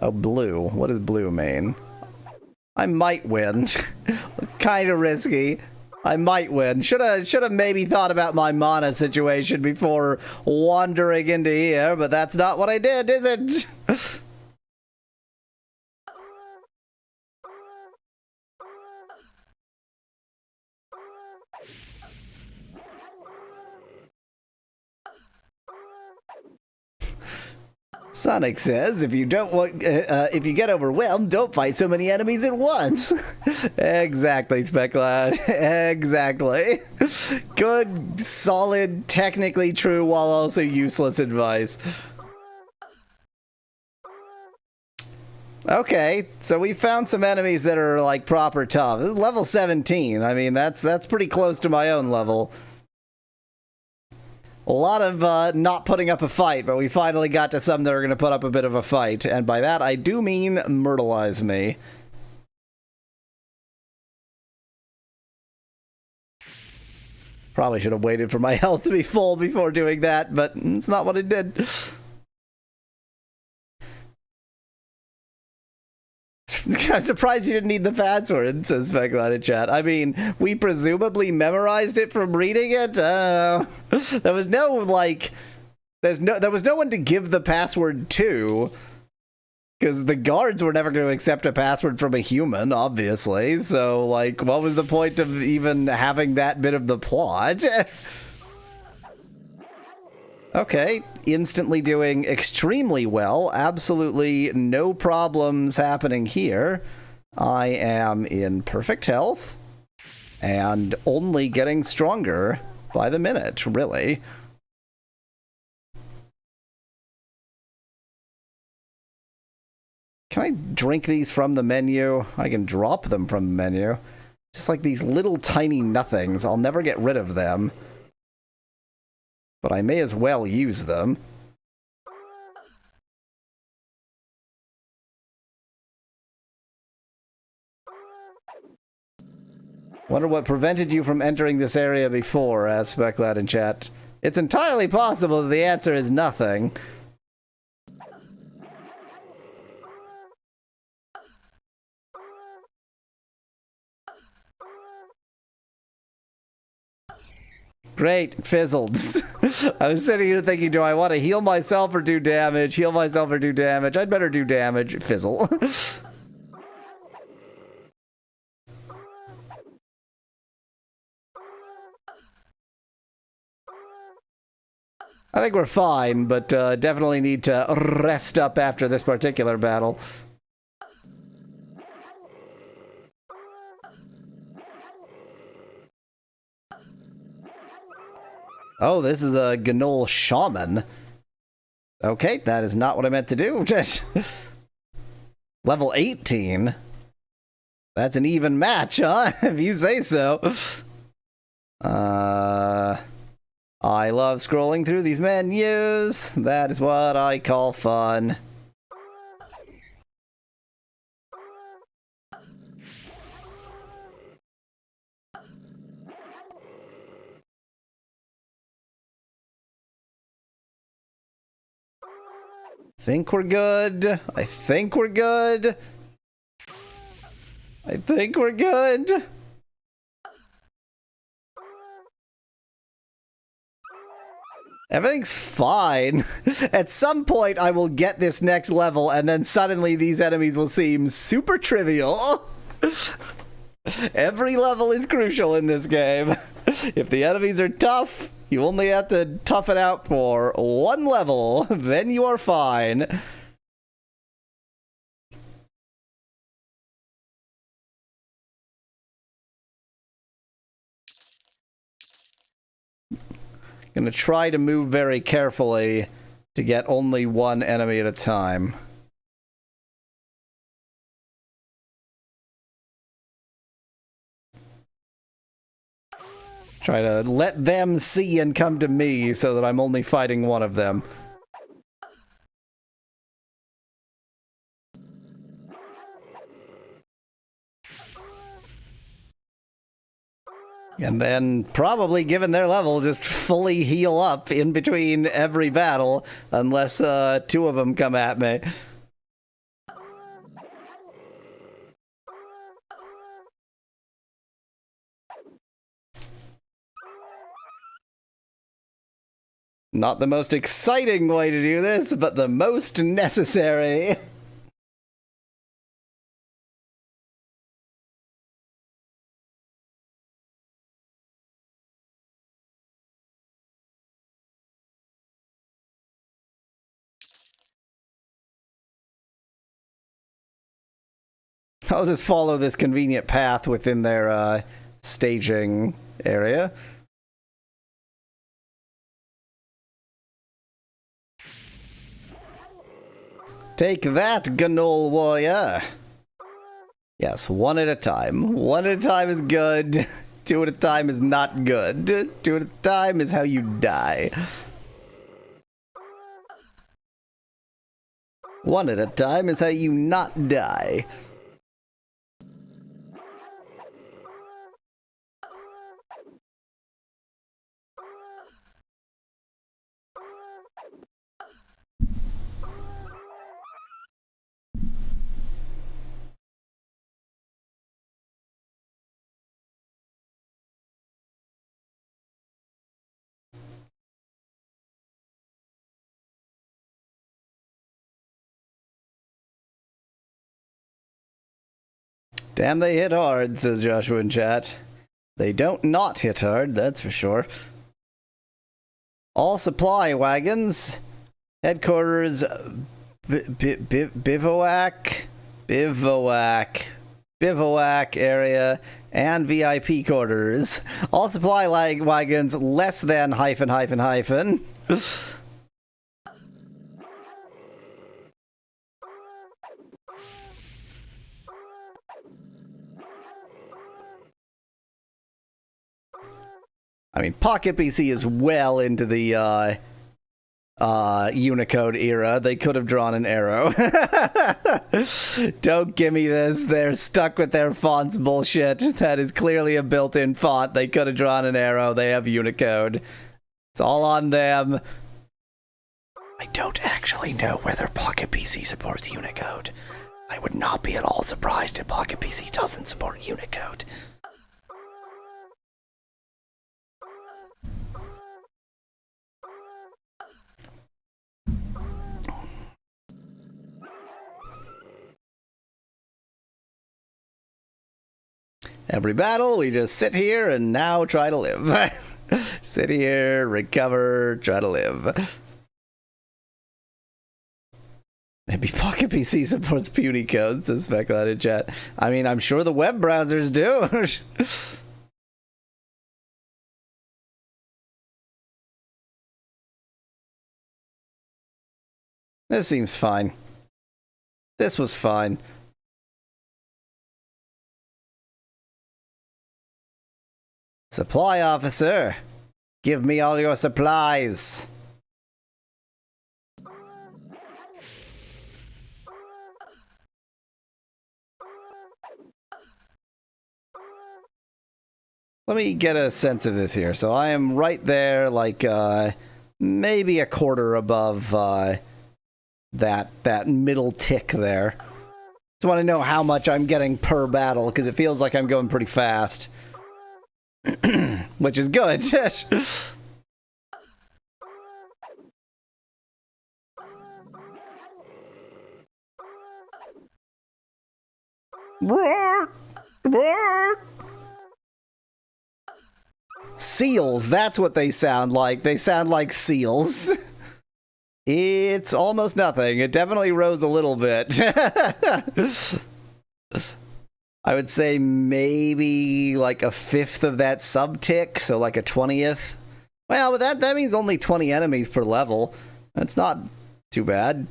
Oh, blue. What does blue mean? I might win. It's kind of risky. I might win. Should have maybe thought about my mana situation before wandering into here, but that's not what I did, is it? Sonic says, if you get overwhelmed, don't fight so many enemies at once. Exactly, Speclad. Exactly. Good, solid, technically true, while also useless advice. Okay, so we found some enemies that are like proper tough. This is level 17. I mean, that's pretty close to my own level. A lot of not putting up a fight, but we finally got to some that are going to put up a bit of a fight. And by that, I do mean myrtleize me. Probably should have waited for my health to be full before doing that, but it's not what I did. I'm surprised you didn't need the password, says Speclad in chat. I mean, we presumably memorized it from reading it. There was no, like, there was no one to give the password to, because the guards were never going to accept a password from a human, obviously. So, like, what was the point of even having that bit of the plot? Okay, instantly doing extremely well. Absolutely no problems happening here. I am in perfect health and only getting stronger by the minute, really. Can I drink these from the menu? I can drop them from the menu. Just like these little tiny nothings. I'll never get rid of them. But I may as well use them. Wonder what prevented you from entering this area before, asked Speclad in chat. It's entirely possible that the answer is nothing. Great, fizzled. I was sitting here thinking, do I want to heal myself or do damage? Heal myself or do damage? I'd better do damage. Fizzle. I think we're fine, but definitely need to rest up after this particular battle. Oh, this is a Gnoll Shaman. Okay, that is not what I meant to do. Level 18? That's an even match, huh? If you say so. I love scrolling through these menus. That is what I call fun. Think we're good. I think we're good. I think we're good. Everything's fine. At some point, I will get this next level, and then suddenly these enemies will seem super trivial. Every level is crucial in this game. If the enemies are tough, you only have to tough it out for one level, then you are fine. Gonna try to move very carefully to get only one enemy at a time. Try to let them see and come to me so that I'm only fighting one of them. And then, probably given their level, just fully heal up in between every battle, unless two of them come at me. Not the most exciting way to do this, but the most necessary. I'll just follow this convenient path within their staging area. Take that, Gnoll Warrior! Yes, one at a time. One at a time is good. Two at a time is not good. Two at a time is how you die. One at a time is how you not die. Damn, they hit hard, says Joshua in chat. They don't not hit hard, that's for sure. All supply wagons. Headquarters. Bivouac area. And VIP quarters. All supply wagons less than hyphen. I mean, Pocket PC is well into the Unicode era. They could have drawn an arrow. Don't give me this. They're stuck with their fonts bullshit. That is clearly a built-in font. They could have drawn an arrow. They have Unicode. It's all on them. I don't actually know whether Pocket PC supports Unicode. I would not be at all surprised if Pocket PC doesn't support Unicode. Every battle, we just sit here and now try to live. Sit here, recover, try to live. Maybe Pocket PC supports Unicode, says Speculated Chat. I mean, I'm sure the web browsers do. This seems fine. This was fine. Supply officer, give me all your supplies. Let me get a sense of this here. So I am right there, like, maybe a quarter above, that middle tick there. Just want to know how much I'm getting per battle, because it feels like I'm going pretty fast. Which is good. Seals, that's what they sound like. They sound like seals. It's almost nothing. It definitely rose a little bit. I would say maybe like a fifth of that sub-tick, so like a 20th. Well, but that means only 20 enemies per level. That's not too bad.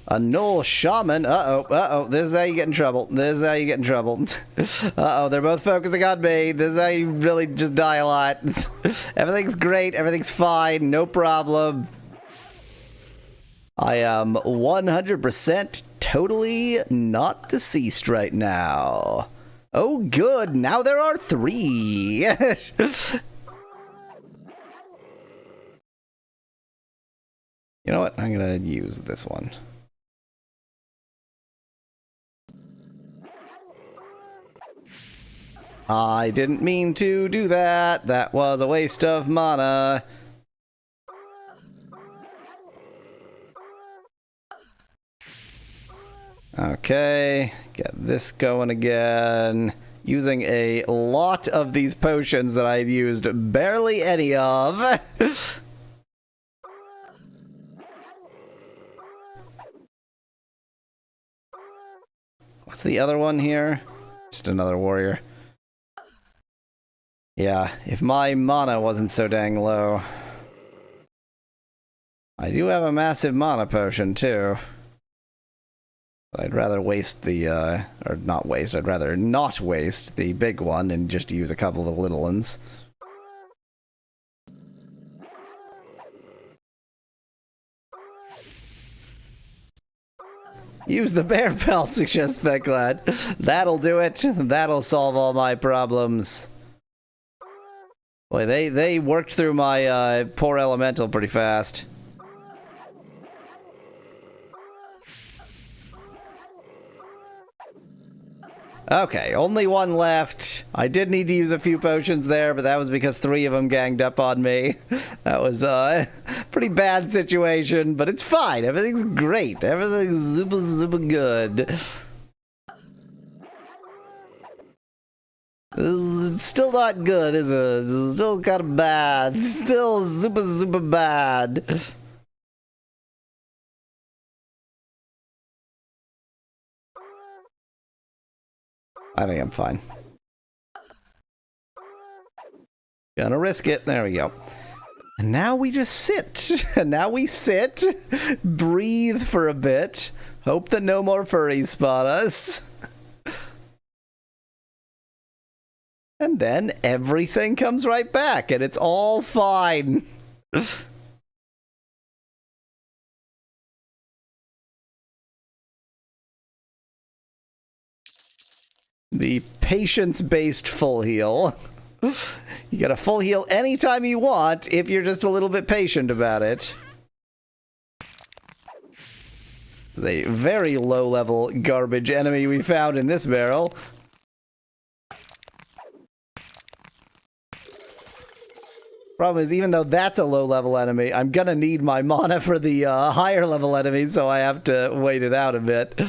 A Null Shaman. Uh-oh. This is how you get in trouble. This is how you get in trouble. Uh-oh, they're both focusing on me. This is how you really just die a lot. Everything's great. Everything's fine. No problem. I am 100% totally not deceased right now. Oh, good. Now there are 3. You know what? I'm going to use this one. I didn't mean to do that. That was a waste of mana. Okay, get this going again. Using a lot of these potions that I've used barely any of. What's the other one here? Just another warrior. Yeah, if my mana wasn't so dang low. I do have a massive mana potion, too. But I'd rather waste the, or not waste, I'd rather not waste the big one and just use a couple of the little ones. Use the bear pelt, suggests Becklad. That'll do it. That'll solve all my problems. Boy, they worked through my poor elemental pretty fast. Okay, only one left. I did need to use a few potions there, but that was because 3 of them ganged up on me. That was a pretty bad situation, but it's fine. Everything's great. Everything's super, super good. This is still not good, is it? This is still kind of bad. Still super, super bad. I think I'm fine. Gonna risk it. There we go. And now we just sit. And now we sit, breathe for a bit, hope that no more furries spot us. And then everything comes right back, and it's all fine. The patience-based full heal. You get a full heal anytime you want, if you're just a little bit patient about it. The very low-level garbage enemy we found in this barrel. Problem is, even though that's a low-level enemy, I'm gonna need my mana for the higher-level enemy, so I have to wait it out a bit.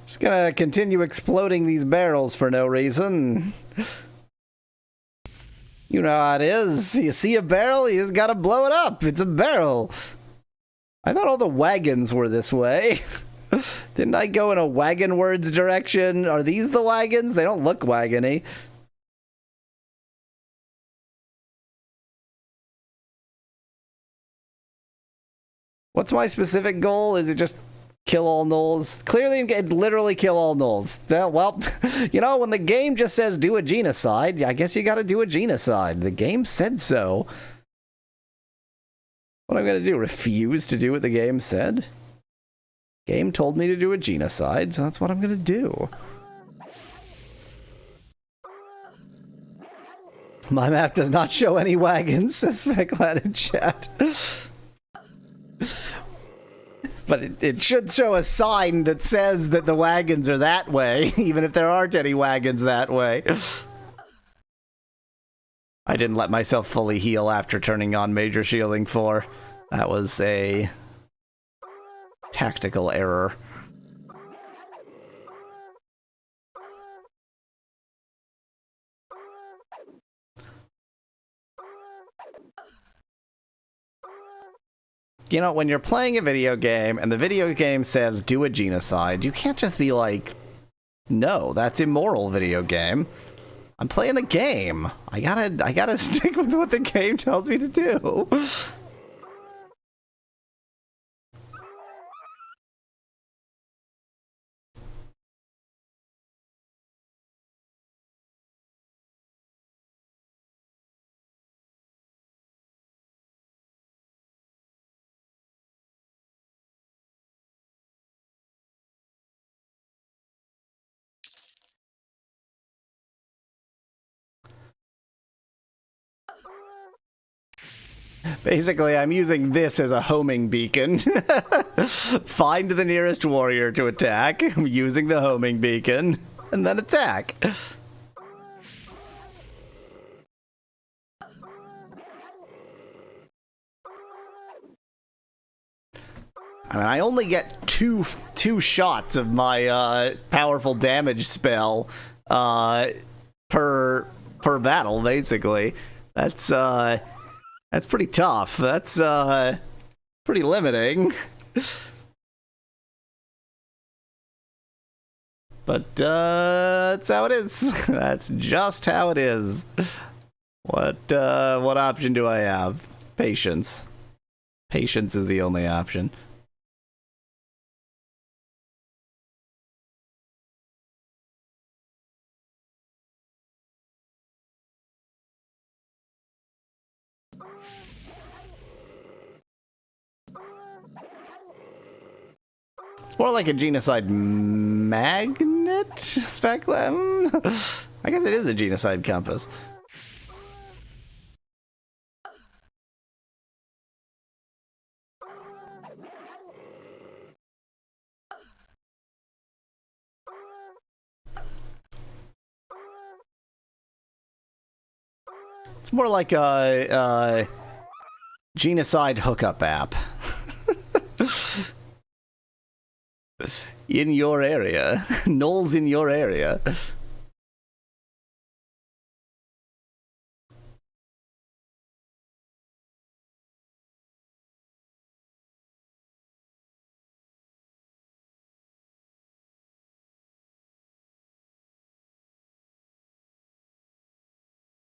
Just gonna continue exploding these barrels for no reason. You know how it is. You see a barrel, you just gotta blow it up. It's a barrel. I thought all the wagons were this way. Didn't I go in a wagon words direction? Are these the wagons? They don't look wagony. What's my specific goal? Is it just kill all gnolls? Clearly, literally kill all gnolls. Well, you know, when the game just says do a genocide, I guess you gotta do a genocide. The game said so. What I'm gonna do? Refuse to do what the game said? Game told me to do a genocide, so that's what I'm gonna do. My map does not show any wagons, says Specklad in chat. But it should show a sign that says that the wagons are that way, even if there aren't any wagons that way. I didn't let myself fully heal after turning on Major Shielding 4. That was a tactical error. You know, when you're playing a video game and the video game says do a genocide, you can't just be like, no, that's immoral, video game. I'm playing the game. I gotta stick with what the game tells me to do. Basically, I'm using this as a homing beacon. Find the nearest warrior to attack, using the homing beacon, and then attack. I mean, I only get two shots of my powerful damage spell per battle, basically. That's pretty tough. That's pretty limiting. But that's how it is. That's just how it is. What option do I have? Patience. Patience is the only option. It's more like a genocide magnet, Speclam? I guess it is a genocide compass. It's more like a genocide hookup app. In your area. Gnolls in your area.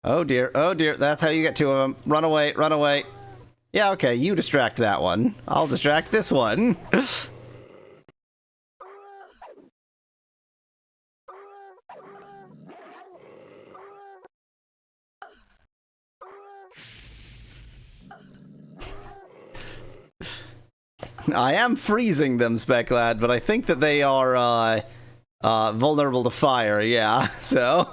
Oh dear, that's how you get two of them. Run away, run away. Yeah, okay, you distract that one. I'll distract this one. I am freezing them, Specklad, but I think that they are vulnerable to fire, yeah, so...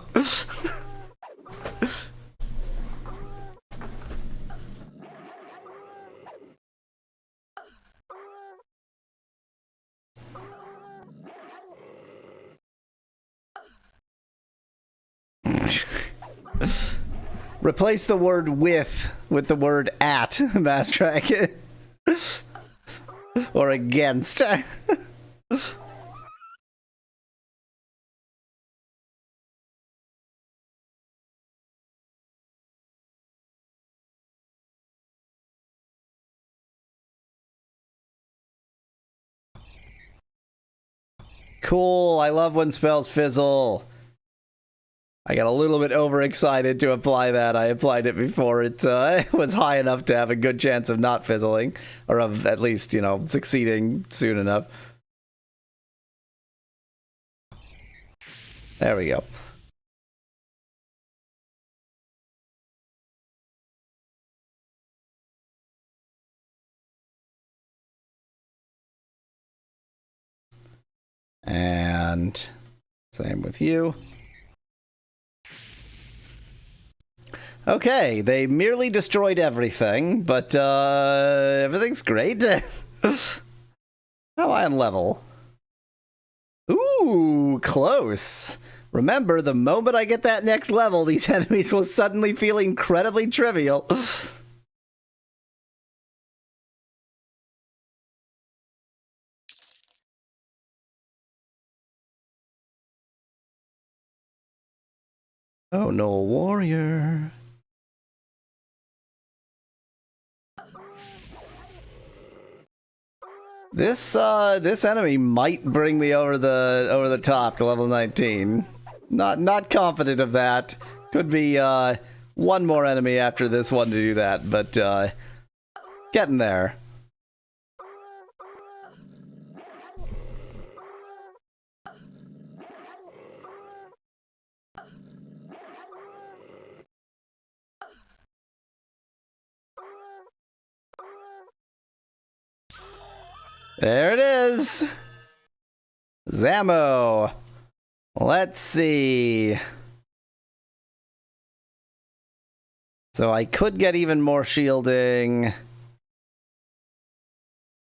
Replace the word with the word at, Bastrack. Or against. Cool, I love when spells fizzle. I got a little bit overexcited to apply that. I applied it before it was high enough to have a good chance of not fizzling, or of at least, you know, succeeding soon enough. There we go. And same with you. Okay, they merely destroyed everything, but everything's great. How am I on level? Ooh, close. Remember, the moment I get that next level, these enemies will suddenly feel incredibly trivial. Oh no, warrior. This enemy might bring me over the top to level 19. Not confident of that. Could be one more enemy after this one to do that, but getting there. There it is! Zammo! Let's see. So I could get even more shielding.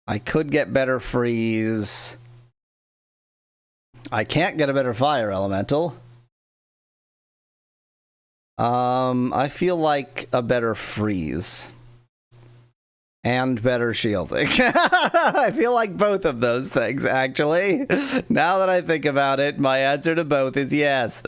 I could get better freeze. I can't get a better fire elemental. I feel like a better freeze. And better shielding. I feel like both of those things, actually. Now that I think about it, my answer to both is yes.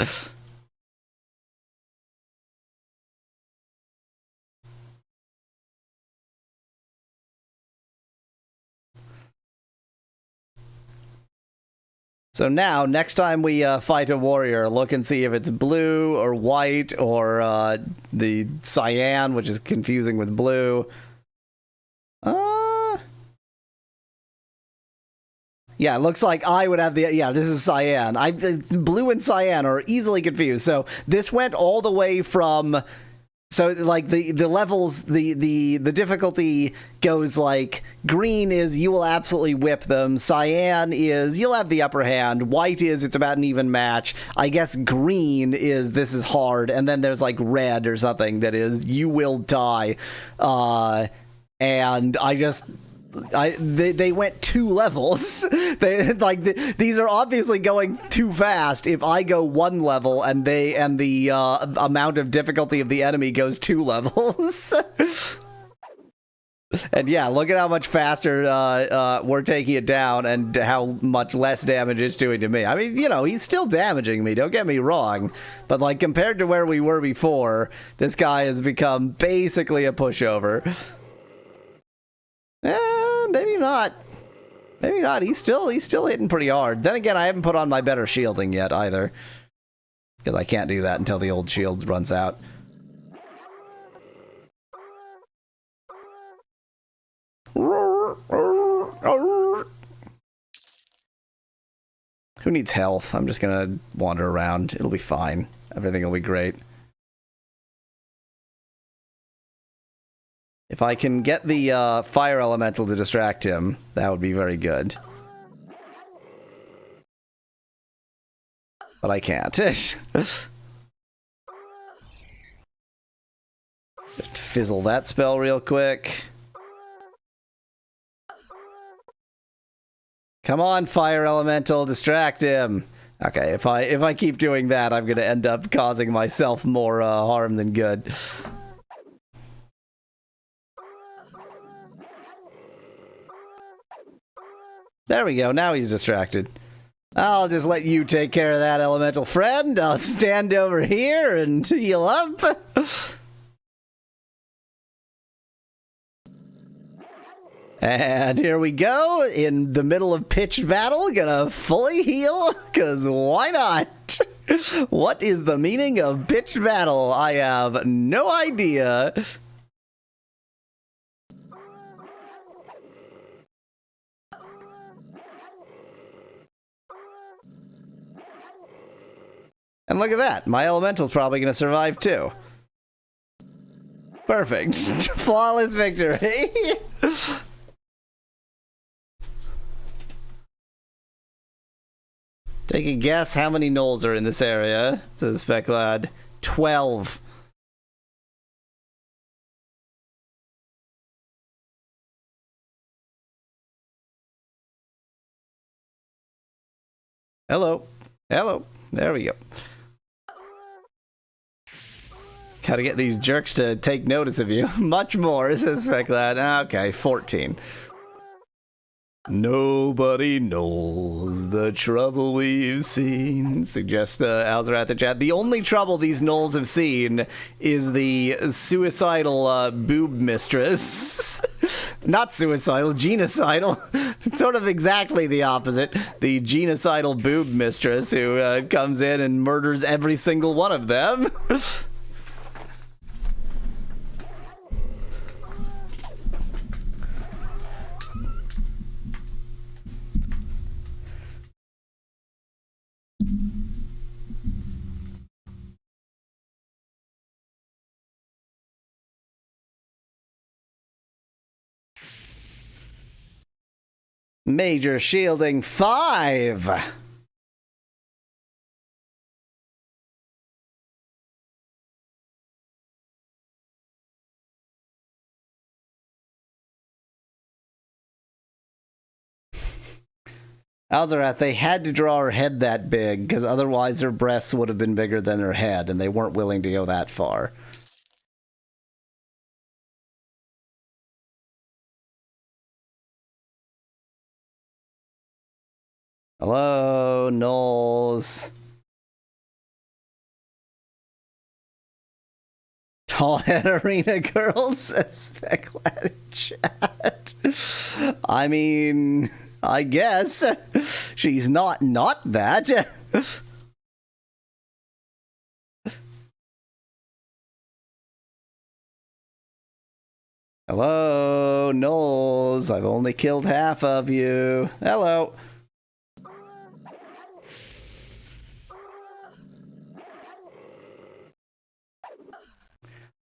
So now, next time we fight a warrior, look and see if it's blue or white or the cyan, which is confusing with blue. Yeah, it looks like I would have the... Yeah, this is cyan. Blue and cyan are easily confused. So this went all the way from... So, like, the levels, the difficulty goes like, green is you will absolutely whip them, cyan is you'll have the upper hand, white is it's about an even match, I guess green is this is hard, and then there's like red or something that is you will die. And they went 2 levels. These are obviously going too fast. If I go 1 level and the amount of difficulty of the enemy goes 2 levels. And yeah, look at how much faster we're taking it down and how much less damage it's doing to me. I mean, you know, he's still damaging me, don't get me wrong. But like compared to where we were before, this guy has become basically a pushover. Maybe not. Maybe not. He's still hitting pretty hard. Then again, I haven't put on my better shielding yet either, because I can't do that until the old shield runs out. Who needs health? I'm just gonna wander around. It'll be fine. Everything will be great. If I can get the fire elemental to distract him, that would be very good. But I can't. Just fizzle that spell real quick. Come on, fire elemental, distract him. Okay, if I keep doing that, I'm gonna end up causing myself more harm than good. There we go, now he's distracted. I'll just let you take care of that, elemental friend. I'll stand over here and heal up. And here we go, in the middle of pitched battle, gonna fully heal, because why not? What is the meaning of pitched battle? I have no idea. And look at that, my elemental's probably gonna survive too. Perfect. Flawless victory. Take a guess how many gnolls are in this area, says Speclad. 12. Hello. Hello. There we go. Gotta get these jerks to take notice of you. Much more, says Speclad. Okay, 14. Nobody knows the trouble we've seen, suggests Alzerath in chat. The only trouble these gnolls have seen is the suicidal boob mistress. Not suicidal, genocidal. Sort of exactly the opposite. The genocidal boob mistress who comes in and murders every single one of them. Major shielding 5. Alzerath, they had to draw her head that big, because otherwise her breasts would have been bigger than her head, and they weren't willing to go that far. Hello, Knowles. Tall head arena girls, says Speclad in chat. I mean, I guess. She's not that. Hello, Knowles. I've only killed half of you. Hello.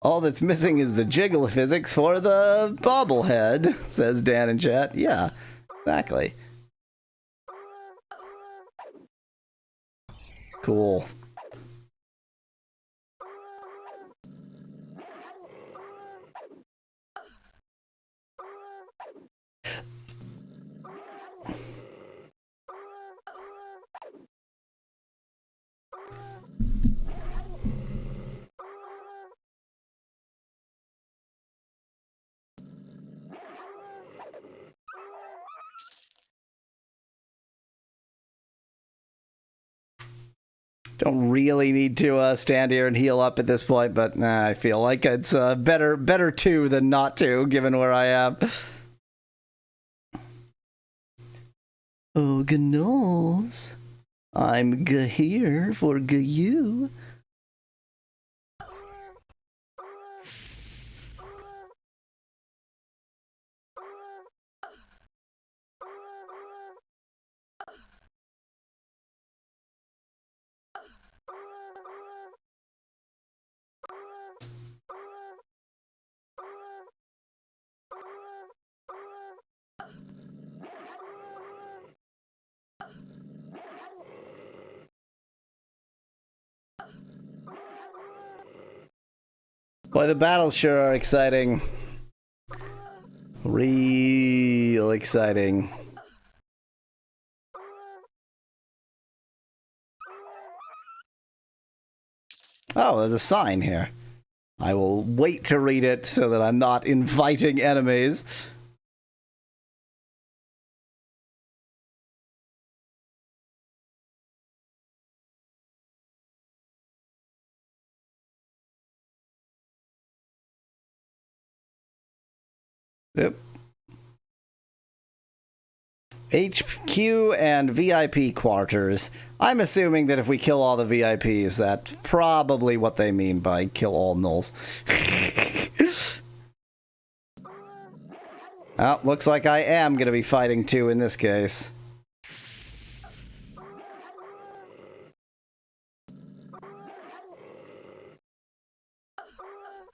All that's missing is the jiggle physics for the bobblehead, says Dan in chat. Yeah, exactly. Cool. Don't really need to stand here and heal up at this point, but I feel like it's better to than not to, given where I am. Oh, Gnolls. I'm here for you. Boy, the battles sure are exciting. Real exciting. Oh, there's a sign here. I will wait to read it so that I'm not inviting enemies. Yep. HQ and VIP quarters. I'm assuming that if we kill all the VIPs, that's probably what they mean by kill all nulls. Oh, looks like I am going to be fighting 2 in this case.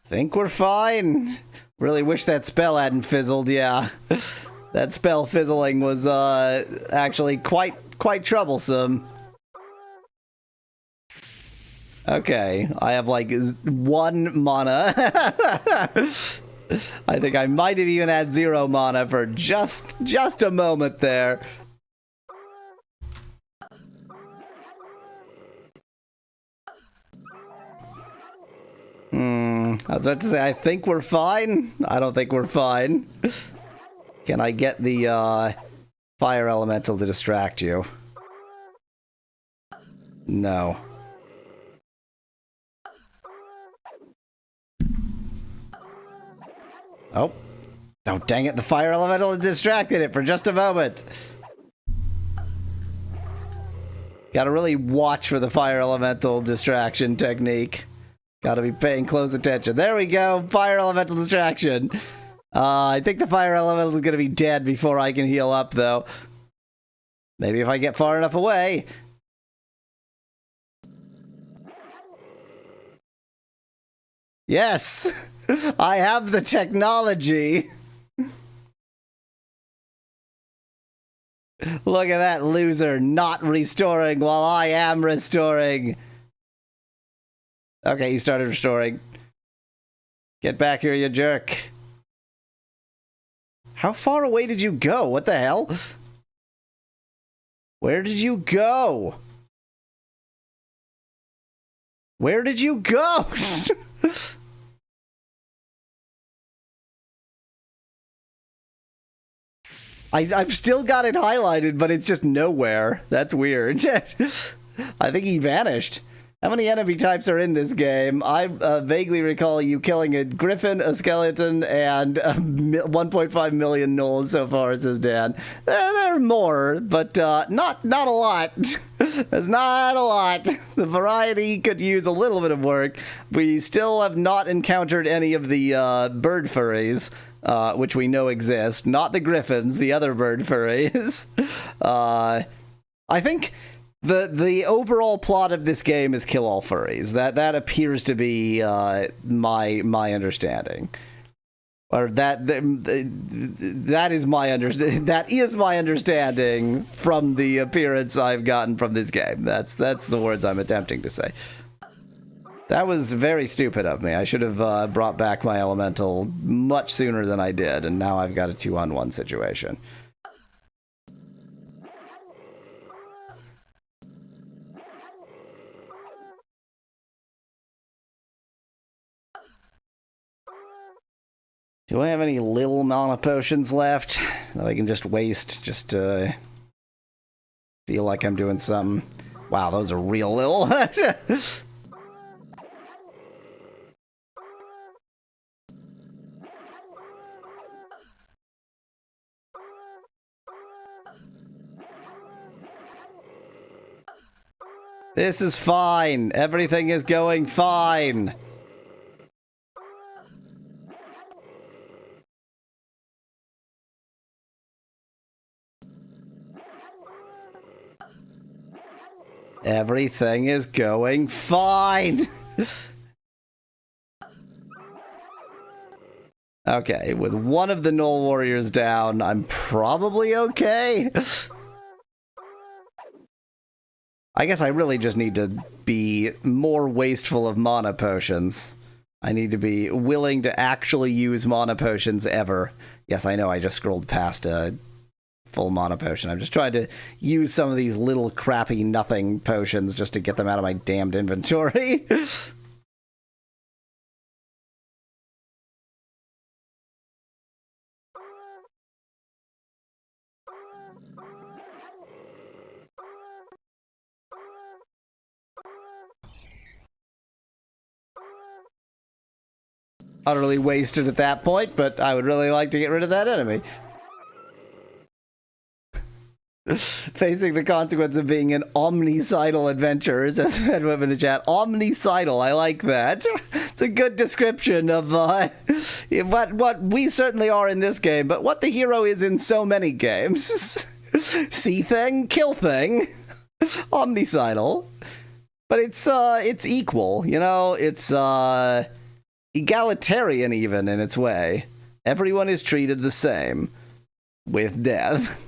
Think we're fine. Really wish that spell hadn't fizzled, yeah. That spell fizzling was actually quite troublesome. Okay, I have like 1 mana. I think I might have even had 0 mana for just a moment there. I was about to say, I think we're fine. I don't think we're fine. Can I get the fire elemental to distract you? No. Oh. Oh, dang it, the fire elemental distracted it for just a moment. Gotta really watch for the fire elemental distraction technique. Gotta be paying close attention. There we go, fire elemental distraction. I think the fire elemental is gonna be dead before I can heal up, though. Maybe if I get far enough away. Yes! I have the technology! Look at that loser not restoring while I am restoring. Okay, he started restoring. Get back here, you jerk. How far away did you go? What the hell? Where did you go? Where did you go? I've still got it highlighted, but it's just nowhere. That's weird. I think he vanished. How many enemy types are in this game? I vaguely recall you killing a griffin, a skeleton, and 1.5 million gnolls so far, says Dan. There are more, but not a lot. There's not a lot. The variety could use a little bit of work. We still have not encountered any of the bird furries, which we know exist. Not the griffins, the other bird furries. I think the overall plot of this game is kill all furries. That appears to be my understanding. Or that is my understanding from the appearance I've gotten from this game. That's the words I'm attempting to say. That was very stupid of me. I should have brought back my elemental much sooner than I did, and now I've got a 2-on-1 situation. Do I have any little mana potions left that I can just waste just to feel like I'm doing something? Wow, those are real little. This is fine. Everything is going fine. Everything is going fine. Okay, with one of the Gnoll Warriors down, I'm probably okay. I guess I really just need to be more wasteful of mana potions. I need to be willing to actually use mana potions ever. Yes, I know I just scrolled past a full mana potion. I'm just trying to use some of these little crappy nothing potions just to get them out of my damned inventory. Utterly wasted at that point, but I would really like to get rid of that enemy. Facing the consequence of being an omnicidal adventurer, says Edwin in the chat. Omnicidal, I like that. It's a good description of what we certainly are in this game, but what the hero is in so many games. See thing, kill thing. Omnicidal. But it's equal, you know? It's egalitarian even in its way. Everyone is treated the same with death.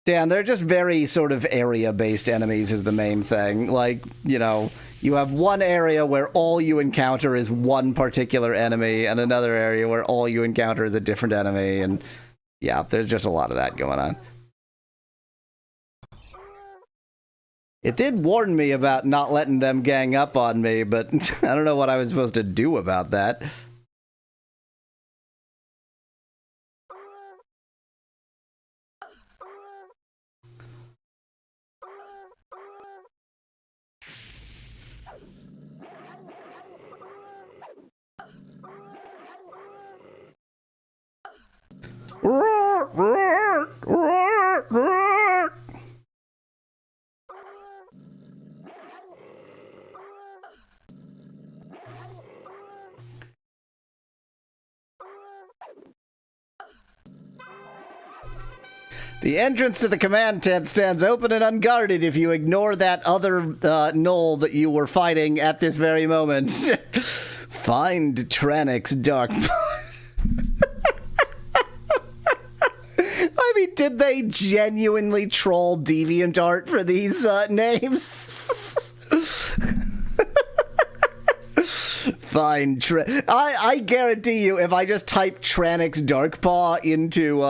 Dan, they're just very sort of area-based enemies is the main thing. Like, you know, you have one area where all you encounter is one particular enemy, and another area where all you encounter is a different enemy, and yeah, there's just a lot of that going on. It did warn me about not letting them gang up on me, but I don't know what I was supposed to do about that. The entrance to the command tent stands open and unguarded if you ignore that other knoll that you were fighting at this very moment. Find Tranix Dark. I mean, did they genuinely troll DeviantArt for these names? Find I guarantee you, if I just type Tranix Darkpaw into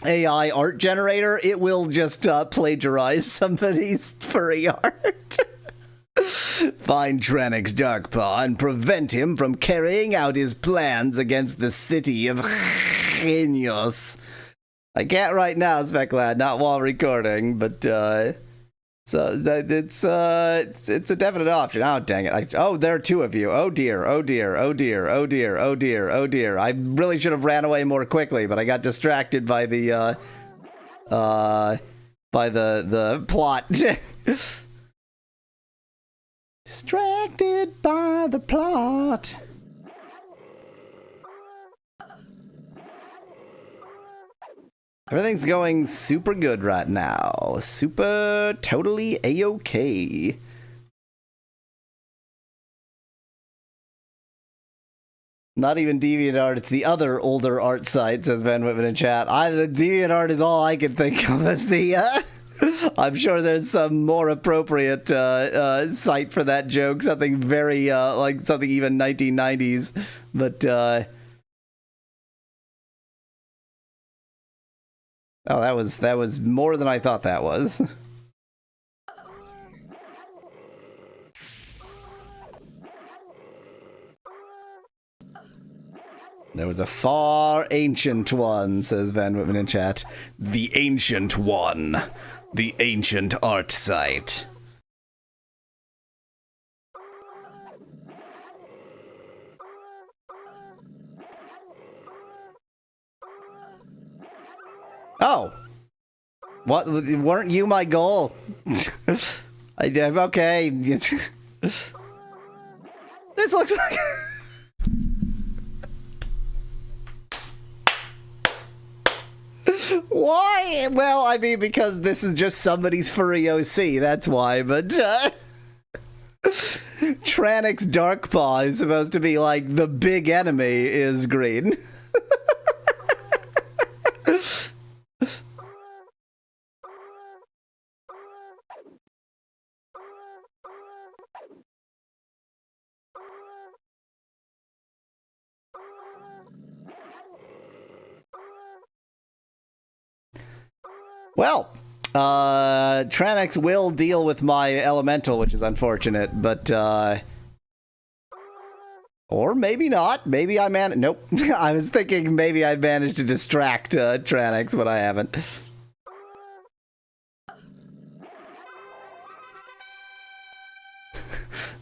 AI art generator, it will just plagiarize somebody's furry art. Find Tranix Darkpaw and prevent him from carrying out his plans against the city of Genius. I can't right now, Speclad, not while recording, but so it's a definite option. Oh dang it! Oh, there are two of you. Oh dear! Oh dear! Oh dear! Oh dear! Oh dear! Oh dear! I really should have ran away more quickly, but I got distracted by the plot. Distracted by the plot. Everything's going super good right now. Super totally A-okay. Not even DeviantArt, it's the other older art site, says Van Whitman in chat. The DeviantArt is all I can think of as the, I'm sure there's some more appropriate site for that joke. Something very, like something even 1990s. But, oh, that was more than I thought that was. There was a far ancient one, says Van Whitman in chat. The ancient one. The ancient art site. Oh. What? Weren't you my goal? Okay. This looks like... Why? Well, I mean, because this is just somebody's furry OC, that's why, but... Tranix Darkpaw is supposed to be like the big enemy is green. Well, Tranix will deal with my elemental, which is unfortunate, but, or maybe not. Maybe I nope. I was thinking maybe I'd managed to distract, Tranix, but I haven't.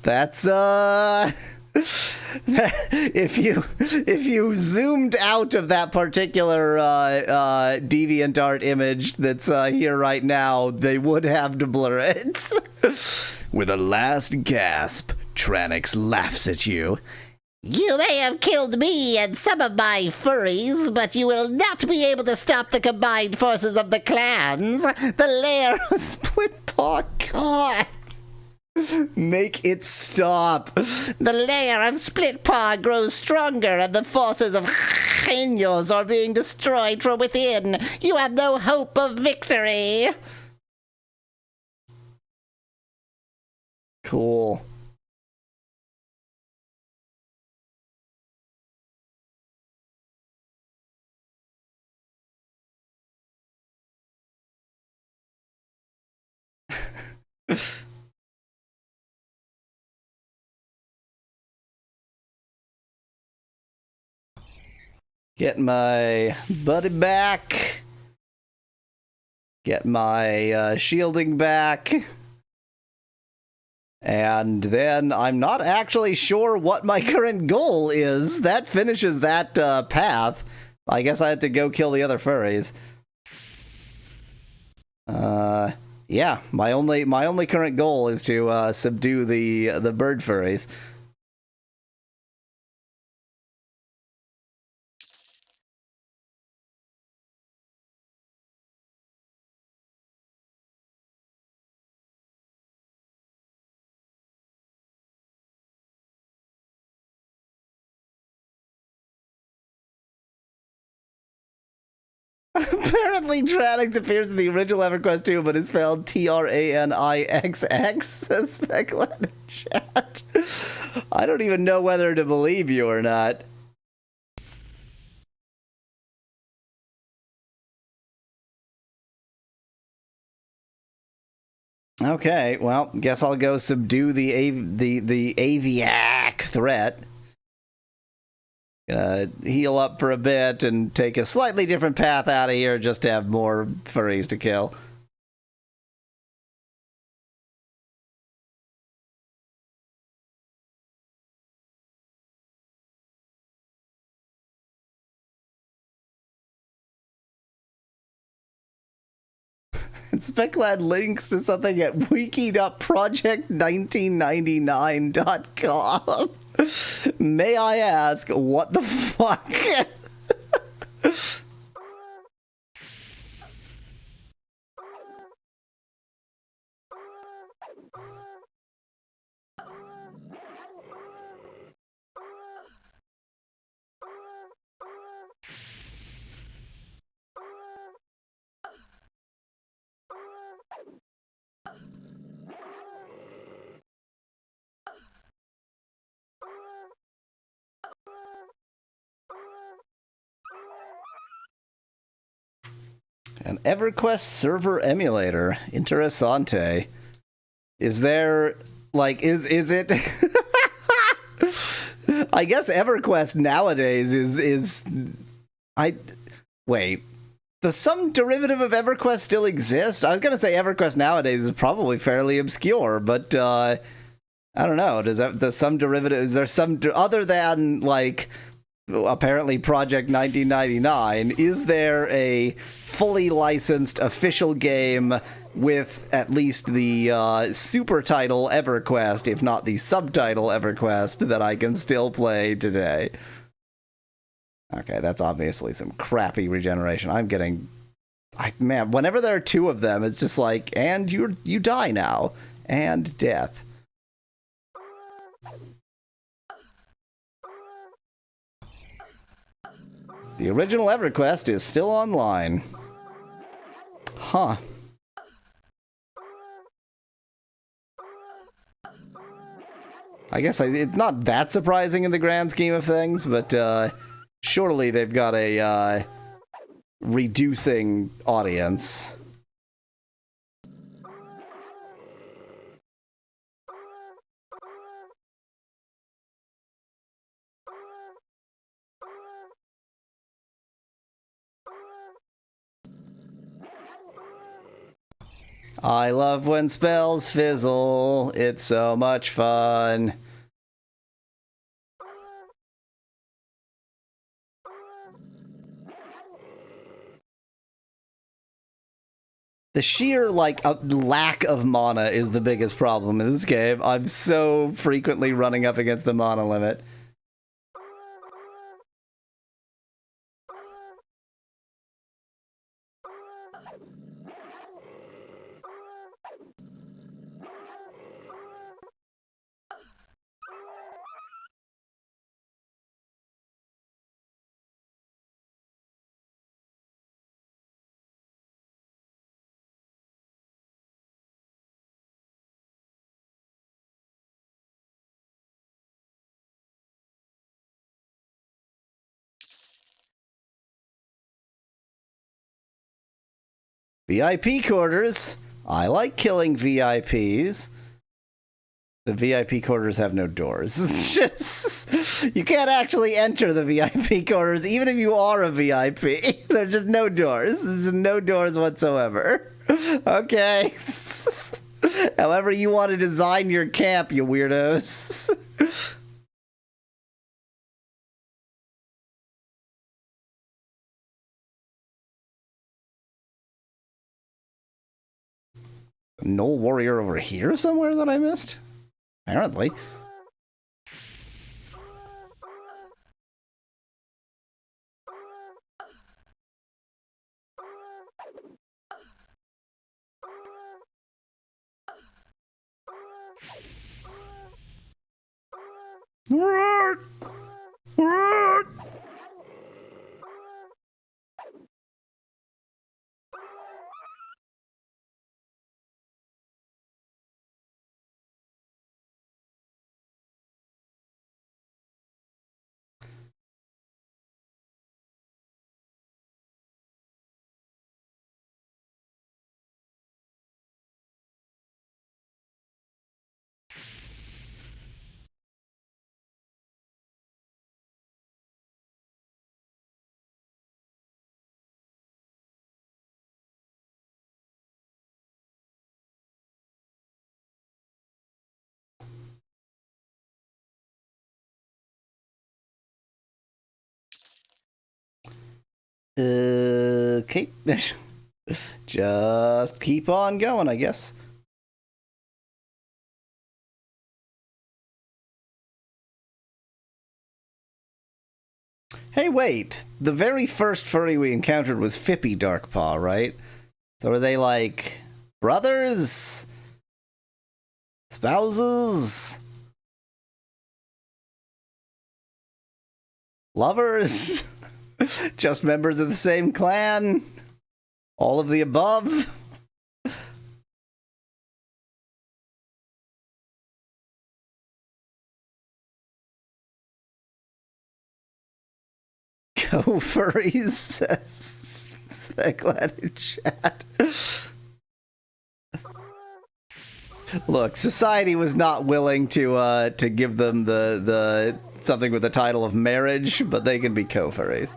That's, if you zoomed out of that particular DeviantArt image that's here right now, they would have to blur it. With a last gasp, Tranix laughs at you. You may have killed me and some of my furries, but you will not be able to stop the combined forces of the clans. The lair of Splitpaw God. Make it stop. The lair of Splitpaw grows stronger and the forces of Genios are being destroyed from within. You have no hope of victory. Cool. Get my buddy back. Get my shielding back. And then I'm not actually sure what my current goal is. That finishes that path. I guess I have to go kill the other furries. Yeah, my only current goal is to subdue the bird furries. Apparently, Tranix appears in the original EverQuest too, but it's spelled Tranixx, says Specklet in chat. I don't even know whether to believe you or not. Okay, well, guess I'll go subdue the Aviac threat. Heal up for a bit and take a slightly different path out of here just to have more furries to kill. Speclad links to something at wiki.project1999.com. May I ask, what the fuck? An EverQuest server emulator. Interessante. Is there, like, is it... I guess EverQuest nowadays is... Wait. Does some derivative of EverQuest still exist? I was going to say EverQuest nowadays is probably fairly obscure, but, I don't know. Does some derivative... Is there some... Other than, like... Apparently Project 1999, is there a fully licensed official game with at least the super title EverQuest, if not the subtitle EverQuest, that I can still play today? Okay, that's obviously some crappy regeneration. I'm getting... man, whenever there are two of them, it's just like, and you die now. And death. The original EverQuest is still online. Huh. I guess it's not that surprising in the grand scheme of things, but surely they've got a reducing audience. I love when spells fizzle. It's so much fun. The sheer, like, lack of mana is the biggest problem in this game. I'm so frequently running up against the mana limit. VIP quarters. I like killing VIPs. The VIP quarters have no doors. It's just, you can't actually enter the VIP quarters, even if you are a VIP. There's just no doors. There's no doors whatsoever. Okay. However you want to design your camp, you weirdos. No warrior over here somewhere that I missed? Apparently. Okay. Just keep on going, I guess. Hey, wait. The very first furry we encountered was Fippy Darkpaw, right? So are they like brothers? Spouses? Lovers? Just members of the same clan? All of the above? Go furries, says glad in chat. Look, society was not willing to give them the something with the title of marriage, but they can be co-furries.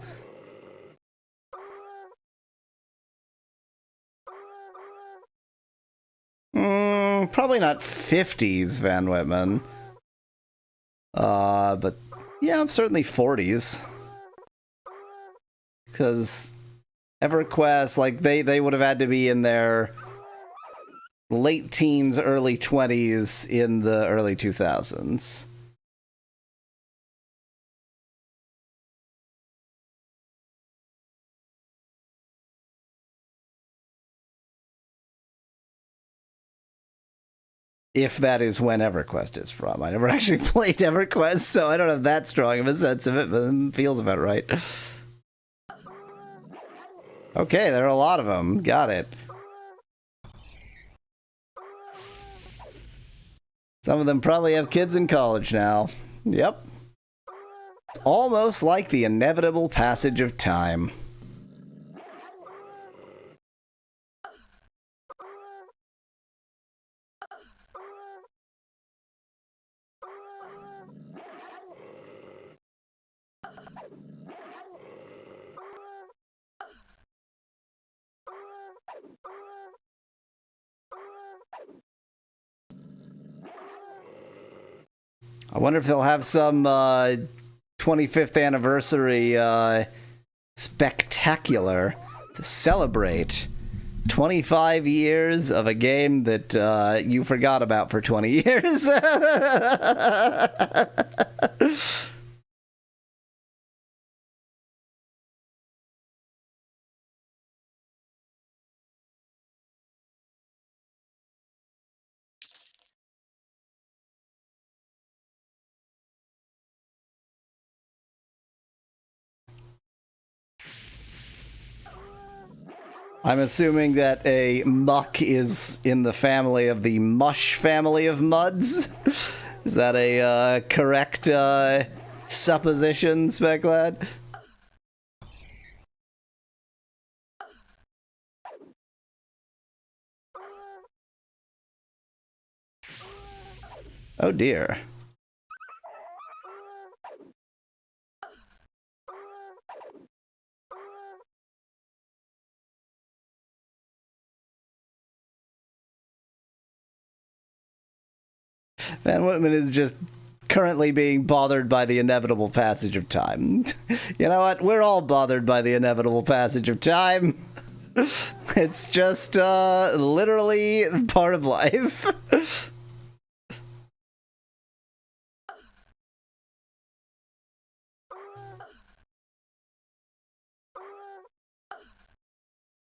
Probably not 50s Van Whitman. But yeah, certainly 40s. Because EverQuest, like, they would have had to be in their late teens, early 20s in the early 2000s. If that is when EverQuest is from. I never actually played EverQuest, so I don't have that strong of a sense of it, but it feels about right. Okay, there are a lot of them. Got it. Some of them probably have kids in college now. Yep. Almost like the inevitable passage of time. I wonder if they'll have some 25th anniversary spectacular to celebrate 25 years of a game that you forgot about for 20 years. I'm assuming that a muck is in the family of the mush family of muds. Is that a correct supposition, Speclad? Oh dear. Van Whitman is just currently being bothered by the inevitable passage of time. You know what? We're all bothered by the inevitable passage of time. It's just literally part of life.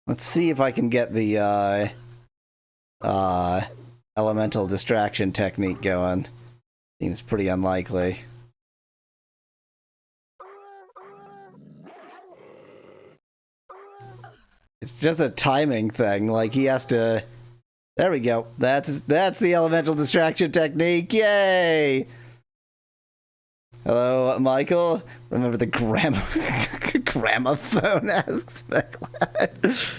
Let's see if I can get the elemental distraction technique going. Seems pretty unlikely. It's just a timing thing. Like, he has to... There we go. That's the elemental distraction technique. Yay! Hello, Michael. Remember the gramophone, asks Speclad.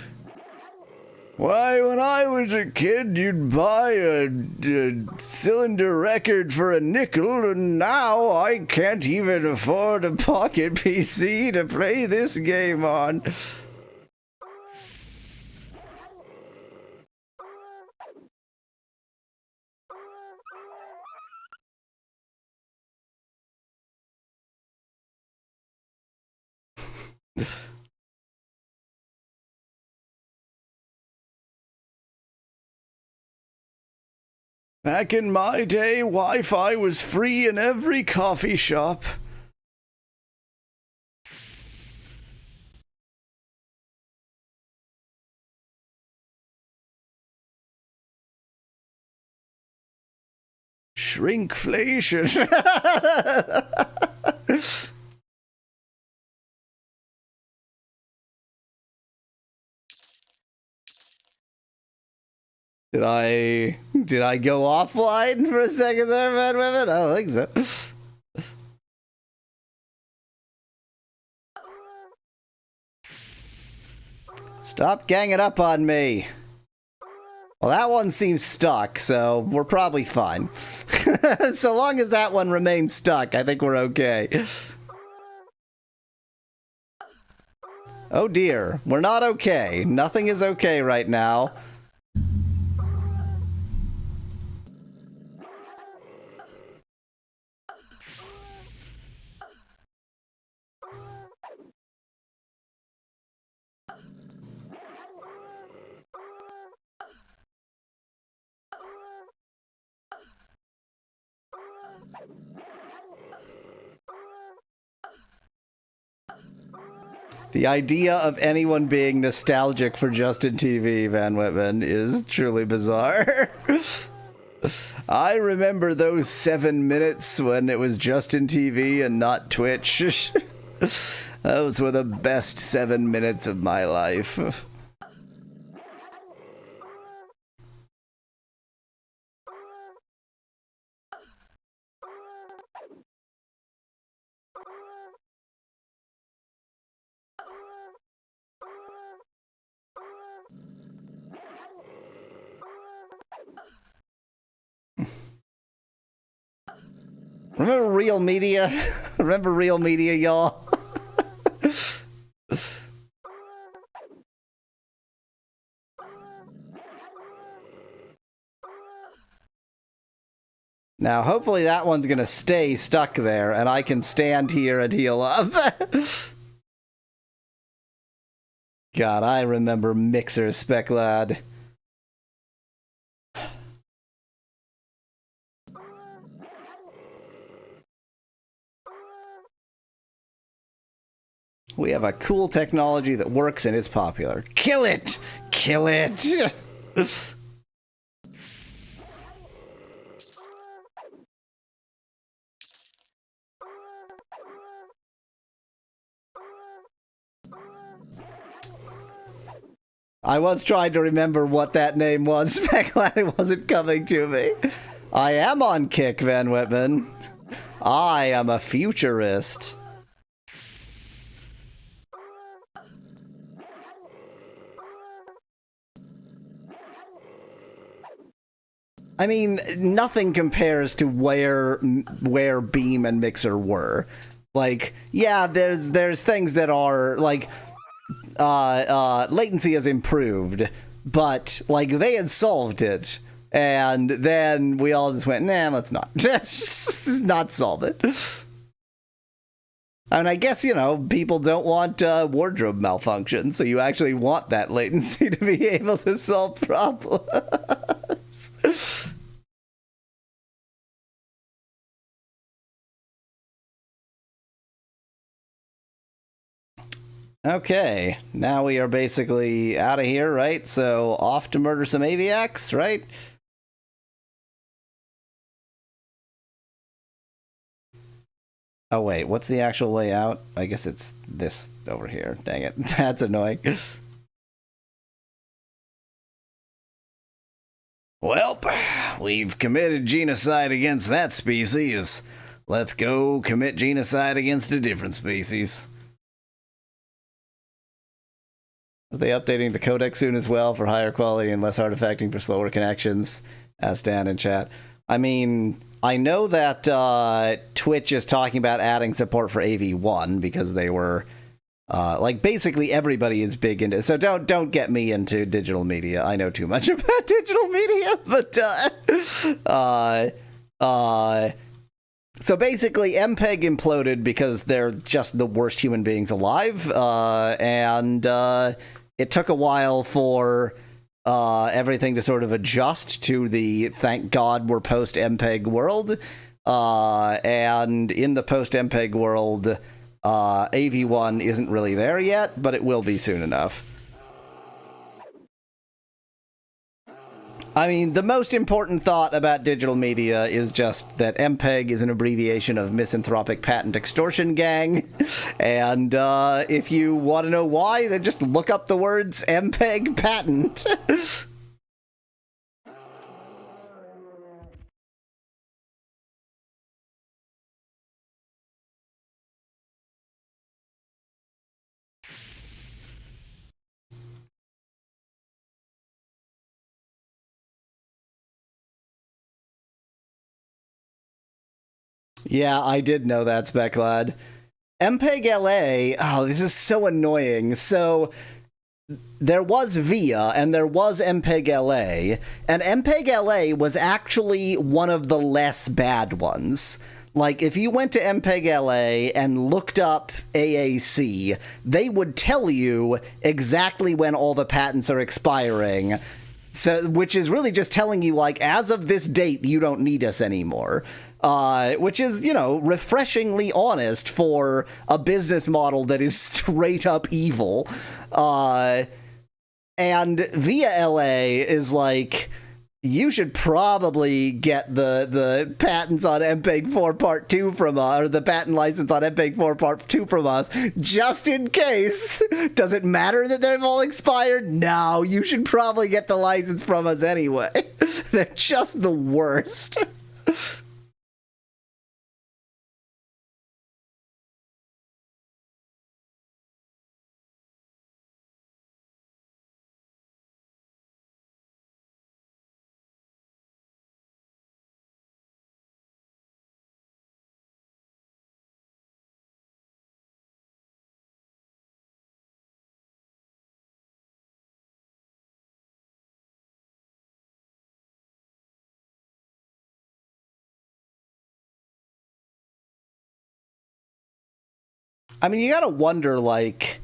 Why, when I was a kid, you'd buy a cylinder record for a nickel, and now I can't even afford a pocket PC to play this game on. Back in my day, Wi-Fi was free in every coffee shop. Shrinkflation. Did I go offline for a second there, Mad Women? I don't think so. Stop ganging up on me. Well, that one seems stuck, so we're probably fine. So long as that one remains stuck, I think we're okay. Oh dear, we're not okay. Nothing is okay right now. The idea of anyone being nostalgic for Justin TV, Van Whitman, is truly bizarre. I remember those 7 minutes when it was Justin TV and not Twitch. Those were the best 7 minutes of my life. Remember Real Media? Remember Real Media, y'all? Now, hopefully that one's gonna stay stuck there, and I can stand here and heal up. God, I remember Mixer, Spec Lad. We have a cool technology that works and is popular. Kill it! Kill it! I was trying to remember what that name was. Glad it wasn't coming to me. I am on kick, Van Whitman. I am a futurist. I mean, nothing compares to where Beam and Mixer were. Like, yeah, there's things that are like latency has improved, but like they had solved it, and then we all just went, nah, let's not. Let's just not solve it. I mean, I guess, you know, people don't want wardrobe malfunction, so you actually want that latency to be able to solve problems. Okay, now we are basically out of here, right? So off to murder some aviacs, right? Oh wait, what's the actual way out? I guess it's this over here. Dang it, that's annoying. Welp, we've committed genocide against that species. Let's go commit genocide against a different species. Are they updating the codec soon as well for higher quality and less artifacting for slower connections? Asked Dan in chat. I mean, I know that Twitch is talking about adding support for AV1 because they were like basically everybody is big into it. So don't get me into digital media. I know too much about digital media, but so basically MPEG imploded because they're just the worst human beings alive, and it took a while for everything to sort of adjust to the thank God we're post MPEG world, and in the post MPEG world, AV1 isn't really there yet, but it will be soon enough. I mean, the most important thought about digital media is just that MPEG is an abbreviation of Misanthropic Patent Extortion Gang, and if you want to know why, then just look up the words MPEG patent. Yeah, I did know that, Speclad. MPEG LA, oh, this is so annoying. So, there was VIA, and there was MPEG LA, and MPEG LA was actually one of the less bad ones. Like, if you went to MPEG LA and looked up AAC, they would tell you exactly when all the patents are expiring. So, which is really just telling you, like, as of this date, you don't need us anymore. Which is, you know, refreshingly honest for a business model that is straight up evil. And Via LA is like, you should probably get the patents on MPEG 4 Part 2 from us, or the patent license on MPEG 4 Part 2 from us, just in case. Does it matter that they've all expired? No, you should probably get the license from us anyway. They're just the worst. I mean, you gotta wonder, like,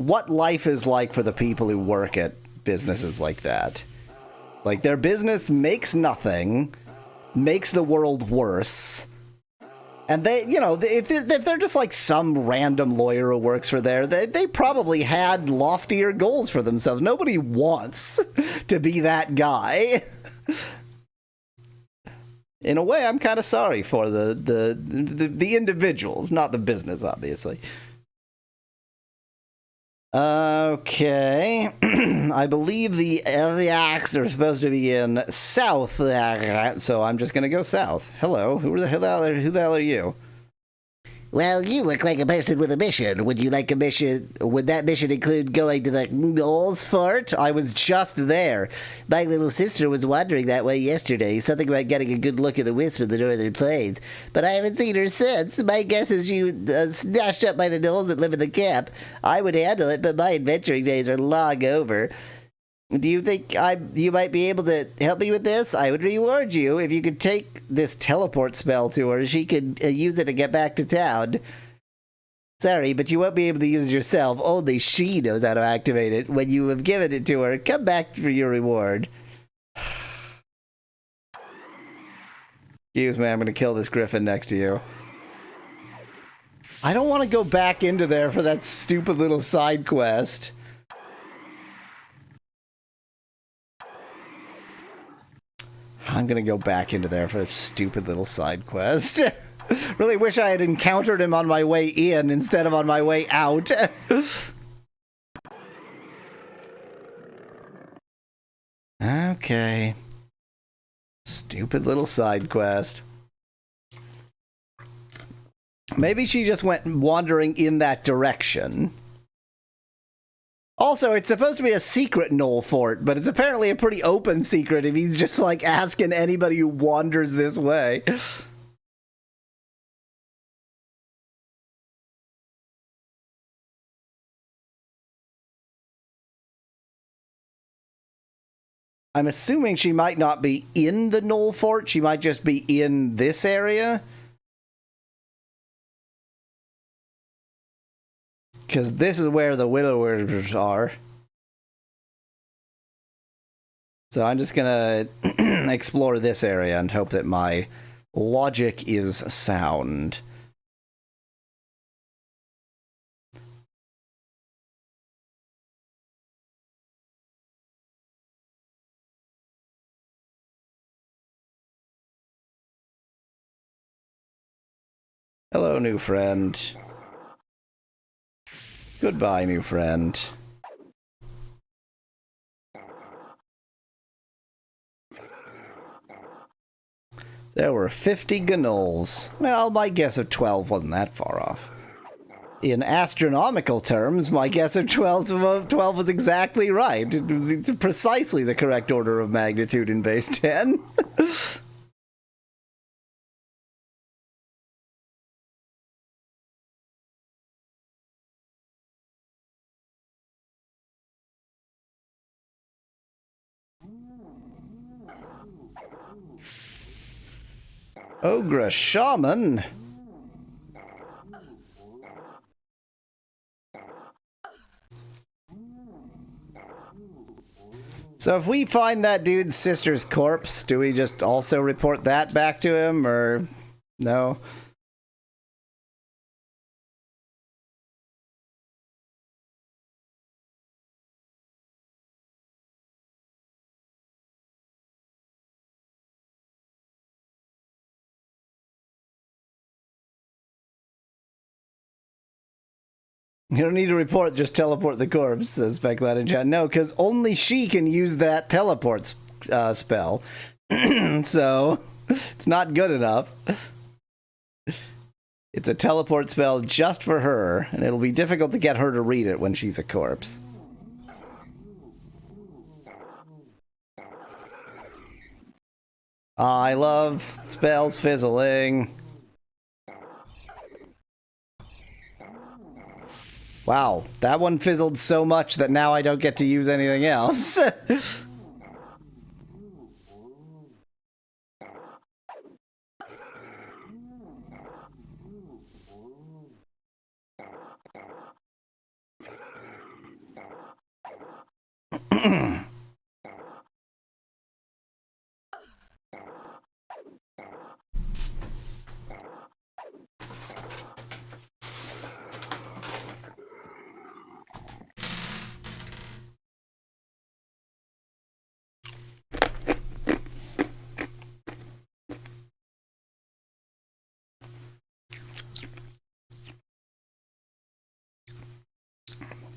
what life is like for the people who work at businesses like that. Like, their business makes nothing, makes the world worse, and they, you know, if they're just like some random lawyer who works for there, they probably had loftier goals for themselves. Nobody wants to be that guy. In a way, I'm kind of sorry for the individuals, not the business, obviously. Okay. I believe the Ariaks are supposed to be in south, so I'm just gonna go south. Hello, who the hell are you? Well, you look like a person with a mission. Would you like a mission? Would that mission include going to the Knowles Fort? I was just there. My little sister was wandering that way yesterday. Something about getting a good look at the wisp in the northern plains. But I haven't seen her since. My guess is she was snatched up by the Knowles that live in the camp. I would handle it, but my adventuring days are long over. Do you think you might be able to help me with this? I would reward you if you could take this teleport spell to her. She could use it to get back to town. Sorry, but you won't be able to use it yourself. Only she knows how to activate it. When you have given it to her, come back for your reward. Excuse me, I'm going to kill this griffin next to you. I don't want to go back into there for that stupid little side quest. I'm gonna go back into there for a stupid little side quest. Really wish I had encountered him on my way in instead of on my way out. Okay. Stupid little side quest. Maybe she just went wandering in that direction. Also, it's supposed to be a secret Knoll Fort, but it's apparently a pretty open secret if he's just, like, asking anybody who wanders this way. I'm assuming she might not be in the Knoll Fort, she might just be in this area. Because this is where the Widowers are. So I'm just gonna explore this area and hope that my logic is sound. Hello, new friend. Goodbye, new friend. There were 50 Gnolls. Well, my guess of 12 wasn't that far off. In astronomical terms, my guess of 12 was exactly right. It was precisely the correct order of magnitude in base 10. Ogre Shaman? So if we find that dude's sister's corpse, do we just also report that back to him, or no? You don't need to report, just teleport the corpse, says Speclat in chat. No, because only she can use that teleport spell. So, it's not good enough. It's a teleport spell just for her, and it'll be difficult to get her to read it when she's a corpse. I love spells fizzling. Wow, that one fizzled so much that now I don't get to use anything else.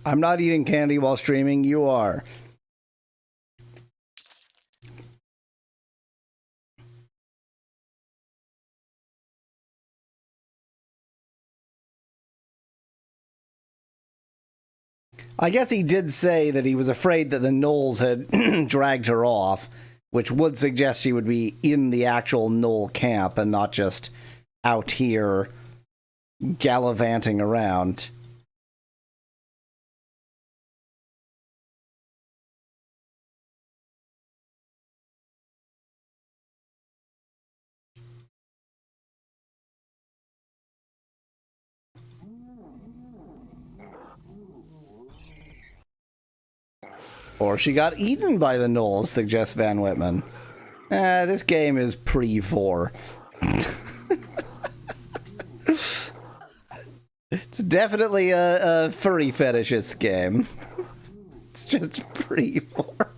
I'm not eating candy while streaming. You are. I guess he did say that he was afraid that the gnolls had dragged her off, which would suggest she would be in the actual gnoll camp and not just out here gallivanting around. Or she got eaten by the gnolls, suggests Van Whitman. This game is pre-4. It's definitely a furry fetishist game. It's just pre-4.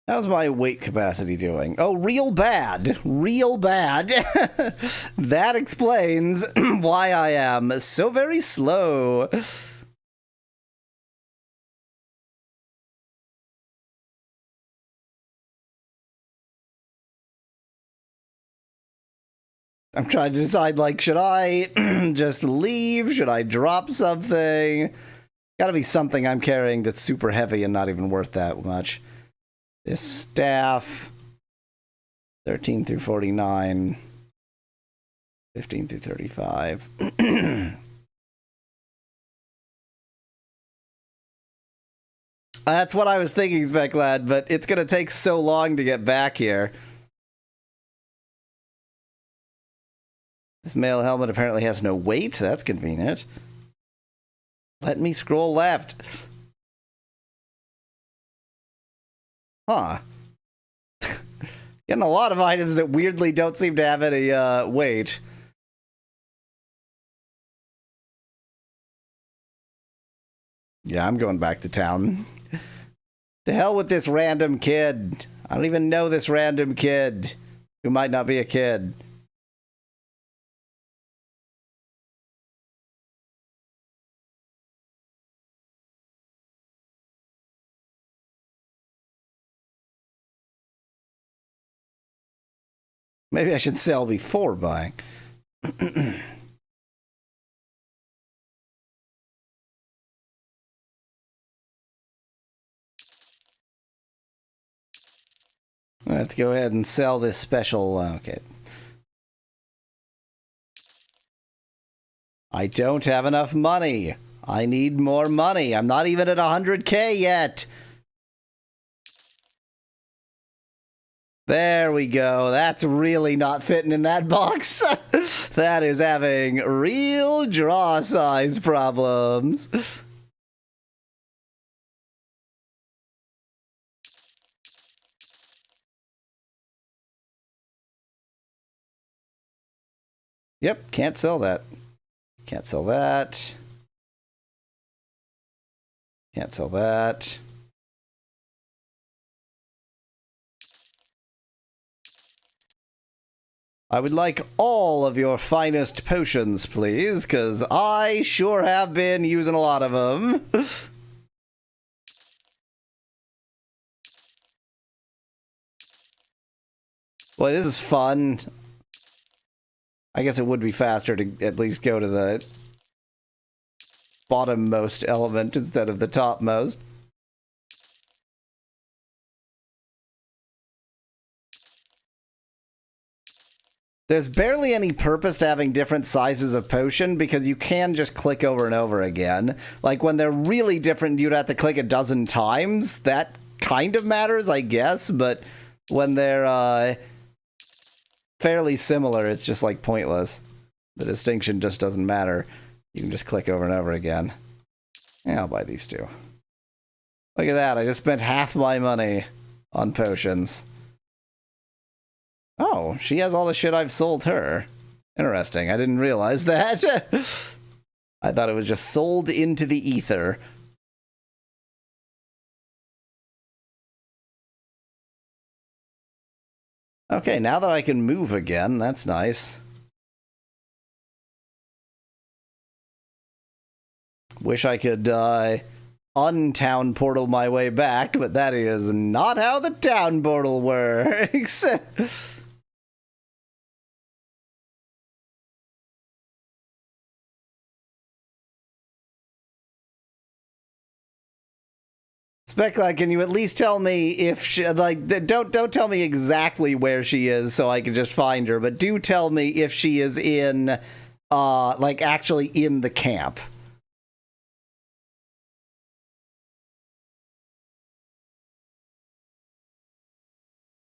How's my weight capacity doing? Oh, real bad. Real bad. That explains why I am so very slow. I'm trying to decide, like, should I just leave? Should I drop something? Gotta be something I'm carrying that's super heavy and not even worth that much. This staff, 13 through 49, 15 through 35. That's what I was thinking, Speclad, but it's going to take so long to get back here. This male helmet apparently has no weight. That's convenient. Let me scroll left. Huh. Getting a lot of items that weirdly don't seem to have any weight. Yeah, I'm going back to town. To hell with this random kid. I don't even know this random kid who might not be a kid. Maybe I should sell before buying. I have to go ahead and sell this special. Okay. I don't have enough money. I need more money. I'm not even at 100K yet. There we go. That's really not fitting in that box. That is having real draw size problems. Yep, can't sell that. Can't sell that. Can't sell that. I would like all of your finest potions, please, because I sure have been using a lot of them. Boy, this is fun. I guess it would be faster to at least go to the bottommost element instead of the topmost. There's barely any purpose to having different sizes of potion because you can just click over and over again. Like when they're really different, you'd have to click a dozen times. That kind of matters, I guess, but when they're fairly similar, it's just like pointless. The distinction just doesn't matter. You can just click over and over again. Yeah, I'll buy these two. Look at that, I just spent half my money on potions. Oh, she has all the shit I've sold her. Interesting, I didn't realize that. I thought it was just sold into the ether. Okay, now that I can move again, that's nice. Wish I could untown portal my way back, but that is not how the town portal works. Speckla, can you at least tell me if she, like, don't tell me exactly where she is so I can just find her, but do tell me if she is in, like, actually in the camp.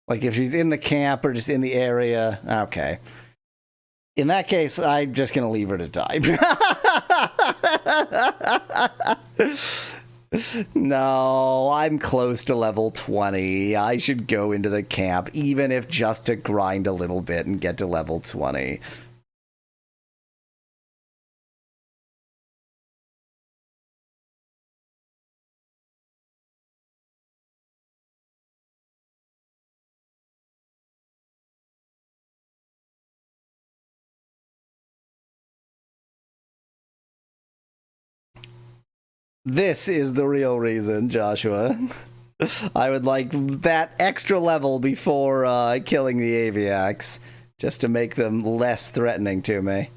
Like, if she's in the camp or just in the area. Okay. In that case, I'm just gonna leave her to die. No, I'm close to level 20. I should go into the camp, even if just to grind a little bit and get to level 20. This is the real reason, Joshua. I would like that extra level before killing the Aviacs, just to make them less threatening to me.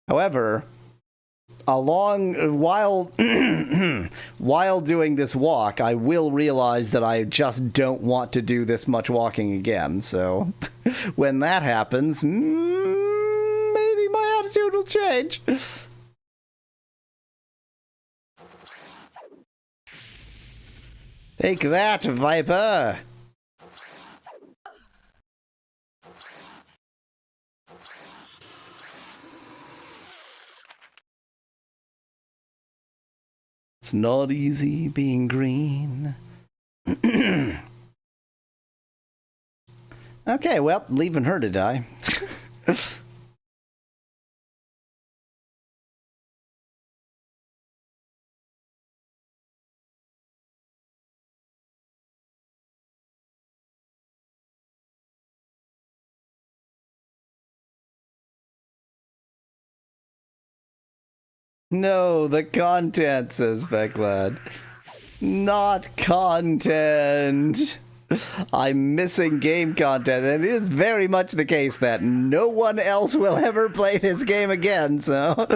However, while doing this walk, I will realize that I just don't want to do this much walking again. So when that happens, maybe my attitude will change. Take that, Viper! It's not easy being green. Okay, well, leaving her to die. No, the content, says Becklad. Not content. I'm missing game content, and it is very much the case that no one else will ever play this game again, so...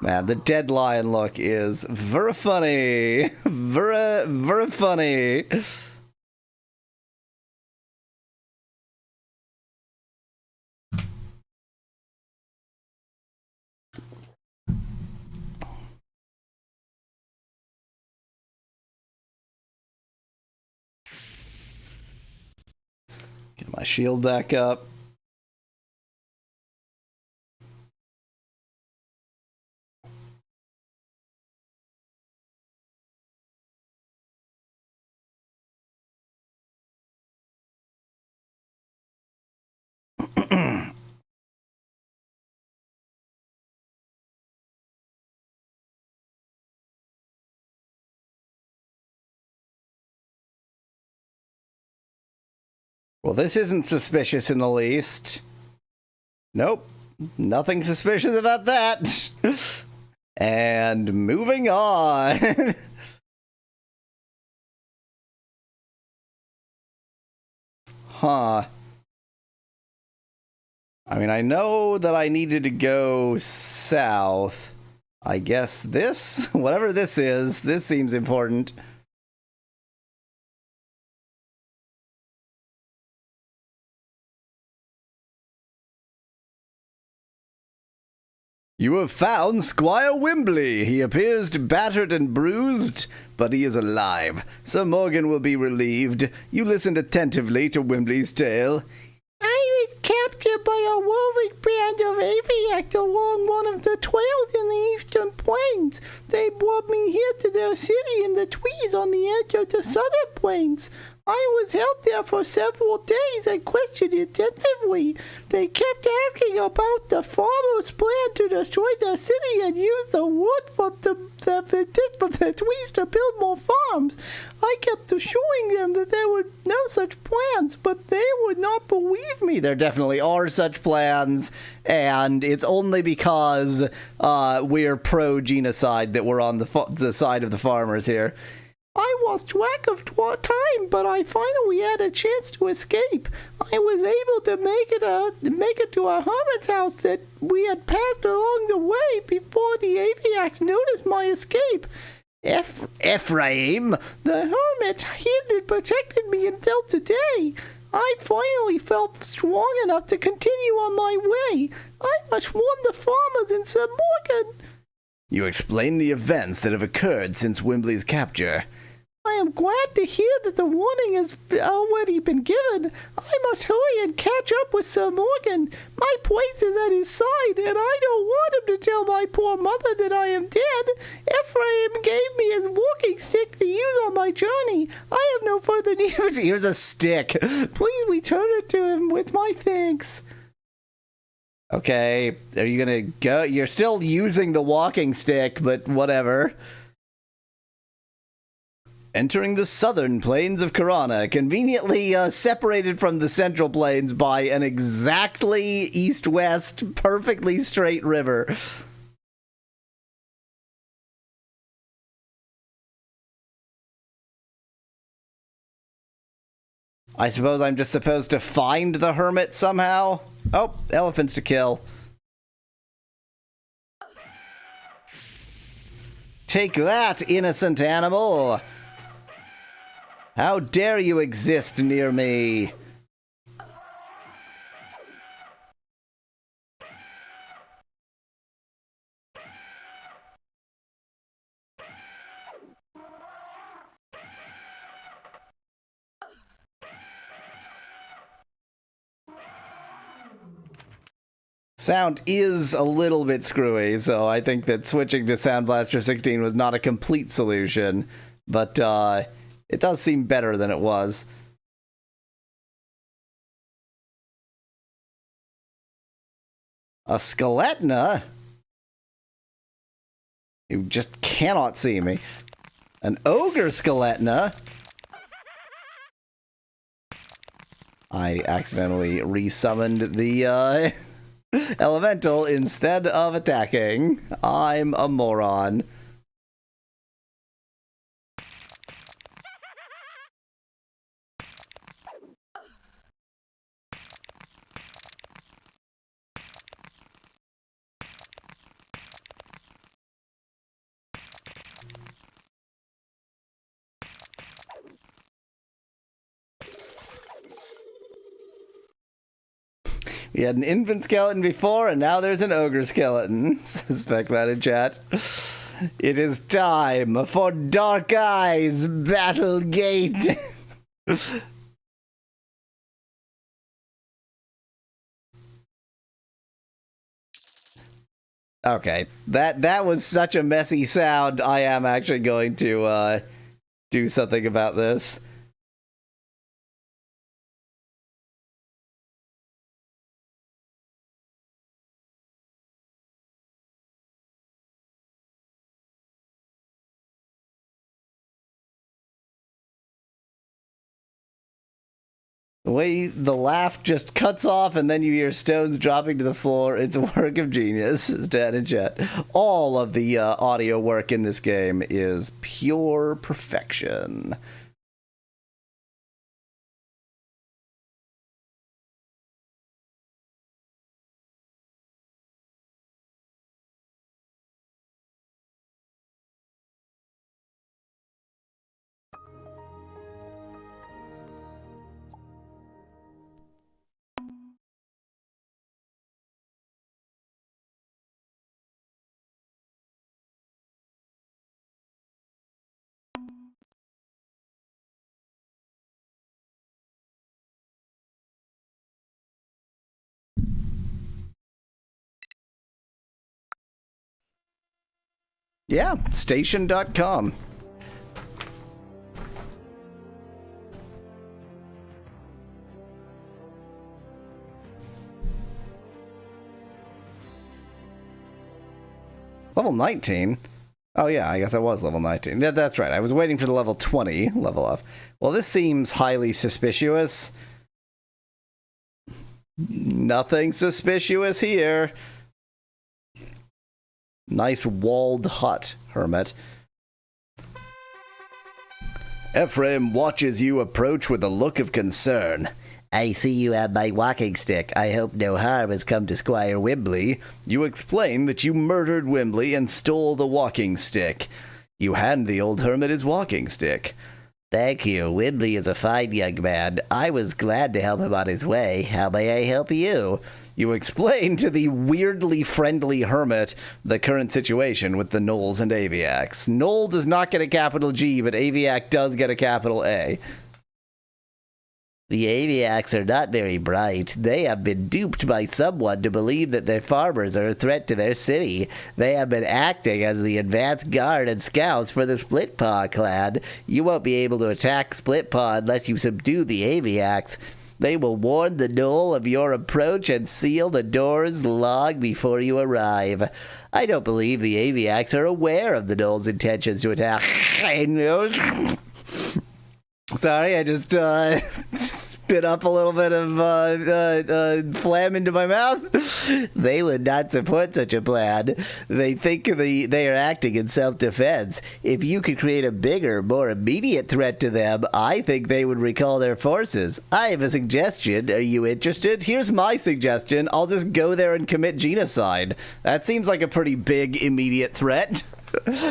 Man, the dead lion look is very funny. Very funny. Get my shield back up. Well, this isn't suspicious in the least. Nope. Nothing suspicious about that. And moving on. Huh. I mean, I know that I needed to go south. I guess this? Whatever this is, this seems important. You have found Squire Wimbley. He appears battered and bruised, but he is alive. Sir Morgan will be relieved. You listened attentively to Wimbley's tale. I was captured by a wolvish band of aviacs along one of the trails in the eastern plains. They brought me here to their city in the trees on the edge of the southern plains. I was held there for several days and questioned intensively. They kept asking about the farmers' plan to destroy their city and use the wood from the trees to build more farms. I kept assuring them that there were no such plans, but they would not believe me. There definitely are such plans, and it's only because we're pro-genocide that we're on the side of the farmers here. I lost track of time, but I finally had a chance to escape. I was able to make it to a hermit's house that we had passed along the way before the aviacs noticed my escape. Ephraim, the hermit, hid and protected me until today. I finally felt strong enough to continue on my way. I must warn the farmers in Sir Morgan. You explain the events that have occurred since Wimbley's capture. I am glad to hear that the warning has already been given. I must hurry and catch up with Sir Morgan. My place is at his side, and I don't want him to tell my poor mother that I am dead. Ephraim gave me his walking stick to use on my journey. I have no further need. Here's a stick. Please return it to him with my thanks. Okay, are you gonna go? You're still using the walking stick, but whatever. Entering the southern plains of Karana, conveniently separated from the central plains by an exactly east-west, perfectly straight river. I suppose I'm just supposed to find the hermit somehow? Oh, elephants to kill. Take that, innocent animal! How dare you exist near me? Sound is a little bit screwy, so I think that switching to Sound Blaster 16 was not a complete solution, but it does seem better than it was. A Skeletna? You just cannot see me. An Ogre Skeletna? I accidentally resummoned the Elemental instead of attacking. I'm a moron. We had an infant skeleton before, and now there's an ogre skeleton, says Speckman in chat. It is time for Dark Eyes Battle Gate. Okay, that was such a messy sound. I am actually going to do something about this. The way the laugh just cuts off and then you hear stones dropping to the floor, it's a work of genius, says Dan in chat. All of the audio work in this game is pure perfection. Yeah, station.com. Level 19? Oh yeah, I guess I was level 19. Yeah, that's right. I was waiting for the level 20 level up. Well, this seems highly suspicious. Nothing suspicious here. Nice walled hut, hermit. Ephraim watches you approach with a look of concern. I see you have my walking stick. I hope no harm has come to Squire Wimbley. You explain that you murdered Wimbley and stole the walking stick. You hand the old hermit his walking stick. Thank you. Wimbley is a fine young man. I was glad to help him on his way. How may I help you? You explain to the weirdly friendly hermit the current situation with the Knolls and Aviacs. Knoll does not get a capital G, but Aviac does get a capital A. The Aviacs are not very bright. They have been duped by someone to believe that their farmers are a threat to their city. They have been acting as the advance guard and scouts for the Splitpaw clan. You won't be able to attack Splitpaw unless you subdue the Aviacs. They will warn the Knoll of your approach and seal the doors long before you arrive. I don't believe the Aviacs are aware of the Knoll's intentions to attack. Sorry, I just spit up a little bit of phlegm into my mouth. They would not support such a plan. They think they are acting in self-defense. If you could create a bigger, more immediate threat to them, I think they would recall their forces. I have a suggestion. Are you interested? Here's my suggestion. I'll just go there and commit genocide. That seems like a pretty big, immediate threat.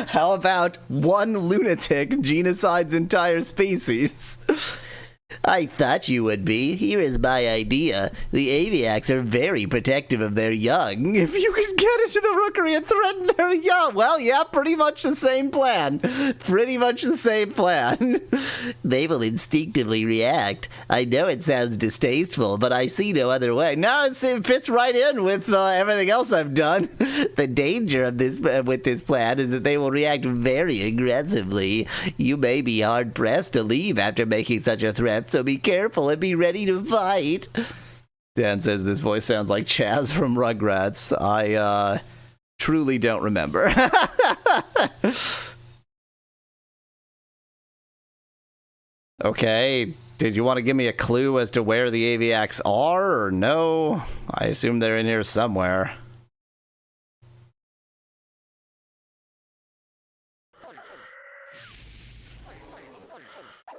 How about one lunatic genocides entire species? I thought you would be. Here is my idea. The Aviacs are very protective of their young. If you could get into the rookery and threaten their young, well, yeah, pretty much the same plan. Pretty much the same plan. They will instinctively react. I know it sounds distasteful, but I see no other way. No, it fits right in with everything else I've done. The danger of this with this plan is that they will react very aggressively. You may be hard-pressed to leave after making such a threat, so be careful and be ready to fight. Dan says this voice sounds like Chaz from Rugrats. I truly don't remember. Okay, did you want to give me a clue as to where the Aviacs are, or no? I assume they're in here somewhere.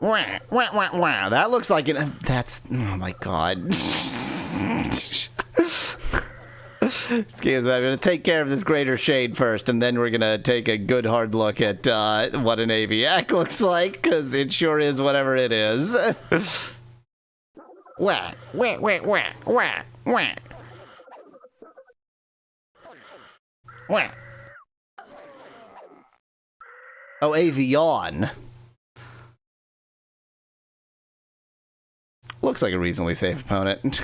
Wah, wah, wah, wah. That looks like an... That's... Oh my god. Excuse me, I'm going to take care of this greater shade first, and then we're going to take a good hard look at what an Aviac looks like, because it sure is whatever it is. Wah, wah, wah, wah, wah, wah. Wah. Oh, Avion. Looks like a reasonably safe opponent.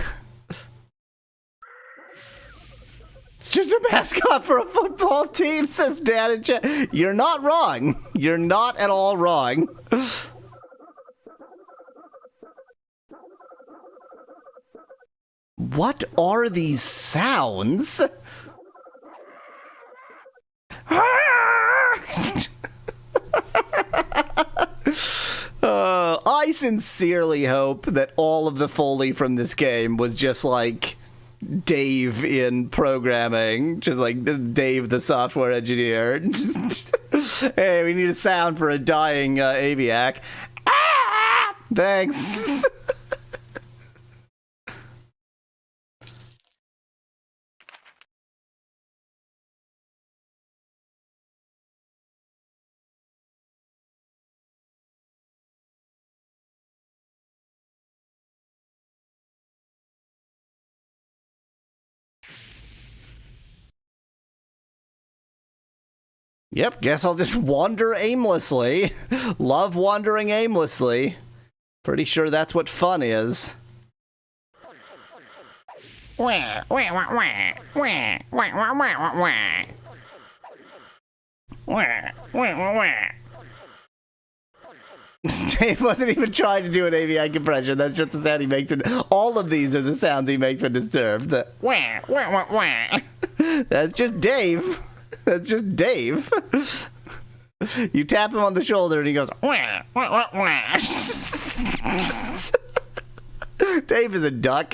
It's just a mascot for a football team, says Dan in chat. You're not wrong. You're not at all wrong. What are these sounds? I sincerely hope that all of the Foley from this game was just like Dave in programming, just like Dave the software engineer. Hey, we need a sound for a dying Aviac. Ah! Thanks. Yep, guess I'll just wander aimlessly. Love wandering aimlessly. Pretty sure that's what fun is. Wah, wah, wah, wah. Wah, wah, wah, wah, wah, wah. Dave wasn't even trying to do an AVI compression. That's just the sound he makes. All of these are the sounds he makes when disturbed. That's just Dave. That's just Dave. You tap him on the shoulder and he goes. Dave is a duck.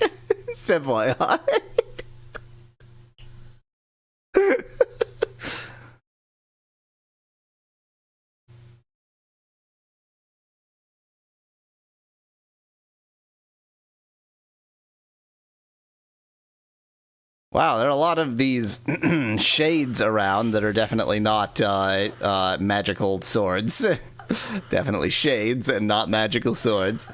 FYI. Wow, there are a lot of these shades around that are definitely not magical swords. Definitely shades and not magical swords.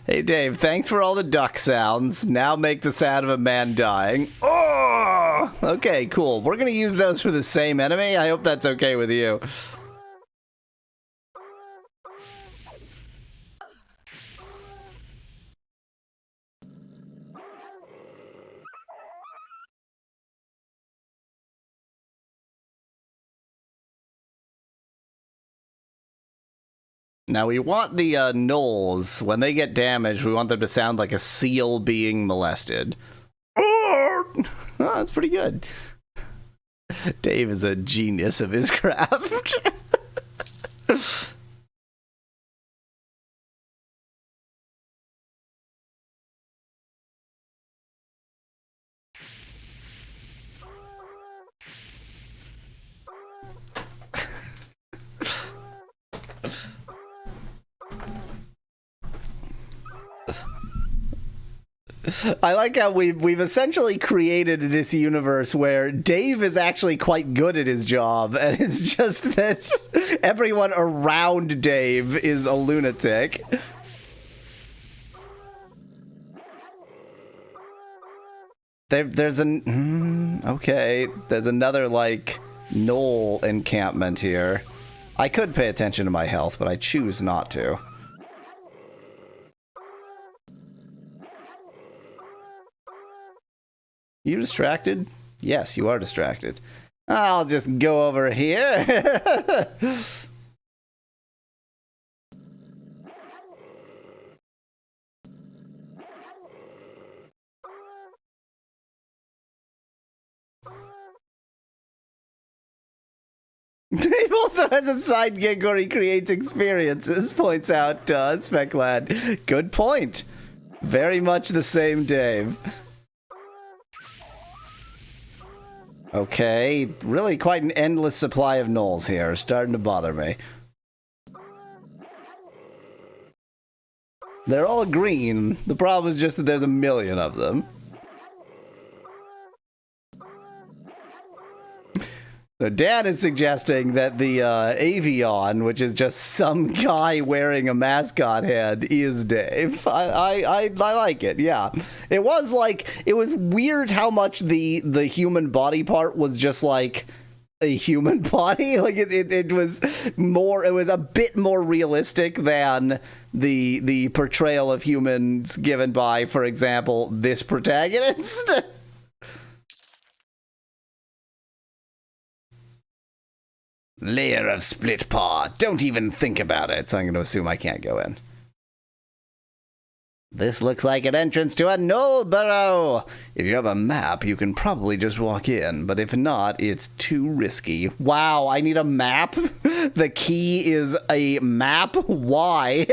Hey Dave, thanks for all the duck sounds. Now make the sound of a man dying. Oh! Okay, cool. We're gonna use those for the same enemy. I hope that's okay with you. Now we want the gnolls, when they get damaged, we want them to sound like a seal being molested. Oh, that's pretty good. Dave is a genius of his craft. I like how we've essentially created this universe where Dave is actually quite good at his job, and it's just that everyone around Dave is a lunatic. There's okay, there's another, like, gnoll encampment here. I could pay attention to my health, but I choose not to. You distracted? Yes, you are distracted. I'll just go over here. Dave also has a side gig where he creates experiences, points out Speclad. Good point. Very much the same Dave. Okay, really quite an endless supply of gnolls here, starting to bother me. They're all green. The problem is just that there's a million of them. So Dan is suggesting that the Avion, which is just some guy wearing a mascot head, is Dave. I like it, yeah. It was weird how much the human body part was just like a human body. Like it was a bit more realistic than the portrayal of humans given by, for example, this protagonist. Layer of split paw. Don't even think about it. So I'm going to assume I can't go in. This looks like an entrance to a gnoll burrow. If you have a map, you can probably just walk in. But if not, it's too risky. Wow, I need a map? The key is a map? Why?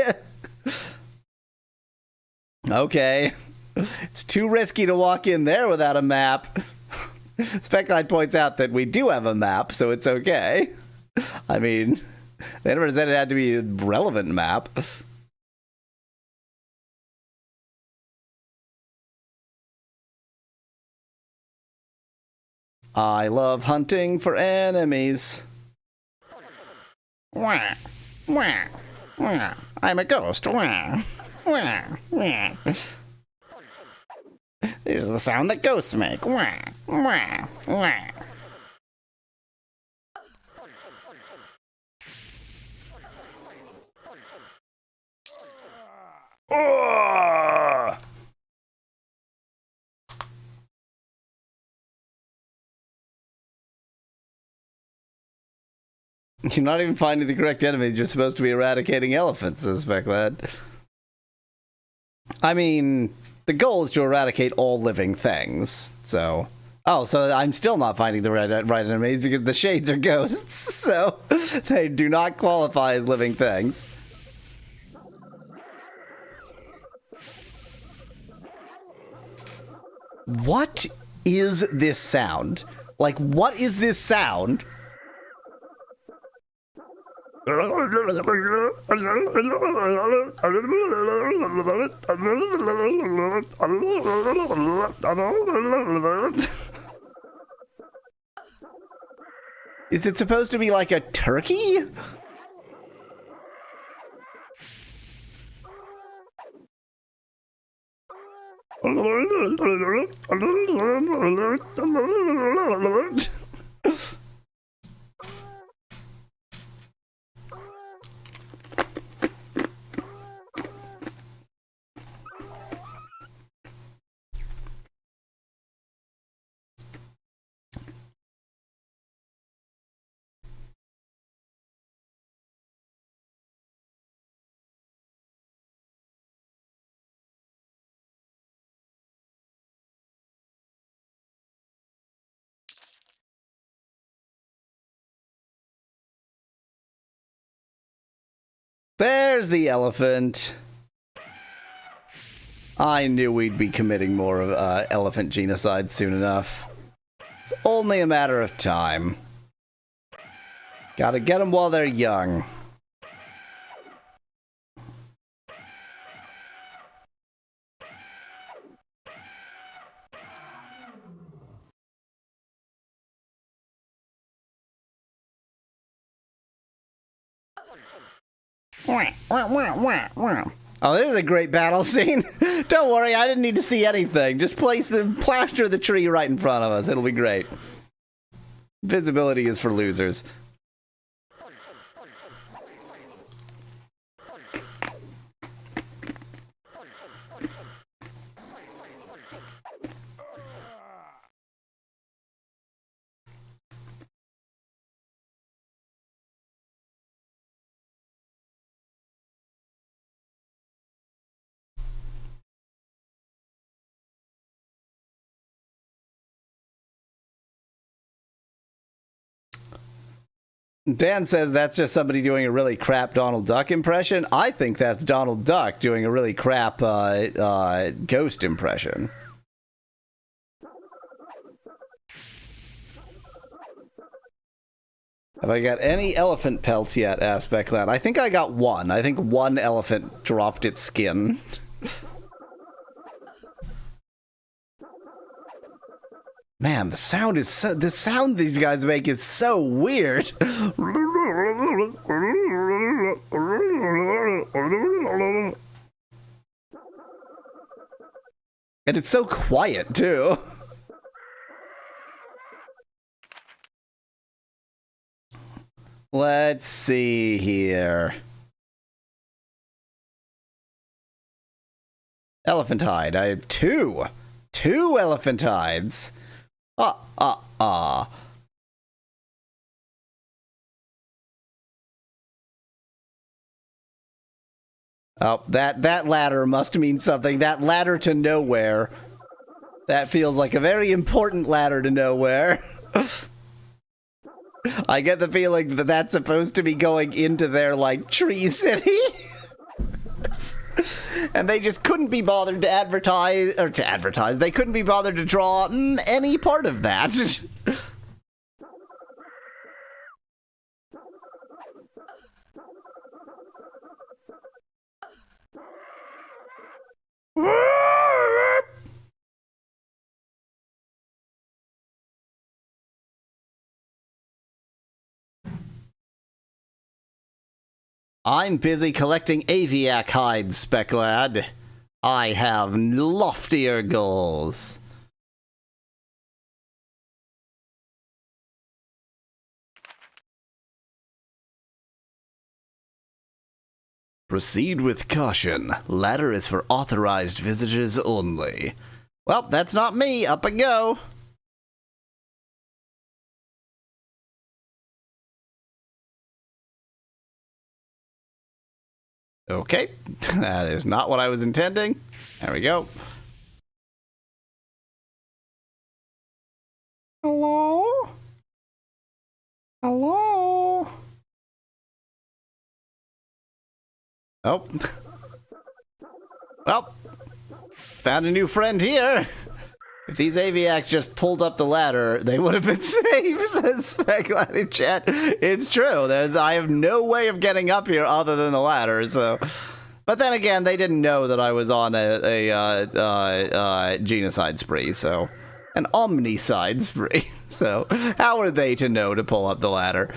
Okay. It's too risky to walk in there without a map. Speclight points out that we do have a map, so it's okay. I mean, they never said it had to be a relevant map. I love hunting for enemies. Wah, wah, wah. I'm a ghost. Wah, wah, wah. This is the sound that ghosts make. Wah, wah, wah. You're not even finding the correct enemies. You're supposed to be eradicating elephants, says Specklad. I mean, the goal is to eradicate all living things, so... Oh, so I'm still not finding the right enemies because the shades are ghosts, so they do not qualify as living things. What is this sound? Like, what is this sound? Is it supposed to be like a turkey? There's the elephant. I knew we'd be committing more of elephant genocide soon enough. It's only a matter of time. Gotta get them while they're young. Oh, this is a great battle scene. Don't worry, I didn't need to see anything. Just plaster the tree right in front of us. It'll be great. Visibility is for losers. Dan says that's just somebody doing a really crap Donald Duck impression. I think that's Donald Duck doing a really crap Ghost impression. Have I got any elephant pelts yet, Aspect Lad? I think I got one. I think one elephant dropped its skin. Man, the sound these guys make is so weird. And it's so quiet, too. Let's see here. Elephant hide. I have two. Two elephant hides. Oh, that ladder must mean something. That ladder to nowhere. That feels like a very important ladder to nowhere. I get the feeling that that's supposed to be going into their, like, tree city. And they just couldn't be bothered to advertise. They couldn't be bothered to draw any part of that. I'm busy collecting aviac hides, Specklad. I have loftier goals. Proceed with caution. Ladder is for authorized visitors only. Well, that's not me. Up I go. Okay, that is not what I was intending. There we go. Hello? Hello? Oh. Well, found a new friend here. If these aviacs just pulled up the ladder, they would have been safe, says Speculate in chat. It's true. I have no way of getting up here other than the ladder, so... But then again, they didn't know that I was on a genocide spree, so... An omnicide spree. So, how are they to know to pull up the ladder?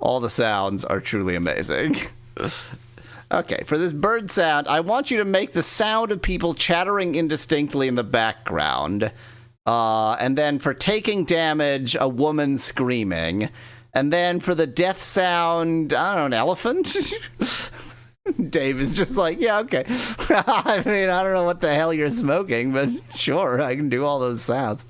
All the sounds are truly amazing. Okay, for this bird sound, I want you to make the sound of people chattering indistinctly in the background. And then for taking damage, a woman screaming. And then for the death sound, I don't know, an elephant? Dave is just like, yeah, okay. I mean, I don't know what the hell you're smoking, but sure, I can do all those sounds.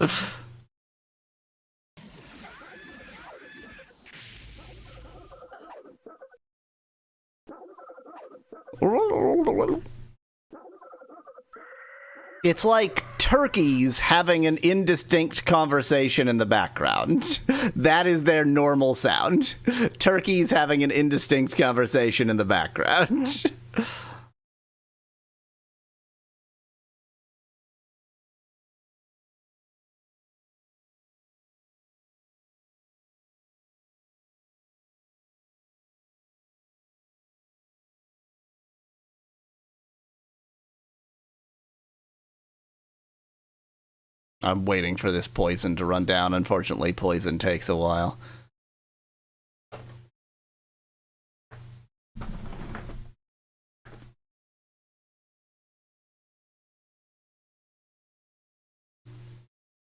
It's like turkeys having an indistinct conversation in the background. That is their normal sound. Turkeys having an indistinct conversation in the background. I'm waiting for this poison to run down. Unfortunately, poison takes a while.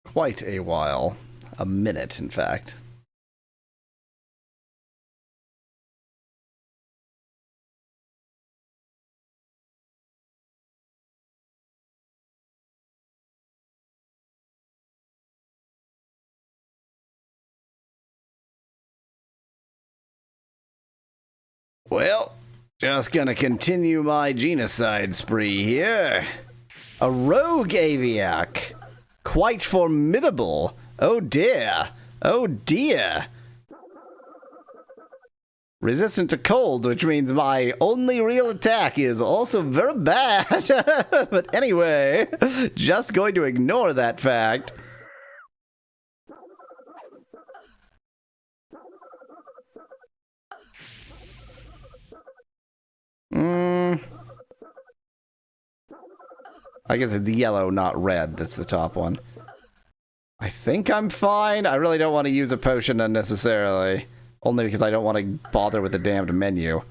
Quite a while. A minute, in fact. Well, just gonna continue my genocide spree here. A rogue aviac. Quite formidable. Oh dear. Oh dear. Resistant to cold, which means my only real attack is also very bad. But anyway, just going to ignore that fact. I guess it's yellow, not red. That's the top one. I think I'm fine. I really don't want to use a potion unnecessarily. Only because I don't want to bother with the damned menu.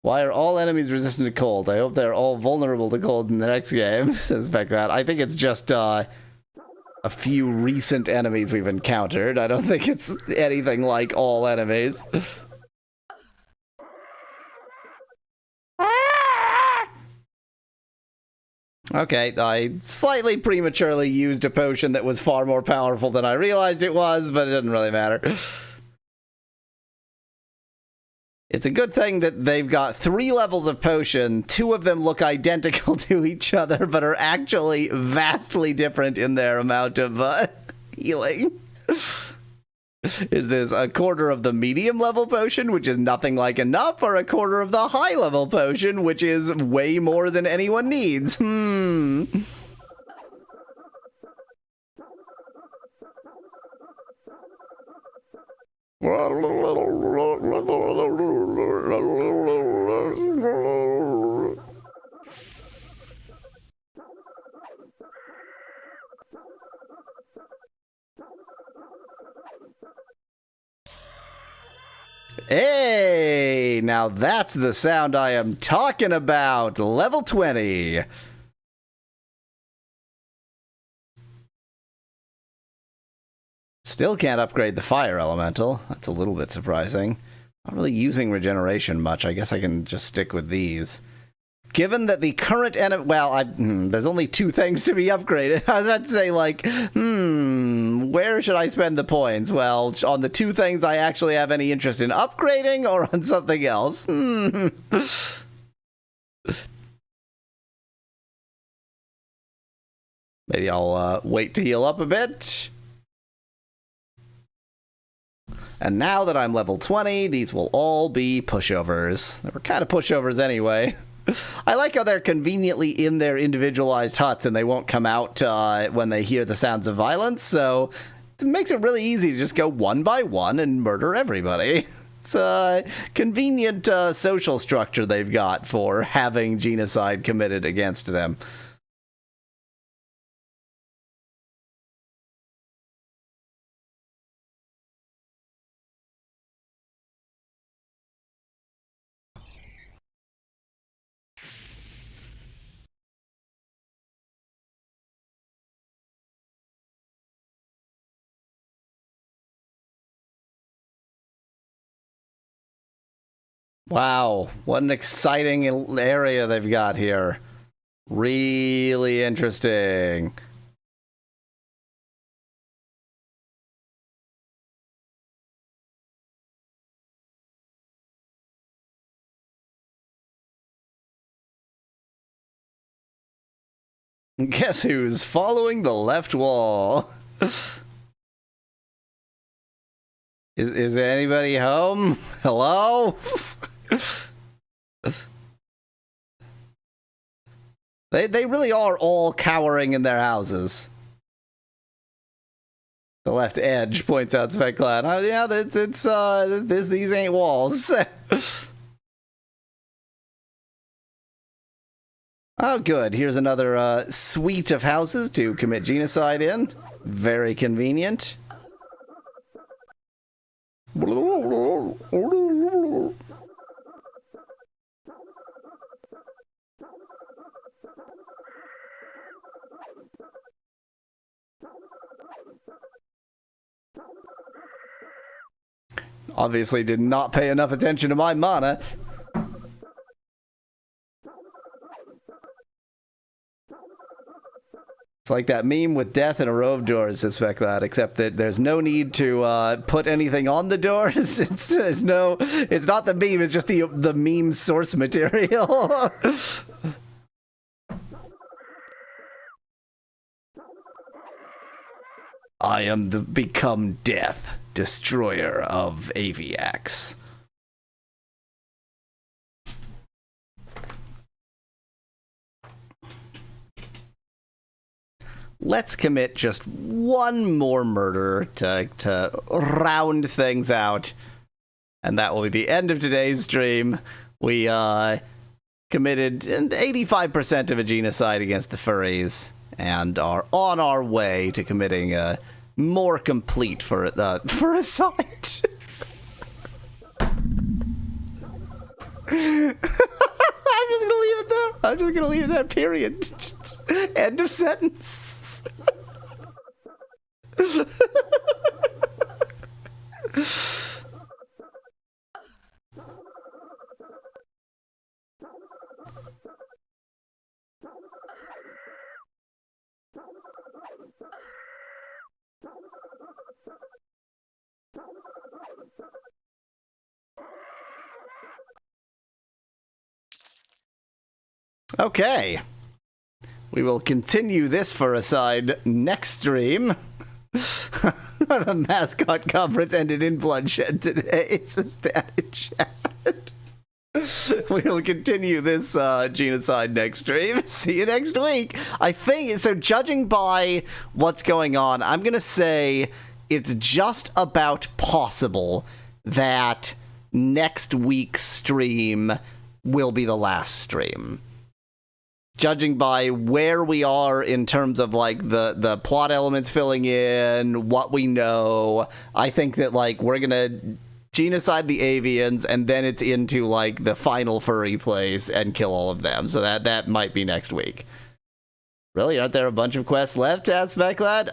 Why are all enemies resistant to cold? I hope they're all vulnerable to cold in the next game, says Beckat. I think it's just, a few recent enemies we've encountered. I don't think it's anything like all enemies. Okay, I slightly prematurely used a potion that was far more powerful than I realized it was, but it doesn't really matter. It's a good thing that they've got 3 levels of potion. 2 of them look identical to each other, but are actually vastly different in their amount of healing. Is this a quarter of the medium level potion, which is nothing like enough, or a quarter of the high level potion, which is way more than anyone needs? Hey, now that's the sound I am talking about. Level 20. Still can't upgrade the fire elemental. That's a little bit surprising. Not really using regeneration much. I guess I can just stick with these. given that the current enemy, well, there's only 2 things to be upgraded. I was about to say, like, where should I spend the points? Well, on the 2 things I actually have any interest in upgrading, or on something else? Maybe I'll wait to heal up a bit. And now that I'm level 20, these will all be pushovers. They were kind of pushovers anyway. I like how they're conveniently in their individualized huts and they won't come out when they hear the sounds of violence, so it makes it really easy to just go one by one and murder everybody. It's a convenient social structure they've got for having genocide committed against them. Wow, what an exciting area they've got here. Really interesting. Guess who's following the left wall? Is anybody home? Hello? They really are all cowering in their houses. The left edge points out Sveklan. Oh yeah, these ain't walls. Oh good, here's another suite of houses to commit genocide in. Very convenient. Obviously did not pay enough attention to my mana. It's like that meme with death in a row of doors, I suspect that, except that there's no need to put anything on the doors. It's not the meme, it's just the meme source material. I am the become death, destroyer of Aviax. Let's commit just one more murder to round things out. And that will be the end of today's stream. We committed 85% of a genocide against the furries and are on our way to committing a more complete furicide. I'm just gonna leave it there. I'm just gonna leave it there, period. Just end of sentence. Okay. We will continue this for a side next stream. The mascot conference ended in bloodshed today. It's a static chat. We will continue this genocide next stream. See you next week. I think, so judging by what's going on, I'm going to say it's just about possible that next week's stream will be the last stream. Judging by where we are in terms of like the plot elements filling in, what we know, I think that like we're gonna genocide the avians and then it's into like the final furry place and kill all of them. So that might be next week. Really? Aren't there a bunch of quests left, Aspect Lad?